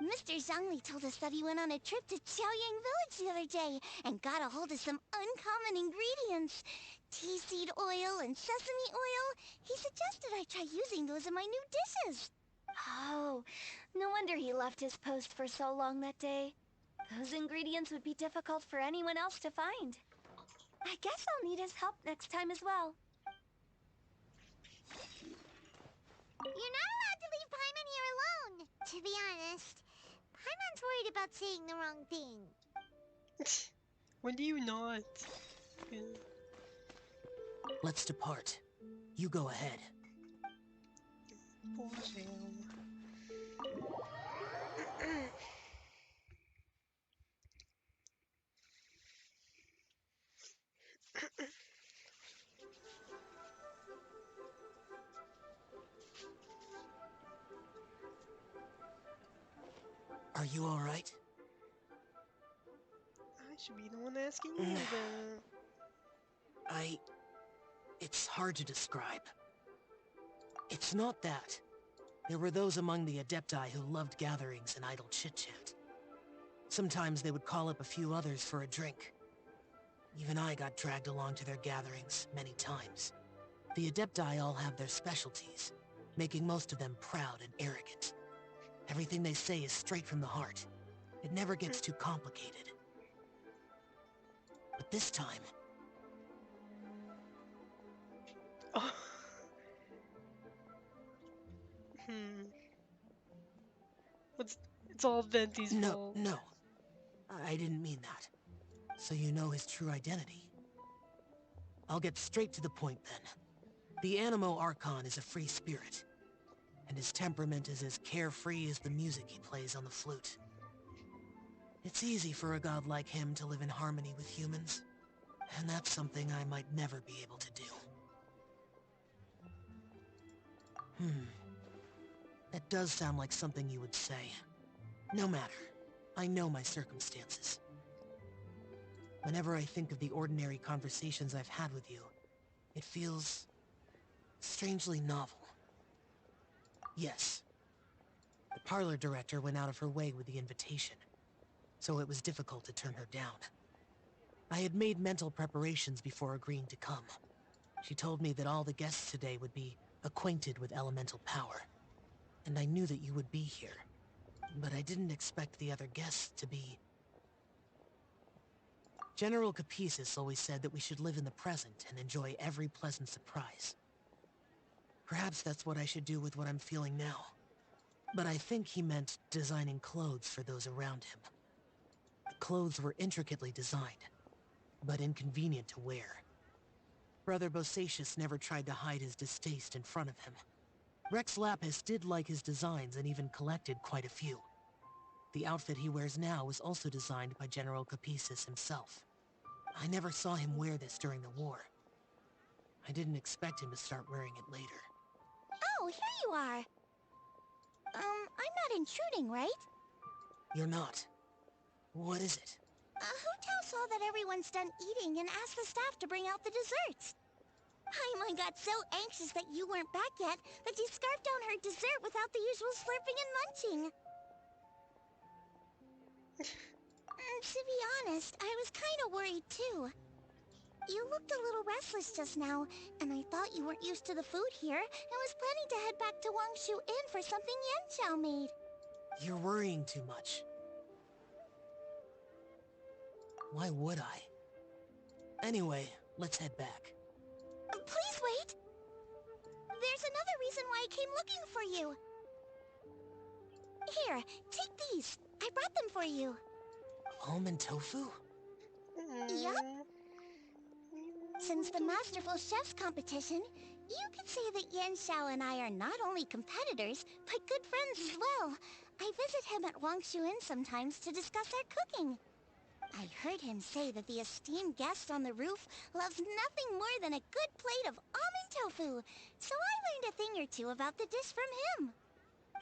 Mr. Zhongli told us that he went on a trip to Qiaoyang Village the other day and got a hold of some uncommon ingredients. Tea seed oil and sesame oil. He suggested I try using those in my new dishes. Oh, no wonder he left his post for so long that day. Those ingredients would be difficult for anyone else to find. I guess I'll need his help next time as well. You're not allowed to leave Paimon here alone. To be honest, Paimon's worried about saying the wrong thing. When do you not? Let's depart. You go ahead. Are you all right? I should be the one asking you that. It's hard to describe. It's not that. There were those among the Adepti who loved gatherings and idle chit-chat. Sometimes they would call up a few others for a drink. Even I got dragged along to their gatherings many times. The Adepti all have their specialties, making most of them proud and arrogant. Everything they say is straight from the heart. It never gets too complicated. But this time... Oh. It's all Venti's fault. No. I didn't mean that. So you know his true identity. I'll get straight to the point then. The Animo Archon is a free spirit, and his temperament is as carefree as the music he plays on the flute. It's easy for a god like him to live in harmony with humans, and that's something I might never be able to do. That does sound like something you would say. No matter. I know my circumstances. Whenever I think of the ordinary conversations I've had with you, it feels strangely novel. Yes. The parlor director went out of her way with the invitation, so it was difficult to turn her down. I had made mental preparations before agreeing to come. She told me that all the guests today would be acquainted with elemental power. And I knew that you would be here. But I didn't expect the other guests to be... General Capisis always said that we should live in the present and enjoy every pleasant surprise. Perhaps that's what I should do with what I'm feeling now. But I think he meant designing clothes for those around him. The clothes were intricately designed, but inconvenient to wear. Brother Bosacius never tried to hide his distaste in front of him. Rex Lapis did like his designs and even collected quite a few. The outfit he wears now was also designed by General Capisis himself. I never saw him wear this during the war. I didn't expect him to start wearing it later. Oh, here you are. I'm not intruding, right? You're not. What is it? Hu-Tao saw that everyone's done eating and asked the staff to bring out the desserts. Paimon got so anxious that you weren't back yet that she scarfed down her dessert without the usual slurping and munching. To be honest, I was kind of worried too. You looked a little restless just now, and I thought you weren't used to the food here and was planning to head back to Wangshu Inn for something Yanxiao made. You're worrying too much. Why would I? Anyway, let's head back. Please wait! There's another reason why I came looking for you. Here, take these. I brought them for you. Almond tofu? Yup. Since the Masterful Chef's competition, you could say that Yanxiao and I are not only competitors, but good friends as well. I visit him at Wangshu Inn sometimes to discuss our cooking. I heard him say that the esteemed guest on the roof loves nothing more than a good plate of almond tofu, so I learned a thing or two about the dish from him.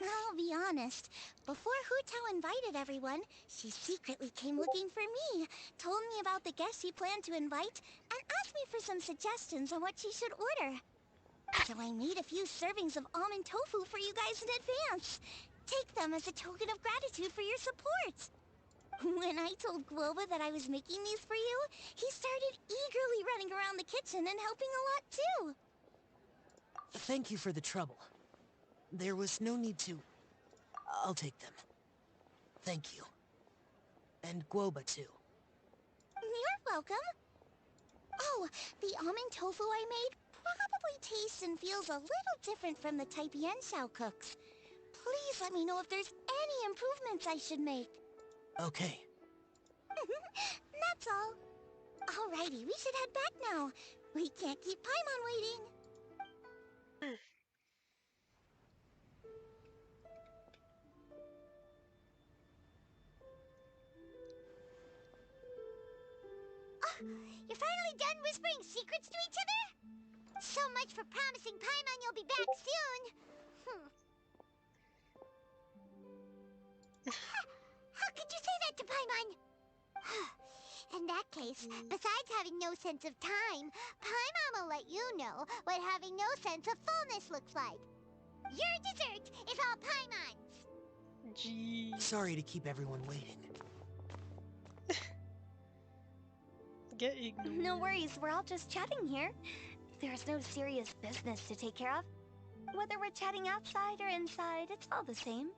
I'll be honest, before Hu-Tao invited everyone, she secretly came looking for me, told me about the guests she planned to invite, and asked me for some suggestions on what she should order. So I made a few servings of almond tofu for you guys in advance. Take them as a token of gratitude for your support. When I told Guoba that I was making these for you, he started eagerly running around the kitchen and helping a lot too. Thank you for the trouble. There was no need to... I'll take them. Thank you. And Guoba too. You're welcome. Oh, the almond tofu I made probably tastes and feels a little different from the type Yanxiao cooks. Please let me know if there's any improvements I should make. Okay. That's all. Alrighty, we should head back now. We can't keep Paimon waiting. You're finally done whispering secrets to each other? So much for promising Paimon you'll be back soon. How could you say that to Paimon? In that case, besides having no sense of time, Paimon will let you know what having no sense of fullness looks like. Your dessert is all Paimon's. Jeez. Sorry to keep everyone waiting. Get ignored. No worries, we're all just chatting here. There's no serious business to take care of. Whether we're chatting outside or inside, it's all the same.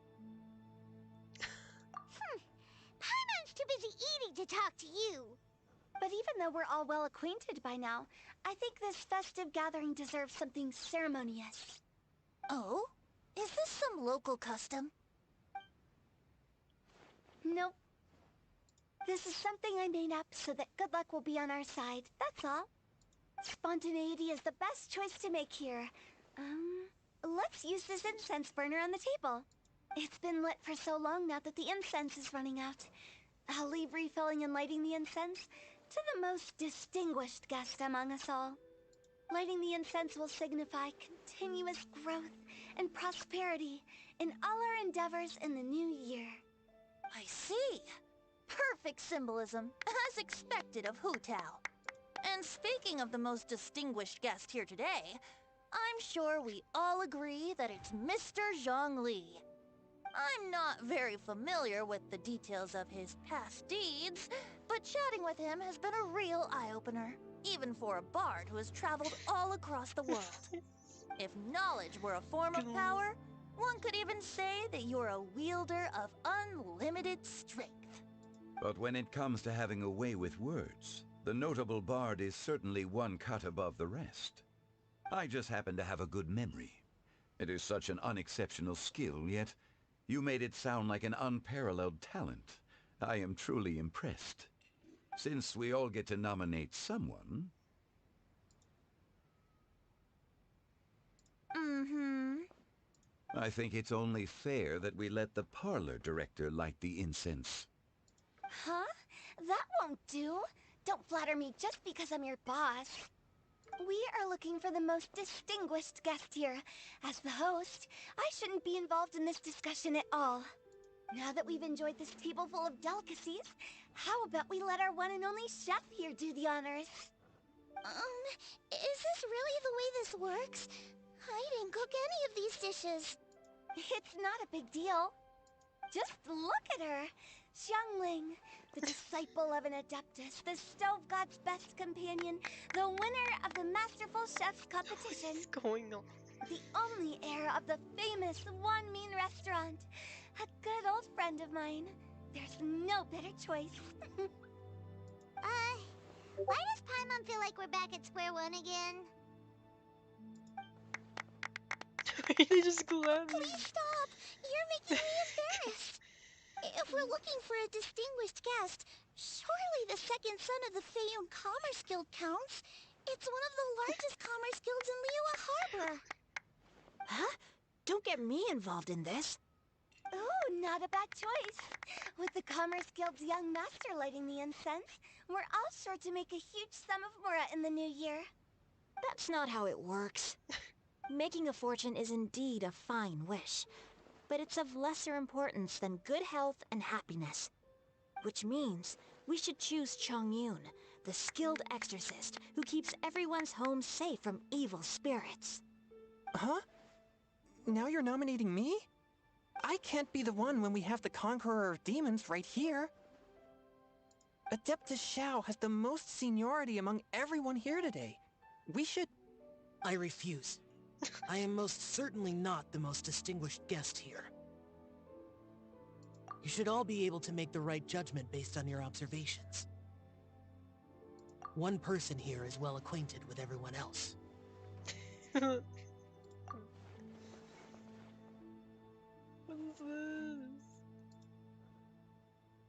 Paimon's too busy eating to talk to you. But even though we're all well acquainted by now, I think this festive gathering deserves something ceremonious. Oh? Is this some local custom? Nope. This is something I made up so that good luck will be on our side, that's all. Spontaneity is the best choice to make here. Let's use this incense burner on the table. It's been lit for so long now that the incense is running out. I'll leave refilling and lighting the incense to the most distinguished guest among us all. Lighting the incense will signify continuous growth and prosperity in all our endeavors in the new year. I see. Perfect symbolism, as expected of Hu-Tao. And speaking of the most distinguished guest here today, I'm sure we all agree that it's Mr. Zhongli. I'm not very familiar with the details of his past deeds, but chatting with him has been a real eye-opener. even for a bard who has traveled all across the world. If knowledge were a form of power, one could even say that you're a wielder of unlimited strength. But when it comes to having a way with words, the notable bard is certainly one cut above the rest. I just happen to have a good memory. It is such an unexceptional skill, yet you made it sound like an unparalleled talent. I am truly impressed. Since we all get to nominate someone... I think it's only fair that we let the parlor director light the incense. Huh? That won't do. Don't flatter me just because I'm your boss. We are looking for the most distinguished guest here. As the host, I shouldn't be involved in this discussion at all. Now that we've enjoyed this table full of delicacies, how about we let our one and only chef here do the honors? Is this really the way this works? I didn't cook any of these dishes. It's not a big deal. Just look at her. Xiangling, the disciple of an adeptus, the stove god's best companion, the winner of the Masterful Chef's competition. What is going on? The only heir of the famous One Mean restaurant. A good old friend of mine. There's no better choice. Why does Paimon feel like we're back at square one again? They just glad me. Please stop! You're making me embarrassed! If we're looking for a distinguished guest, surely the second son of the Feiyun Commerce Guild counts. It's one of the largest commerce guilds in Liyue Harbor. Huh? Don't get me involved in this. Oh, not a bad choice. With the Commerce Guild's young master lighting the incense, we're all sure to make a huge sum of mora in the new year. That's not how it works. Making a fortune is indeed a fine wish, but it's of lesser importance than good health and happiness. Which means we should choose Chongyun, the skilled exorcist who keeps everyone's home safe from evil spirits. Huh? Now you're nominating me? I can't be the one when we have the Conqueror of Demons right here. Adeptus Xiao has the most seniority among everyone here today. We should... I refuse. I am most certainly not the most distinguished guest here. You should all be able to make the right judgment based on your observations. One person here is well acquainted with everyone else. What is this?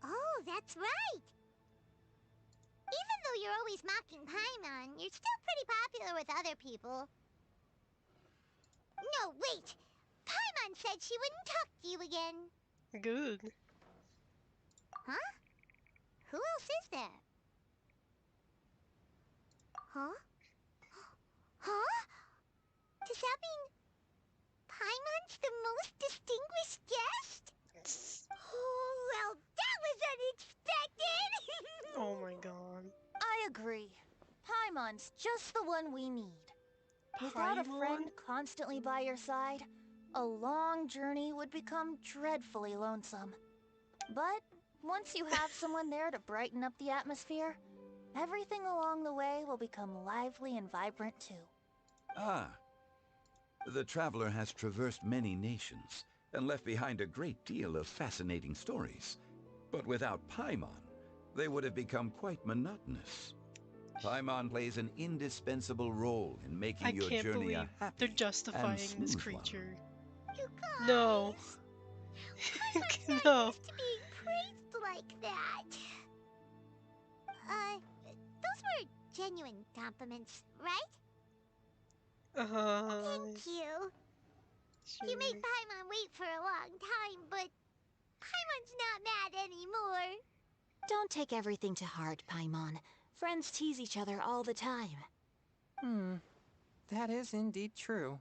Oh, that's right! Even though you're always mocking Paimon, you're still pretty popular with other people. No, wait! Paimon said she wouldn't talk to you again. Good. Huh? Who else is there? Huh? Huh? Does that mean Paimon's the most distinguished guest? Oh, well, that was unexpected! Oh my god. I agree. Paimon's just the one we need. Without a friend constantly by your side, a long journey would become dreadfully lonesome. But once you have someone there to brighten up the atmosphere, everything along the way will become lively and vibrant too. Ah. The traveler has traversed many nations and left behind a great deal of fascinating stories. But without Paimon, they would have become quite monotonous. Paimon plays an indispensable role in making your journey a happy they're justifying and this smooth creature. You guys, No. Paimon's No. not used to being praised like that. Those were genuine compliments, right? Thank you. Sure. You made Paimon wait for a long time, but Paimon's not mad anymore. Don't take everything to heart, Paimon. Friends tease each other all the time. That is indeed true.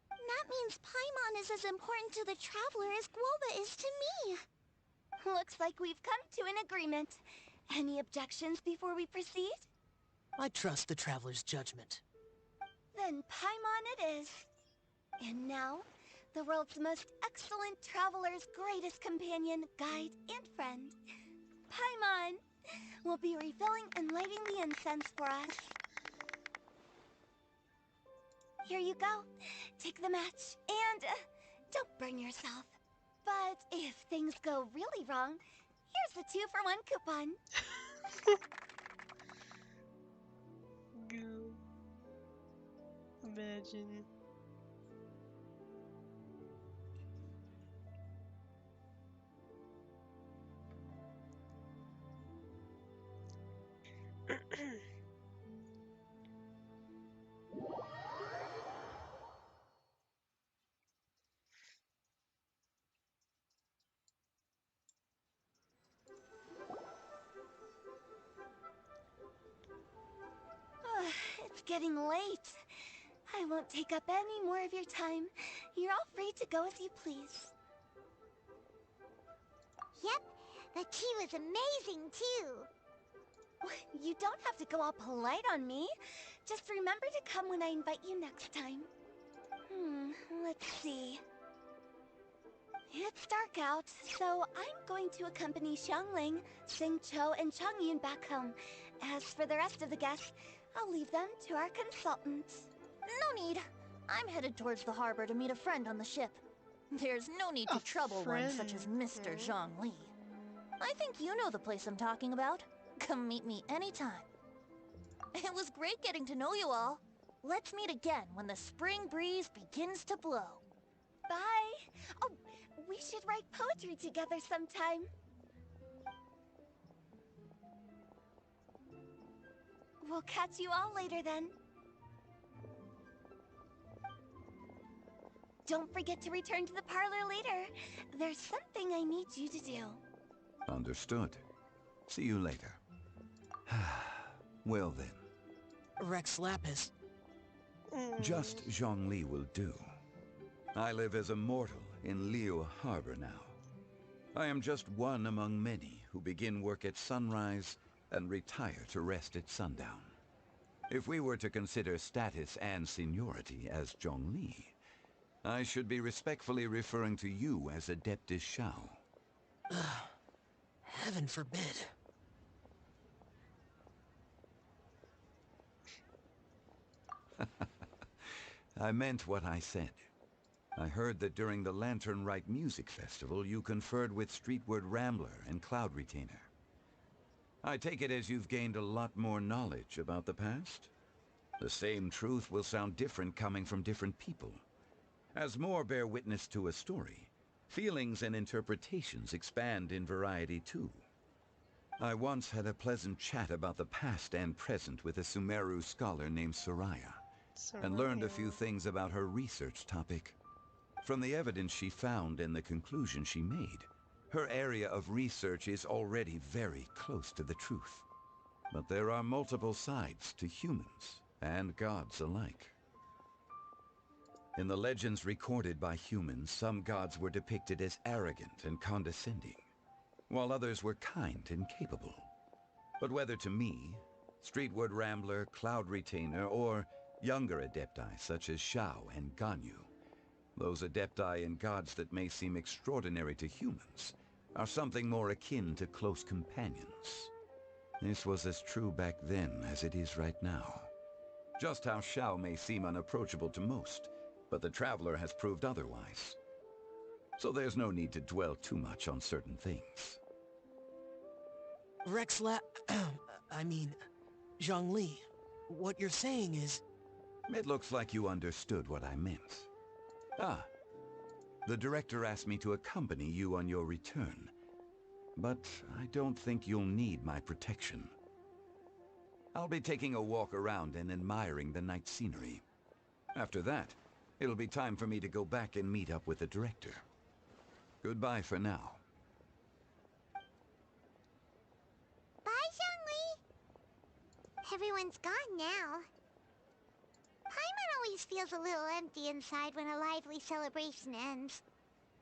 That means Paimon is as important to the traveler as Guoba is to me. Looks like we've come to an agreement. Any objections before we proceed? I trust the traveler's judgment. Then Paimon it is. And now, the world's most excellent traveler's greatest companion, guide, and friend, Paimon, will be refilling and lighting the incense for us. Here you go. Take the match, and don't burn yourself. But if things go really wrong, here's the 2-for-1 coupon. Goo. Imagine. It's getting late. I won't take up any more of your time. You're all free to go as you please. Yep, the tea was amazing too. You don't have to go all polite on me. Just remember to come when I invite you next time. Let's see. It's dark out, so I'm going to accompany Xiangling, Xingqiu, and Changyin back home. As for the rest of the guests, I'll leave them to our consultants. No need. I'm headed towards the harbor to meet a friend on the ship. There's no need to trouble one such as Mr. Zhongli. I think you know the place I'm talking about. Come meet me anytime. It was great getting to know you all. Let's meet again when the spring breeze begins to blow. Bye! Oh, we should write poetry together sometime. We'll catch you all later then. Don't forget to return to the parlor later. There's something I need you to do. Understood. See you later. Well then. Rex Lapis. Just Zhongli will do. I live as a mortal in Liu Harbor now. I am just one among many who begin work at sunrise and retire to rest at sundown. If we were to consider status and seniority as Zhongli, I should be respectfully referring to you as Adeptus Shao. Heaven forbid. I meant what I said. I heard that during the Lantern Rite music festival, you conferred with Streetward Rambler and Cloud Retainer. I take it as you've gained a lot more knowledge about the past? The same truth will sound different coming from different people. As more bear witness to a story, feelings and interpretations expand in variety too. I once had a pleasant chat about the past and present with a Sumeru scholar named Soraya, and learned a few things about her research topic. From the evidence she found and the conclusion she made, her area of research is already very close to the truth. But there are multiple sides to humans and gods alike. In the legends recorded by humans, some gods were depicted as arrogant and condescending, while others were kind and capable. But whether to me, Streetward Rambler, Cloud Retainer, or younger adepti such as Shao and Ganyu, those adepti and gods that may seem extraordinary to humans are something more akin to close companions. This was as true back then as it is right now. Just how Shao may seem unapproachable to most, but the Traveler has proved otherwise. So there's no need to dwell too much on certain things. Zhongli, what you're saying is... It looks like you understood what I meant. The director asked me to accompany you on your return, but I don't think you'll need my protection. I'll be taking a walk around and admiring the night scenery. After that, it'll be time for me to go back and meet up with the director. Goodbye for now. Bye, Xiangli. Everyone's gone now. Paimon always feels a little empty inside when a lively celebration ends.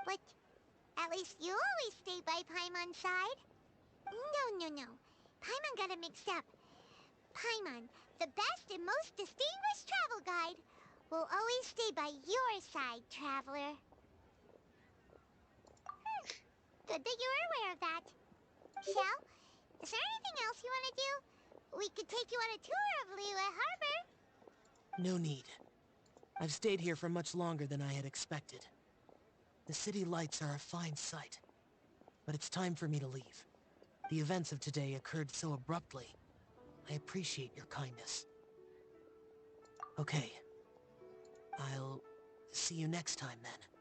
But at least you always stay by Paimon's side. No. Paimon got it mixed up. Paimon, the best and most distinguished travel guide, will always stay by your side, Traveler. Good that you're aware of that. Shell, is there anything else you want to do? We could take you on a tour of Liyue Harbor. No need. I've stayed here for much longer than I had expected. The city lights are a fine sight, but it's time for me to leave. The events of today occurred so abruptly. I appreciate your kindness. Okay. I'll see you next time, then.